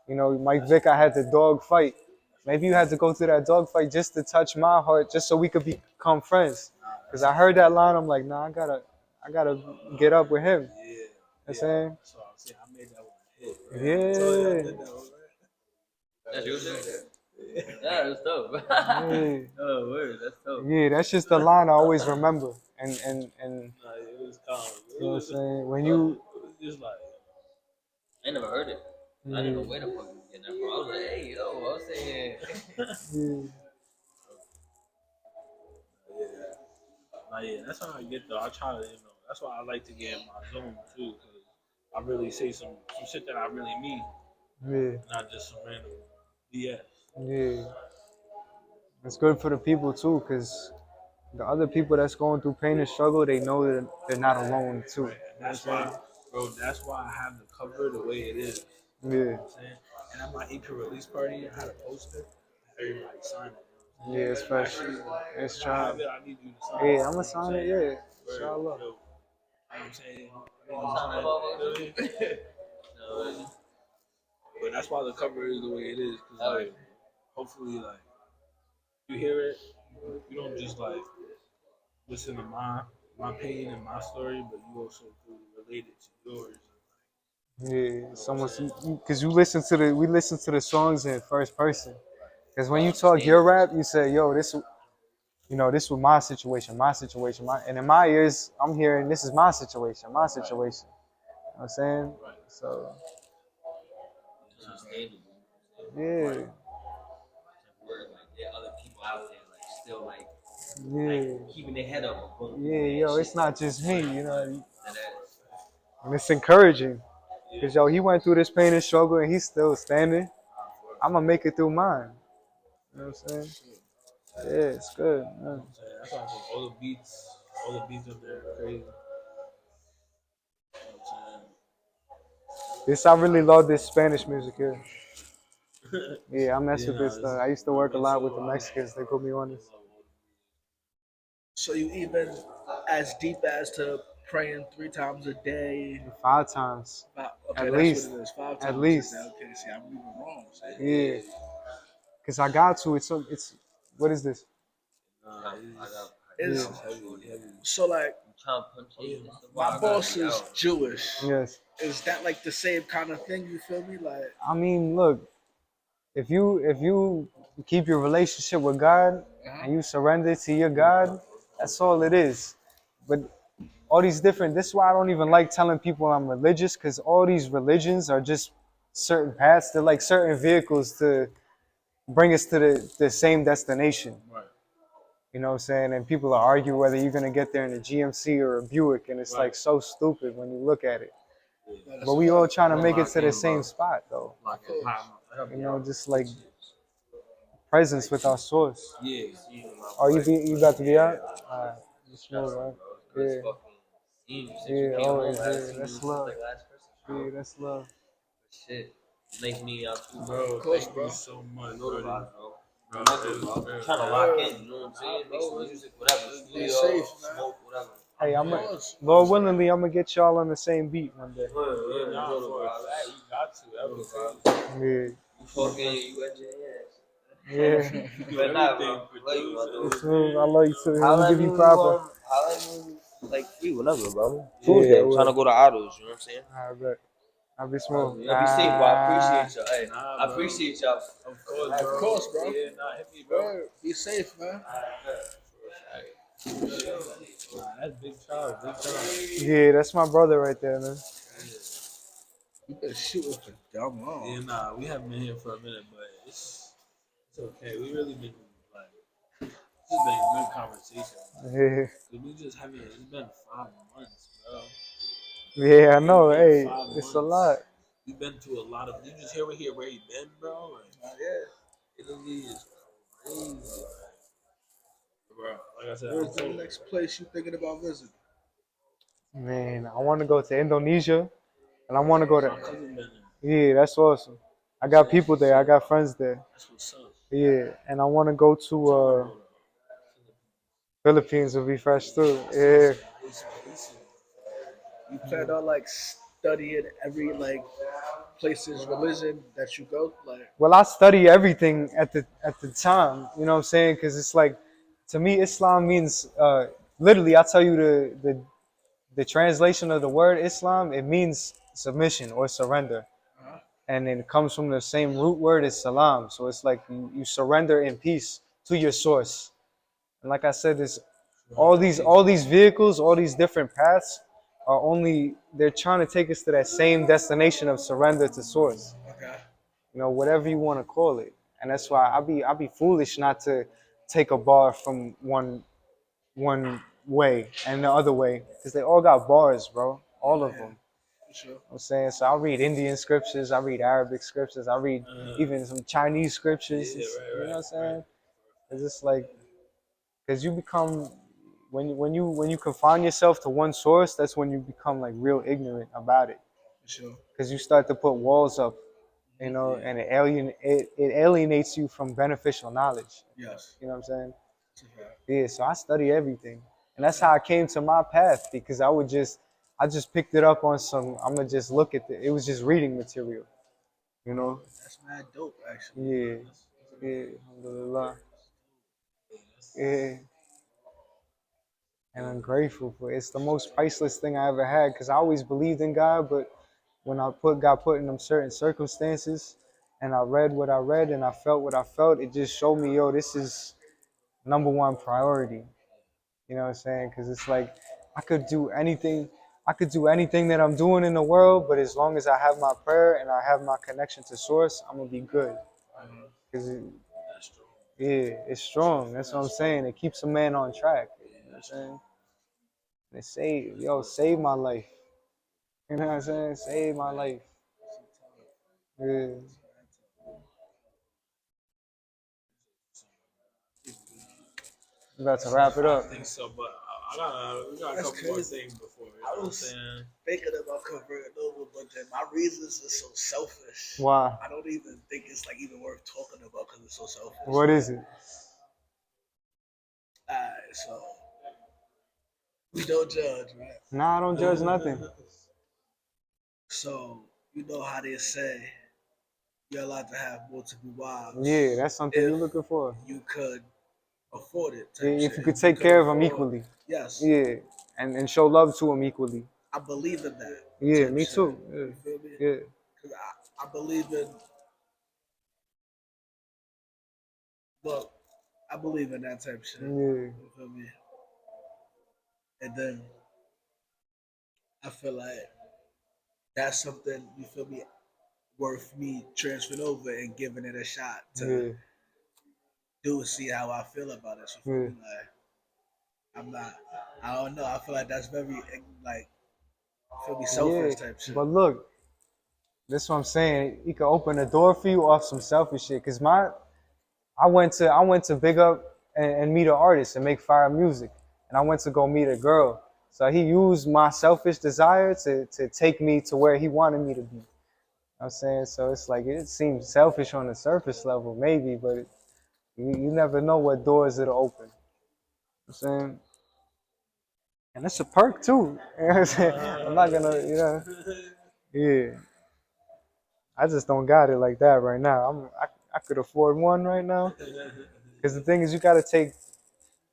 [SPEAKER 3] You know, Mike Vick, I had the dog fight. Maybe you had to go through that dog fight just to touch my heart, just so we could become friends. Because I heard that line, I'm like, nah, I gotta get up with him.
[SPEAKER 1] Yeah.
[SPEAKER 3] You know what I'm saying?
[SPEAKER 1] That's what I'm saying. I made that one hit. Right? I told you I
[SPEAKER 3] Yeah.
[SPEAKER 1] did that one, right?
[SPEAKER 5] That's your shit. Yeah, that's dope.
[SPEAKER 3] Yeah.
[SPEAKER 5] Oh, word, that's dope.
[SPEAKER 3] Yeah, that's just the line I always remember. And
[SPEAKER 1] Nah, it was calm.
[SPEAKER 3] you know what I'm saying? When
[SPEAKER 1] It
[SPEAKER 3] you
[SPEAKER 1] was just like.
[SPEAKER 5] I never heard it. I didn't know where the fuck you was getting that from. I was like, hey, yo, I was saying.
[SPEAKER 3] yeah.
[SPEAKER 1] Yeah. Nah, yeah, that's how I get though. I try to, that's why I like to get in my zone too, because I really say some shit that I really mean,
[SPEAKER 3] Yeah.
[SPEAKER 1] not just some random BS.
[SPEAKER 3] Yeah. It's good for the people too, because the other people that's going through pain and struggle, they know that they're not alone too.
[SPEAKER 1] Right. And that's why, bro, that's why I have the cover the way it is. You know
[SPEAKER 3] Yeah.
[SPEAKER 1] what I'm saying? And at my EP release party, I had a poster. Everybody signed it.
[SPEAKER 3] Yeah, it's fresh.
[SPEAKER 1] Actually,
[SPEAKER 3] It's
[SPEAKER 1] if I have
[SPEAKER 3] trying.
[SPEAKER 1] it, I need you to sign it.
[SPEAKER 3] Yeah, I'm gonna sign it. Yeah.
[SPEAKER 1] Word,
[SPEAKER 3] Inshallah.
[SPEAKER 1] yo. You know what I'm saying?
[SPEAKER 5] Sign that motherfucker. No,
[SPEAKER 1] But that's why the cover is the way it is. Cause like, hopefully, like, you hear it, you don't just like listen to my pain and my story, but you also feel related to yours.
[SPEAKER 3] Yeah. Someone's because we listen to the songs in first person. Because when you talk your rap, you say, yo, this was my situation, and in my ears, I'm hearing this is my situation, my situation. You know what I'm saying? So
[SPEAKER 5] it's understandable.
[SPEAKER 3] yeah,
[SPEAKER 5] Word, like there are other people out there, like still like
[SPEAKER 3] yeah,
[SPEAKER 5] keeping their head up.
[SPEAKER 3] yeah, yo, it's not just me, you know,
[SPEAKER 5] And
[SPEAKER 3] and it's encouraging. Cause yo, he went through this pain and struggle, and he's still standing. I'm gonna make it through mine. You know what I'm saying? Yeah, it's good. Man.
[SPEAKER 1] That's why I think all the beats up there are crazy. You know what I'm
[SPEAKER 3] I really love this Spanish music here.
[SPEAKER 1] saying?
[SPEAKER 3] Yeah, I mess
[SPEAKER 1] Yeah,
[SPEAKER 3] with
[SPEAKER 1] nah,
[SPEAKER 3] this stuff. I used to work a lot with the Mexicans. They put me on this.
[SPEAKER 2] So you even as deep as to praying 3 times a day?
[SPEAKER 3] 5 times.
[SPEAKER 2] Okay,
[SPEAKER 3] At
[SPEAKER 2] that's
[SPEAKER 3] least.
[SPEAKER 2] what it is. 5 times
[SPEAKER 3] At least.
[SPEAKER 2] a day. Okay, see, I'm even wrong.
[SPEAKER 3] Yeah. Cause I got to. It's what is this?
[SPEAKER 2] Is
[SPEAKER 3] Yeah.
[SPEAKER 2] so like
[SPEAKER 5] trying to punch in.
[SPEAKER 2] my boss is Jewish.
[SPEAKER 3] Yes.
[SPEAKER 2] Is that like the same kind of thing? You feel me? Like
[SPEAKER 3] I mean, look, if you keep your relationship with God and you surrender to your God, that's all it is. But all these different. This is why I don't even like telling people I'm religious, because all these religions are just certain paths. They're like certain vehicles to bring us to the same destination.
[SPEAKER 1] Right.
[SPEAKER 3] You know what I'm saying? And people are arguing whether you're gonna get there in a GMC or a Buick, and it's like so stupid when you look at it. But we all trying to make it to the same spot though. You know, just like presence with our source.
[SPEAKER 1] Yeah.
[SPEAKER 3] Oh, you about to be out? Alright, you smooth, right? Yeah. Yeah, always. Yeah, that's love. Yeah, that's love.
[SPEAKER 5] Shit. Nice meeting y'all too,
[SPEAKER 1] Bro,
[SPEAKER 2] course,
[SPEAKER 1] thank
[SPEAKER 2] bro.
[SPEAKER 1] you so much, bro.
[SPEAKER 5] Mental, bro. I'm trying to lock in, you know what I'm saying? Make some music, whatever.
[SPEAKER 2] Be
[SPEAKER 5] Studio,
[SPEAKER 2] safe, man.
[SPEAKER 5] smoke, whatever.
[SPEAKER 3] Hey,
[SPEAKER 2] Of course.
[SPEAKER 3] Lord willingly, I'm gonna get y'all on the same beat one day.
[SPEAKER 1] Yeah, nah, for a fact, you got to. That was
[SPEAKER 3] Yeah,
[SPEAKER 5] You fucking, you at your ass.
[SPEAKER 3] yeah.
[SPEAKER 1] do
[SPEAKER 5] But nah,
[SPEAKER 1] everything,
[SPEAKER 5] bro. Like,
[SPEAKER 1] produce,
[SPEAKER 3] It's smooth. I love you too. Let
[SPEAKER 5] holla
[SPEAKER 3] me
[SPEAKER 5] at
[SPEAKER 3] give
[SPEAKER 5] me
[SPEAKER 3] you
[SPEAKER 5] when
[SPEAKER 3] proper.
[SPEAKER 5] holla at me like free, whatever, bro.
[SPEAKER 3] Yeah,
[SPEAKER 5] Tuesday,
[SPEAKER 3] I
[SPEAKER 5] I'm trying to
[SPEAKER 3] will.
[SPEAKER 5] go to Autos, you know what I'm saying?
[SPEAKER 3] I bet. I'll be smooth.
[SPEAKER 5] Y'all be safe, bro. I appreciate y'all. Hey,
[SPEAKER 1] Nah,
[SPEAKER 5] I
[SPEAKER 1] bro.
[SPEAKER 5] appreciate y'all.
[SPEAKER 1] Of course, bro.
[SPEAKER 2] Of course, bro.
[SPEAKER 1] Yeah, nah, hit me, bro.
[SPEAKER 2] Word. Be safe, man.
[SPEAKER 1] Nah, that's big Charles, big Charles.
[SPEAKER 3] Yeah, that's my brother right there, man.
[SPEAKER 2] You been shooting for dumb
[SPEAKER 1] Yeah,
[SPEAKER 2] long.
[SPEAKER 1] nah, we haven't been here for a minute, but it's okay. We really been like this has been good conversation.
[SPEAKER 3] Yeah,
[SPEAKER 1] We just haven't. It's been 5 months, bro.
[SPEAKER 3] yeah, I know.
[SPEAKER 1] It's been
[SPEAKER 3] Hey,
[SPEAKER 1] 5 months.
[SPEAKER 3] it's a lot.
[SPEAKER 1] We've been through a lot of. You just hear where he been, bro. Like, Italy is crazy, bro. Like I said,
[SPEAKER 2] Where's the next place you thinking about visiting?
[SPEAKER 3] Man, I want to go to Indonesia, and I want to go
[SPEAKER 1] my
[SPEAKER 3] to.
[SPEAKER 1] cousin been there.
[SPEAKER 3] Yeah, that's awesome. I got people there. I got friends there.
[SPEAKER 1] That's what's up.
[SPEAKER 3] Yeah, and I want to go to Philippines. Would be fresh too. Yeah.
[SPEAKER 2] You plan on like studying every like place's religion that you go? Like,
[SPEAKER 3] Well, I study everything at the time. You know what I'm saying? Because it's like, to me, Islam means literally. I tell you the translation of the word Islam. It means submission or surrender, and it comes from the same root word as salam. So it's like you surrender in peace to your source. And like I said, this all these vehicles, all these different paths are only they're trying to take us to that same destination of surrender to source.
[SPEAKER 2] okay.
[SPEAKER 3] You know, whatever you want to call it. And that's why I'll be foolish not to take a bar from one way and the other way, because they all got bars, bro. All of them.
[SPEAKER 2] For sure.
[SPEAKER 3] I'm saying, so I read Indian scriptures, I read Arabic scriptures, I read even some Chinese scriptures.
[SPEAKER 1] Yeah,
[SPEAKER 3] You know what I'm saying?
[SPEAKER 1] right.
[SPEAKER 3] It's just like, because you become when you confine yourself to one source, that's when you become like real ignorant about it,
[SPEAKER 2] For sure.
[SPEAKER 3] because you start to put walls up, you know, and it alienates you from beneficial knowledge.
[SPEAKER 2] Yes.
[SPEAKER 3] You know what I'm saying?
[SPEAKER 2] That's a fact.
[SPEAKER 3] Yeah, so I study everything, and that's how I came to my path, because I just picked it up on some. I'm gonna just look at it was just reading material, you know.
[SPEAKER 2] That's mad dope, actually.
[SPEAKER 3] Yeah, yeah, alhamdulillah. Yeah, and I'm grateful for it. It's the most priceless thing I ever had, because I always believed in God, but when got put in them certain circumstances, and I read what I read and I felt what I felt, it just showed me, yo, this is number one priority. You know what I'm saying? Because it's like I could do anything. I could do anything that I'm doing in the world, but as long as I have my prayer and I have my connection to Source, I'm gonna be good. Because yeah, it's strong. That's what I'm saying. It keeps a man on track. You know what I'm saying? And it save my life. You know what I'm saying? Save my life. Yeah. We about to wrap it up.
[SPEAKER 1] I think so, but we got a
[SPEAKER 2] That's
[SPEAKER 1] couple more
[SPEAKER 2] crazy.
[SPEAKER 1] things before. You know
[SPEAKER 2] I
[SPEAKER 1] what I'm
[SPEAKER 2] was
[SPEAKER 1] saying?
[SPEAKER 2] thinking about converting over, but then my reasons are so selfish.
[SPEAKER 3] Why?
[SPEAKER 2] I don't even think it's like even worth talking about because it's so selfish.
[SPEAKER 3] What is it?
[SPEAKER 2] Alright, so we don't judge, right?
[SPEAKER 3] Nah, I don't judge nothing.
[SPEAKER 2] So you know how they say you're allowed to have multiple wives.
[SPEAKER 3] Yeah, that's something
[SPEAKER 2] if
[SPEAKER 3] you're looking for.
[SPEAKER 2] you could afford it.
[SPEAKER 3] Yeah,
[SPEAKER 2] Type
[SPEAKER 3] if
[SPEAKER 2] shit.
[SPEAKER 3] you could take care of them equally.
[SPEAKER 2] Yes.
[SPEAKER 3] Yeah, and show love to them equally.
[SPEAKER 2] I believe in that.
[SPEAKER 3] Yeah,
[SPEAKER 2] type
[SPEAKER 3] me
[SPEAKER 2] shit.
[SPEAKER 3] too.
[SPEAKER 2] You feel me?
[SPEAKER 3] Yeah.
[SPEAKER 2] Because I believe in, well, I believe in that type of shit.
[SPEAKER 3] Yeah.
[SPEAKER 2] You feel me? And then I feel like that's something, you feel me, worth me transferring over and giving it a shot to
[SPEAKER 3] Yeah.
[SPEAKER 2] do and see how I feel about it. So you feel
[SPEAKER 3] Yeah.
[SPEAKER 2] me? Like, I'm not, I don't know. I feel like that's very, like, feel me, selfish
[SPEAKER 3] Yeah.
[SPEAKER 2] type shit.
[SPEAKER 3] But look, that's what I'm saying. He could open the door for you off some selfish shit. Cause I went to big up and meet an artist and make fire music. And I went to go meet a girl. So he used my selfish desire to take me to where he wanted me to be. You know what I'm saying? So it's like it seems selfish on the surface level, maybe, but You never know what doors it'll open. You know what I'm saying? And it's a perk too. You know what I'm saying? I'm not gonna, yeah. I just don't got it like that right now. I could afford one right now. Because the thing is, you gotta take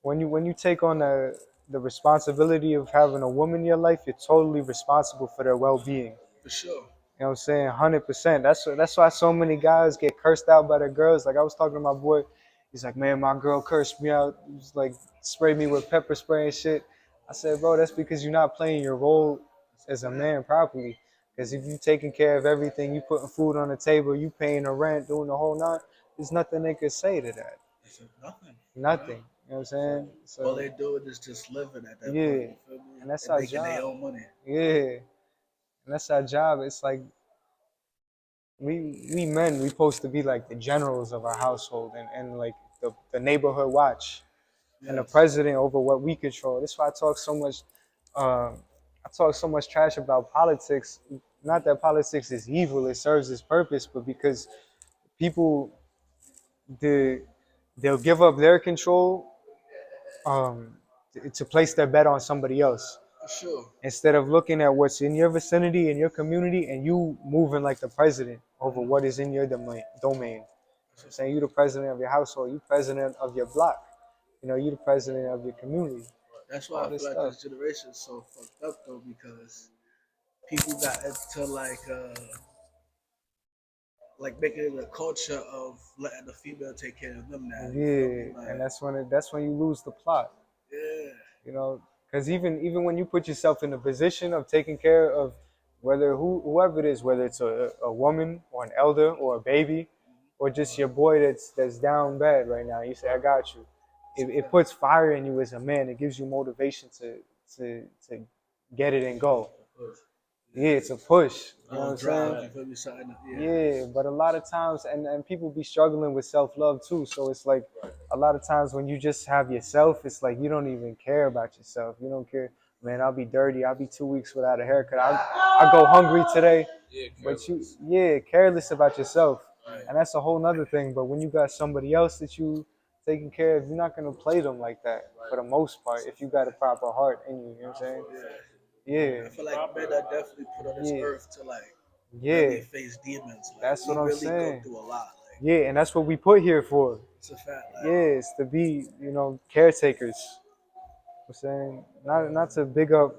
[SPEAKER 3] when you take on the responsibility of having a woman in your life, you're totally responsible for their well being.
[SPEAKER 2] For sure.
[SPEAKER 3] You know what I'm saying? 100%. That's why so many guys get cursed out by their girls. Like I was talking to my boy, he's like, man, my girl cursed me out. He was like, sprayed me with pepper spray and shit. I said, bro, that's because you're not playing your role as a man properly. Because if you taking care of everything, you putting food on the table, you paying the rent, doing the whole nine, there's nothing they could say to that.
[SPEAKER 2] It's nothing.
[SPEAKER 3] Nothing. You know what I'm saying? So
[SPEAKER 2] all they doing is just living at that
[SPEAKER 3] yeah,
[SPEAKER 2] point. You feel me?
[SPEAKER 3] and that's
[SPEAKER 2] And
[SPEAKER 3] our
[SPEAKER 2] making their
[SPEAKER 3] job.
[SPEAKER 2] own money.
[SPEAKER 3] Yeah, and that's our job. It's like we men we supposed to be like the generals of our household and like the neighborhood watch and the
[SPEAKER 2] Yes.
[SPEAKER 3] president over what we control. That's why I talk so much trash about politics. Not that politics is evil; it serves its purpose, but because people the they'll give up their control to place their bet on somebody else
[SPEAKER 2] For sure.
[SPEAKER 3] instead of looking at what's in your vicinity, in your community, and you moving like the president over what is in your domain. I'm saying you the president of your household, you president of your block, you the president of your community.
[SPEAKER 2] That's why
[SPEAKER 3] All
[SPEAKER 2] I
[SPEAKER 3] this
[SPEAKER 2] feel like
[SPEAKER 3] stuff.
[SPEAKER 2] this generation is so fucked up though, because people got into like making it a culture of letting the female take care of them now. You feel me?
[SPEAKER 3] Yeah, and
[SPEAKER 2] Like,
[SPEAKER 3] that's when you lose the plot.
[SPEAKER 2] yeah.
[SPEAKER 3] You know, because even when you put yourself in the position of taking care of whoever it is, whether it's a woman or an elder or a baby, or just your boy that's down bad right now, you say, "I got you." It puts fire in you as a man. It gives you motivation to get it and go. Yeah, it's a push. You know what I'm
[SPEAKER 2] Drive,
[SPEAKER 3] saying?
[SPEAKER 2] you feel me? Something,
[SPEAKER 3] Yeah, but a lot of times, and people be struggling with self love too. So it's like a lot of times when you just have yourself, it's like you don't even care about yourself. You don't care, man. I'll be dirty. I'll be 2 weeks without a haircut. I go hungry today, but careless about yourself, and that's a whole nother thing. But when you got somebody else that you taking care of, you're not gonna play them like that for the most part. If you got a proper heart in you, you know what I'm saying? Yeah,
[SPEAKER 2] I feel like men are definitely put on this
[SPEAKER 3] yeah,
[SPEAKER 2] earth to like
[SPEAKER 3] yeah.
[SPEAKER 2] really face demons. Like
[SPEAKER 3] That's
[SPEAKER 2] we
[SPEAKER 3] what I'm
[SPEAKER 2] really go
[SPEAKER 3] saying.
[SPEAKER 2] through a lot. Like
[SPEAKER 3] Yeah, and that's what we put here for.
[SPEAKER 2] it's a fact.
[SPEAKER 3] Yeah,
[SPEAKER 2] Like
[SPEAKER 3] it's to be, caretakers. I'm saying not to big up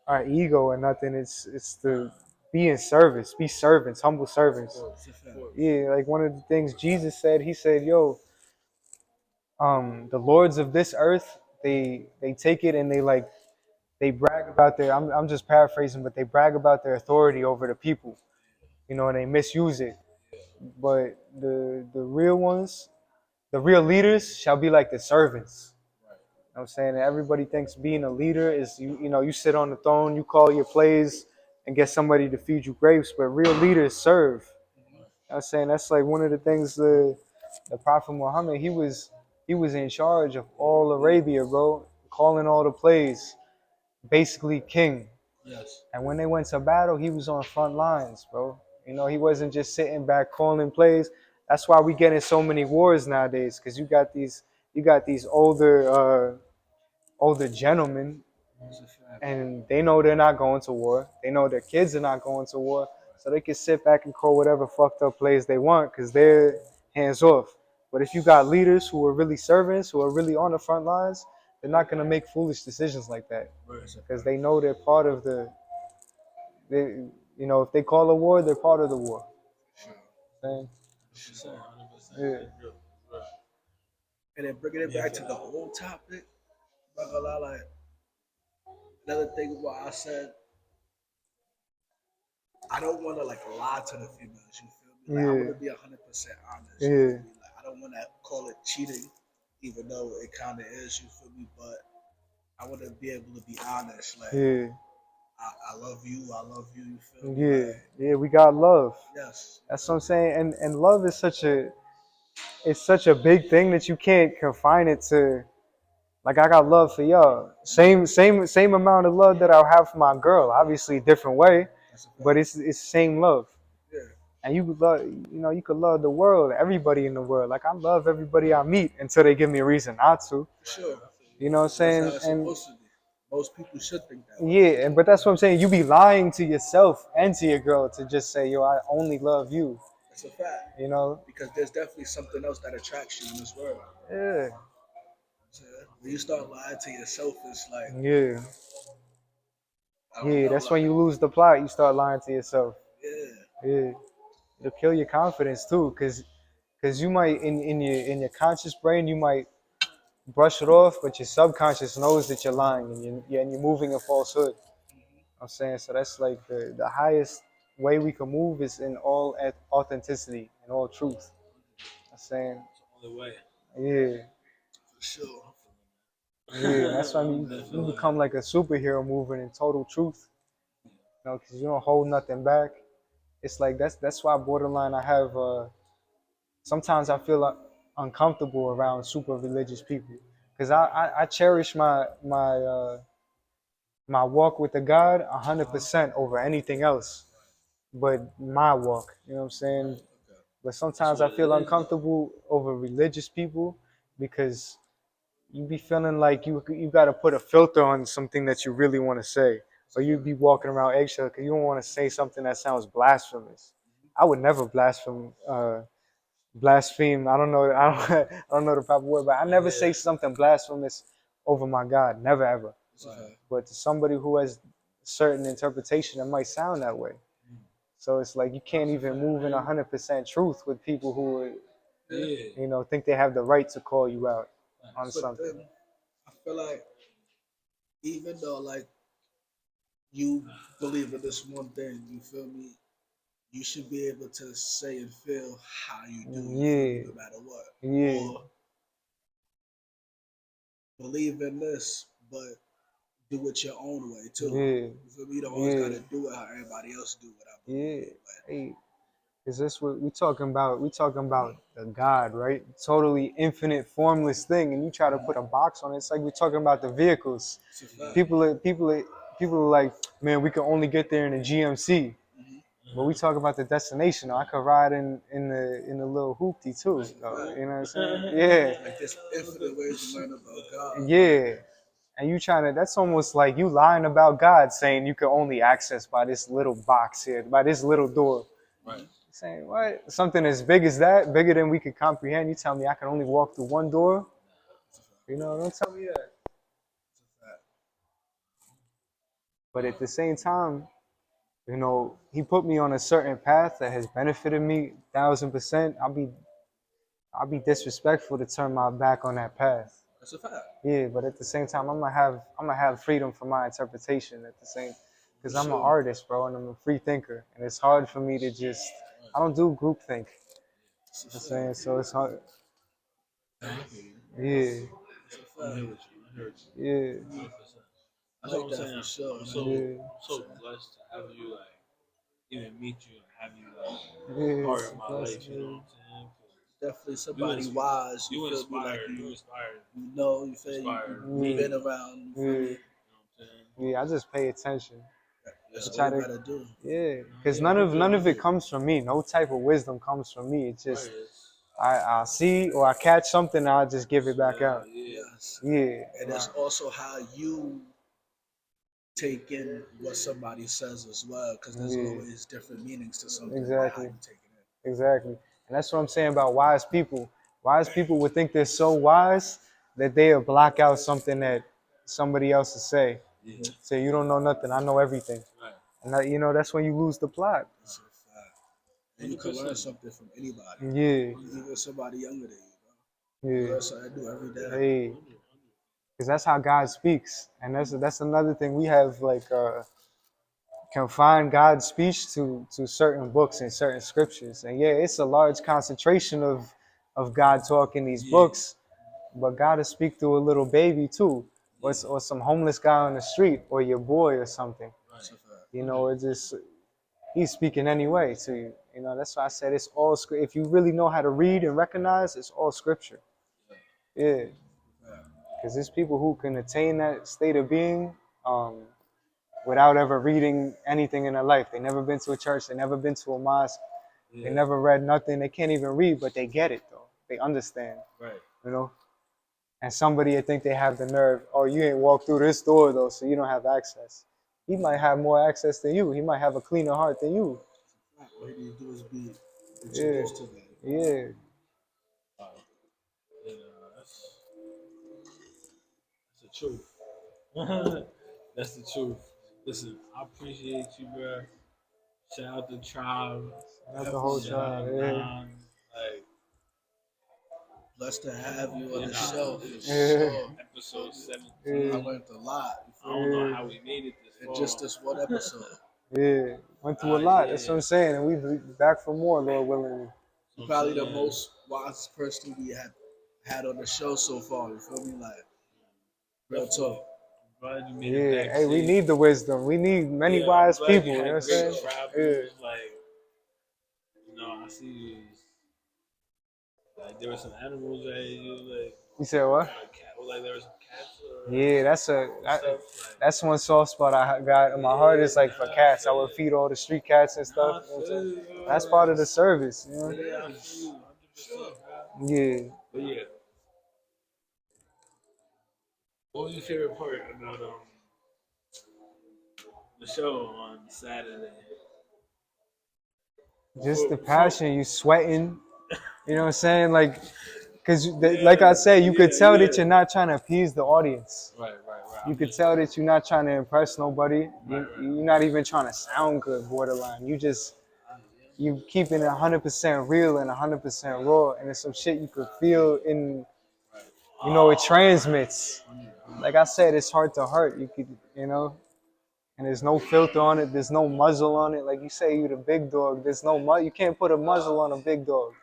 [SPEAKER 3] our ego or nothing. It's to be in service, be servants, humble servants.
[SPEAKER 2] it's a fact.
[SPEAKER 3] Yeah, like one of the things Jesus said, he said, "Yo, the lords of this earth, they take it and they brag about their. I'm just paraphrasing, but they brag about their authority over the people, and they misuse it. But the real ones, the real leaders, shall be like the servants." You know what I'm saying? And everybody thinks being a leader is you sit on the throne, you call your plays and get somebody to feed you grapes, but real leaders serve. You know what I'm saying? That's like one of the things the Prophet Muhammad, he was in charge of all Arabia, bro, calling all the plays, basically king.
[SPEAKER 2] Yes.
[SPEAKER 3] And when they went to battle, he was on front lines, bro. He wasn't just sitting back calling plays. That's why we get in so many wars nowadays, because you got these older gentlemen,
[SPEAKER 2] It's a fact.
[SPEAKER 3] and they know they're not going to war. They know their kids are not going to war, so they can sit back and call whatever fucked up plays they want because they're hands off. But if you got leaders who are really servants, who are really on the front lines, they're not gonna make foolish decisions like that because they know they're part of they, if they call a war, they're part of the war.
[SPEAKER 2] Sure.
[SPEAKER 3] Saying,
[SPEAKER 1] 100%.
[SPEAKER 3] yeah,
[SPEAKER 2] And then bringing it back to the whole topic, not gonna lie, like another thing why I said I don't want to like lie to the females. You feel me? Like I want
[SPEAKER 3] yeah,
[SPEAKER 2] to be 100% honest. You
[SPEAKER 3] yeah,
[SPEAKER 2] feel me? Like I don't want to call it cheating, even though it kind of is. You feel me? But I want to be able to be honest. Like
[SPEAKER 3] yeah,
[SPEAKER 2] I love you. I love you. You feel me?
[SPEAKER 3] yeah,
[SPEAKER 2] Like,
[SPEAKER 3] yeah. We got love.
[SPEAKER 2] yes.
[SPEAKER 3] That's what I'm saying. And love is such a big thing that you can't confine it to. Like I got love for y'all. Same amount of love that I'll have for my girl. Obviously, different way,
[SPEAKER 2] That's a fact.
[SPEAKER 3] but it's same love.
[SPEAKER 2] Yeah.
[SPEAKER 3] and you could love, you could love the world, everybody in the world. Like I love everybody I meet until they give me a reason not to.
[SPEAKER 2] For sure.
[SPEAKER 3] You know what I'm
[SPEAKER 2] That's how
[SPEAKER 3] saying?
[SPEAKER 2] it's
[SPEAKER 3] And
[SPEAKER 2] supposed to be. Most people should think that way.
[SPEAKER 3] yeah, but that's what I'm saying. You be lying to yourself and to your girl to just say, yo, I only love you.
[SPEAKER 2] That's a fact.
[SPEAKER 3] You know?
[SPEAKER 2] Because there's definitely something else that attracts you in this world.
[SPEAKER 3] Yeah.
[SPEAKER 2] So when you start lying to yourself, it's like,
[SPEAKER 3] Yeah.
[SPEAKER 2] I don't
[SPEAKER 3] Yeah.
[SPEAKER 2] know,
[SPEAKER 3] That's when
[SPEAKER 2] like,
[SPEAKER 3] you lose the plot. You start lying to yourself.
[SPEAKER 2] yeah.
[SPEAKER 3] Yeah. It'll kill your confidence too, cause you might in your conscious brain you might brush it off, but your subconscious knows that you're lying and you're moving in falsehood. I'm saying so. That's like the highest way we can move is in all authenticity and all truth. I'm saying,
[SPEAKER 1] It's the only way.
[SPEAKER 3] yeah,
[SPEAKER 2] For sure.
[SPEAKER 3] yeah. That's why you
[SPEAKER 1] Definitely.
[SPEAKER 3] become like a superhero moving in total truth. Because you don't hold nothing back. It's like that's why borderline. I have sometimes I feel uncomfortable around super religious people because I cherish my walk with the God 100% over anything else, but my walk. You know what I'm saying? But sometimes I
[SPEAKER 1] what it
[SPEAKER 3] feel
[SPEAKER 1] is,
[SPEAKER 3] uncomfortable over religious people because you be feeling like you got to put a filter on something that you really want to say, or you be walking around eggshell because you don't want to say something that sounds blasphemous. I would never blaspheme. I don't know. I don't know the proper word, but I never say something blasphemous over my God. Never ever.
[SPEAKER 2] It's a fact.
[SPEAKER 3] But to somebody who has certain interpretation, it might sound that way. So it's like you can't even move in 100% truth with people who,
[SPEAKER 1] Yeah.
[SPEAKER 3] think they have the right to call you out on
[SPEAKER 2] But
[SPEAKER 3] something.
[SPEAKER 2] then I feel like even though like you believe in this one thing, you feel me? You should be able to say and feel how you do, you feel me,
[SPEAKER 3] Yeah,
[SPEAKER 2] no matter what.
[SPEAKER 3] yeah,
[SPEAKER 2] Or believe in this, but do it your own way too.
[SPEAKER 3] yeah,
[SPEAKER 2] You feel me? You don't always
[SPEAKER 3] yeah,
[SPEAKER 2] gotta do it how everybody else do what I
[SPEAKER 3] yeah.
[SPEAKER 2] believe. But
[SPEAKER 3] Hey, is this what we talking about? We talking about the God, right? Totally infinite, formless thing, and you try to put a box on it. It's like we're talking about the vehicles.
[SPEAKER 2] it's a fact.
[SPEAKER 3] People are like, man, we can only get there in a GMC.
[SPEAKER 2] Mhm.
[SPEAKER 3] But we talk about the destination. I could ride in the little hoopty too.
[SPEAKER 2] It's a fact.
[SPEAKER 3] You know what I'm saying? Yeah,
[SPEAKER 2] Like there's infinite ways to learn about God.
[SPEAKER 3] yeah. And you trying to, that's almost like you lying about God saying you can only access by this little box here, by this little door.
[SPEAKER 1] Right.
[SPEAKER 3] Saying what? Something as big as that, bigger than we could comprehend. You tell me I can only walk through one door? Don't tell me that.
[SPEAKER 2] It's a fact.
[SPEAKER 3] But at the same time, he put me on a certain path that has benefited me 1,000%. I'll be disrespectful to turn my back on that path.
[SPEAKER 2] It's a fact.
[SPEAKER 3] Yeah, but at the same time, I'm gonna have freedom for my interpretation at the same,
[SPEAKER 2] For
[SPEAKER 3] because I'm an
[SPEAKER 2] sure.
[SPEAKER 3] artist, bro, and I'm a free thinker, and it's hard for me to just. I don't do groupthink.
[SPEAKER 2] It's a
[SPEAKER 3] I'm
[SPEAKER 2] fact.
[SPEAKER 3] saying so it's hard.
[SPEAKER 1] I hear you.
[SPEAKER 3] Yeah,
[SPEAKER 2] It's a
[SPEAKER 1] I'm here
[SPEAKER 2] fact.
[SPEAKER 1] with you. I'm here with you.
[SPEAKER 3] yeah,
[SPEAKER 1] 100%.
[SPEAKER 2] I
[SPEAKER 1] That's what
[SPEAKER 2] like
[SPEAKER 1] I'm
[SPEAKER 2] that
[SPEAKER 1] saying.
[SPEAKER 2] for sure.
[SPEAKER 1] I'm
[SPEAKER 2] Man.
[SPEAKER 1] so
[SPEAKER 3] yeah,
[SPEAKER 1] I'm so blessed to have you like even meet you and have you like
[SPEAKER 3] yeah.
[SPEAKER 1] part
[SPEAKER 3] It's
[SPEAKER 1] of
[SPEAKER 3] a
[SPEAKER 1] my life. You know
[SPEAKER 3] blessing.
[SPEAKER 1] what I'm saying? 'Cause
[SPEAKER 2] Definitely
[SPEAKER 1] you
[SPEAKER 2] somebody wise. You
[SPEAKER 1] you
[SPEAKER 2] feel me? Like
[SPEAKER 1] inspired. You inspired.
[SPEAKER 2] you know, you feel
[SPEAKER 1] Inspired
[SPEAKER 2] you've
[SPEAKER 1] me.
[SPEAKER 2] been around. You
[SPEAKER 3] Yeah,
[SPEAKER 2] feel
[SPEAKER 3] yeah,
[SPEAKER 2] me?
[SPEAKER 1] You know what I'm saying?
[SPEAKER 3] yeah. I just pay attention.
[SPEAKER 2] That's
[SPEAKER 3] I
[SPEAKER 2] all
[SPEAKER 3] try
[SPEAKER 2] you
[SPEAKER 3] to.
[SPEAKER 2] gotta do.
[SPEAKER 3] Yeah, because
[SPEAKER 1] Yeah,
[SPEAKER 3] none of
[SPEAKER 1] you
[SPEAKER 3] it
[SPEAKER 1] do.
[SPEAKER 3] comes from me. No type of wisdom comes from me. It's
[SPEAKER 1] Right.
[SPEAKER 3] just I see or I catch something, I'll just give it back out.
[SPEAKER 1] Yeah.
[SPEAKER 2] Yes.
[SPEAKER 3] Yeah,
[SPEAKER 2] And it's also how you take in what somebody says as well, because there's
[SPEAKER 3] yeah,
[SPEAKER 2] always different meanings to something by how
[SPEAKER 3] exactly,
[SPEAKER 2] you take it
[SPEAKER 3] exactly. And that's what I'm saying about wise people. Wise people would think they're so wise that they'll block out something that somebody else will say.
[SPEAKER 1] Yeah.
[SPEAKER 3] Say, you don't know nothing, I know everything.
[SPEAKER 1] Right.
[SPEAKER 3] And that's when you lose the plot.
[SPEAKER 2] in. It's a fact. And you can learn something from anybody,
[SPEAKER 3] Yeah,
[SPEAKER 2] even somebody younger than you. You
[SPEAKER 3] yeah.
[SPEAKER 2] learn something new every day.
[SPEAKER 3] Hey, because that's how God speaks. And that's another thing we have like confine God's speech to certain books and certain scriptures. And yeah, it's a large concentration of God talk in these books, but God will speak through a little baby too, or some homeless guy on the street, or your boy or something.
[SPEAKER 2] It's a fact.
[SPEAKER 3] It's just he's speaking anyway to you. That's why I said it's all script. If you really know how to read and recognize, it's all scripture. Yeah, because there's people who can attain that state of being. Without ever reading anything in their life. They never been to a church. They never been to a mosque. They never read nothing. They can't even read, but they get it though. They understand.
[SPEAKER 1] Right.
[SPEAKER 3] You know. And somebody would think they have the nerve. Oh, you ain't walked through this door though, so you don't have access. He might have more access than you. He might have a cleaner heart than you.
[SPEAKER 2] All you need to do is be
[SPEAKER 3] Yeah.
[SPEAKER 2] introduced to that.
[SPEAKER 3] Yeah.
[SPEAKER 1] Yeah, that's the truth. That's the truth. Listen, I appreciate you, bro. Shout out to Tribe.
[SPEAKER 3] Not the whole
[SPEAKER 1] Shout
[SPEAKER 3] tribe.
[SPEAKER 1] out
[SPEAKER 3] Yeah.
[SPEAKER 1] Don. Like,
[SPEAKER 2] Blessed to have you on the
[SPEAKER 1] Yeah.
[SPEAKER 2] show for
[SPEAKER 3] Yeah.
[SPEAKER 2] sure.
[SPEAKER 1] episode 17.
[SPEAKER 3] Yeah.
[SPEAKER 2] I learned a lot.
[SPEAKER 1] I don't know how we made it this
[SPEAKER 2] In
[SPEAKER 1] far.
[SPEAKER 2] just this one episode.
[SPEAKER 3] Yeah. Went through a lot.
[SPEAKER 1] Yeah.
[SPEAKER 3] That's what I'm saying. And we be back for more, Lord willing.
[SPEAKER 2] You're probably the most wisest person we have had on the show so far. You feel me? Like, real talk.
[SPEAKER 1] I'm glad you made it
[SPEAKER 3] Yeah.
[SPEAKER 1] back
[SPEAKER 3] Hey, we
[SPEAKER 1] safe.
[SPEAKER 3] need the wisdom. We need many
[SPEAKER 1] Yeah,
[SPEAKER 3] wise
[SPEAKER 1] I'm glad
[SPEAKER 3] people. You
[SPEAKER 1] had
[SPEAKER 3] know what I'm
[SPEAKER 1] great
[SPEAKER 3] saying?
[SPEAKER 1] travelers, like, I see you. Like, there were some animals that you like.
[SPEAKER 3] You said what?
[SPEAKER 1] Like there were some cats.
[SPEAKER 3] Yeah, that's one soft spot I got in my heart is like for cats. I would feed all the street cats and stuff. You know what I'm saying? That's part of the service. You know?
[SPEAKER 1] Yeah, I feel you 100%, bro.
[SPEAKER 3] Yeah.
[SPEAKER 1] But yeah, what was your favorite part about the show on Saturday?
[SPEAKER 3] Just the passion. You sweating. You know what I'm saying? Like, because like I said, you could tell that you're not trying to appease the audience.
[SPEAKER 1] Right.
[SPEAKER 3] You could tell that you're not trying to impress nobody. You're not even trying to sound good, borderline. You keeping it 100% real and 100% raw, and it's some shit you could feel in, it transmits. Like I said, it's heart to heart. You could, and there's no filter on it. There's no muzzle on it. Like you say, you the big dog. There's no you can't put a muzzle on a big dog.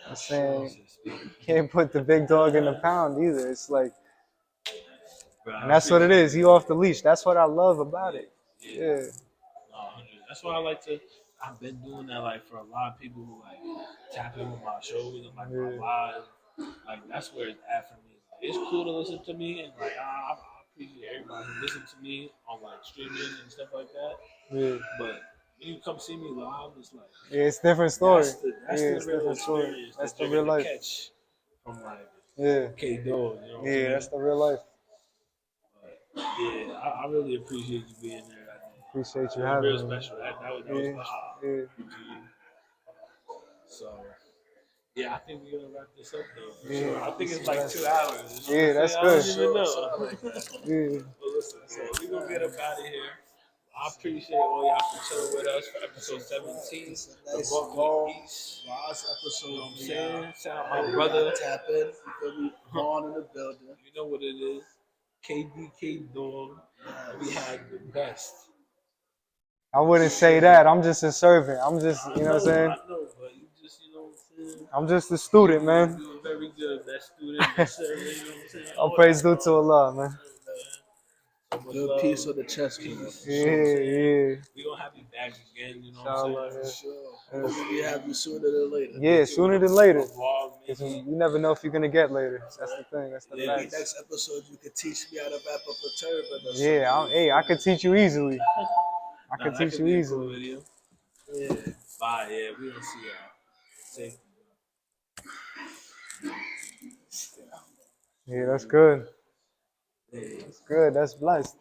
[SPEAKER 3] I'm saying you can't put the big dog in the pound either. It's like, and that's what it is. He off the leash. That's what I love about it. Yeah.
[SPEAKER 1] That's why I like to. I've been doing that like for a lot of people who like tap in with my shows and like my lives. Like that's where it's at for me. Like, it's cool to listen to me and like I appreciate everybody who listens to me on like streaming and stuff like that.
[SPEAKER 3] Yeah.
[SPEAKER 1] But when you come see me live, it's like
[SPEAKER 3] it's different story.
[SPEAKER 1] That's the real experience.
[SPEAKER 3] That's the real life.
[SPEAKER 1] Catch from like
[SPEAKER 3] Yeah,
[SPEAKER 1] K Dog. You know what I'm saying?
[SPEAKER 3] that's the real life.
[SPEAKER 1] But, yeah, I really appreciate you being there.
[SPEAKER 3] Appreciate you
[SPEAKER 1] It was
[SPEAKER 3] having
[SPEAKER 1] real
[SPEAKER 3] me.
[SPEAKER 1] special. That was special.
[SPEAKER 3] Yeah.
[SPEAKER 1] So, yeah, I think we're gonna wrap this up though.
[SPEAKER 3] Yeah.
[SPEAKER 1] Sure. I think it's like 2 hours.
[SPEAKER 3] Yeah, that's
[SPEAKER 1] I
[SPEAKER 3] good.
[SPEAKER 1] don't even know.
[SPEAKER 3] Yeah.
[SPEAKER 1] But listen, so we're gonna get up out of here. I appreciate all y'all for chilling with us for episode 17.
[SPEAKER 2] Nice
[SPEAKER 1] The
[SPEAKER 2] long,
[SPEAKER 1] East.
[SPEAKER 2] wise episode.
[SPEAKER 1] You know what I'm saying? Shout out my brother.
[SPEAKER 2] Tap in. You feel me? On in the building.
[SPEAKER 1] You know what it is. KDK Dog. We had the best.
[SPEAKER 3] I wouldn't say that. I'm just a servant. I'm just, you know what I'm saying?
[SPEAKER 1] I know, but you just, you know what I'm saying?
[SPEAKER 3] I'm just a student, man.
[SPEAKER 1] You were very good at that student. You servant, you know what I'm saying?
[SPEAKER 3] All praise due to Allah, man.
[SPEAKER 2] Good piece on the chest, man.
[SPEAKER 3] Yeah, yeah.
[SPEAKER 1] We're going to have you back again, you know what I'm saying?
[SPEAKER 2] For sure. Hopefully we have you sooner than later.
[SPEAKER 3] Yeah, sooner than later.
[SPEAKER 1] Vlog,
[SPEAKER 3] 'Cause
[SPEAKER 1] maybe.
[SPEAKER 3] you never know if you're gonna get later. That's the thing. That's the
[SPEAKER 1] Yeah.
[SPEAKER 3] fact.
[SPEAKER 2] Next episode, you could teach me how to wrap up a turban. Or
[SPEAKER 3] Yeah, I could teach you easily. I could
[SPEAKER 1] That
[SPEAKER 3] teach you
[SPEAKER 1] be a
[SPEAKER 3] easily.
[SPEAKER 1] cool video.
[SPEAKER 2] Yeah.
[SPEAKER 1] Bye, yeah, we don't see y'all. Safe.
[SPEAKER 3] Yeah, that's good. That's good. That's blessed.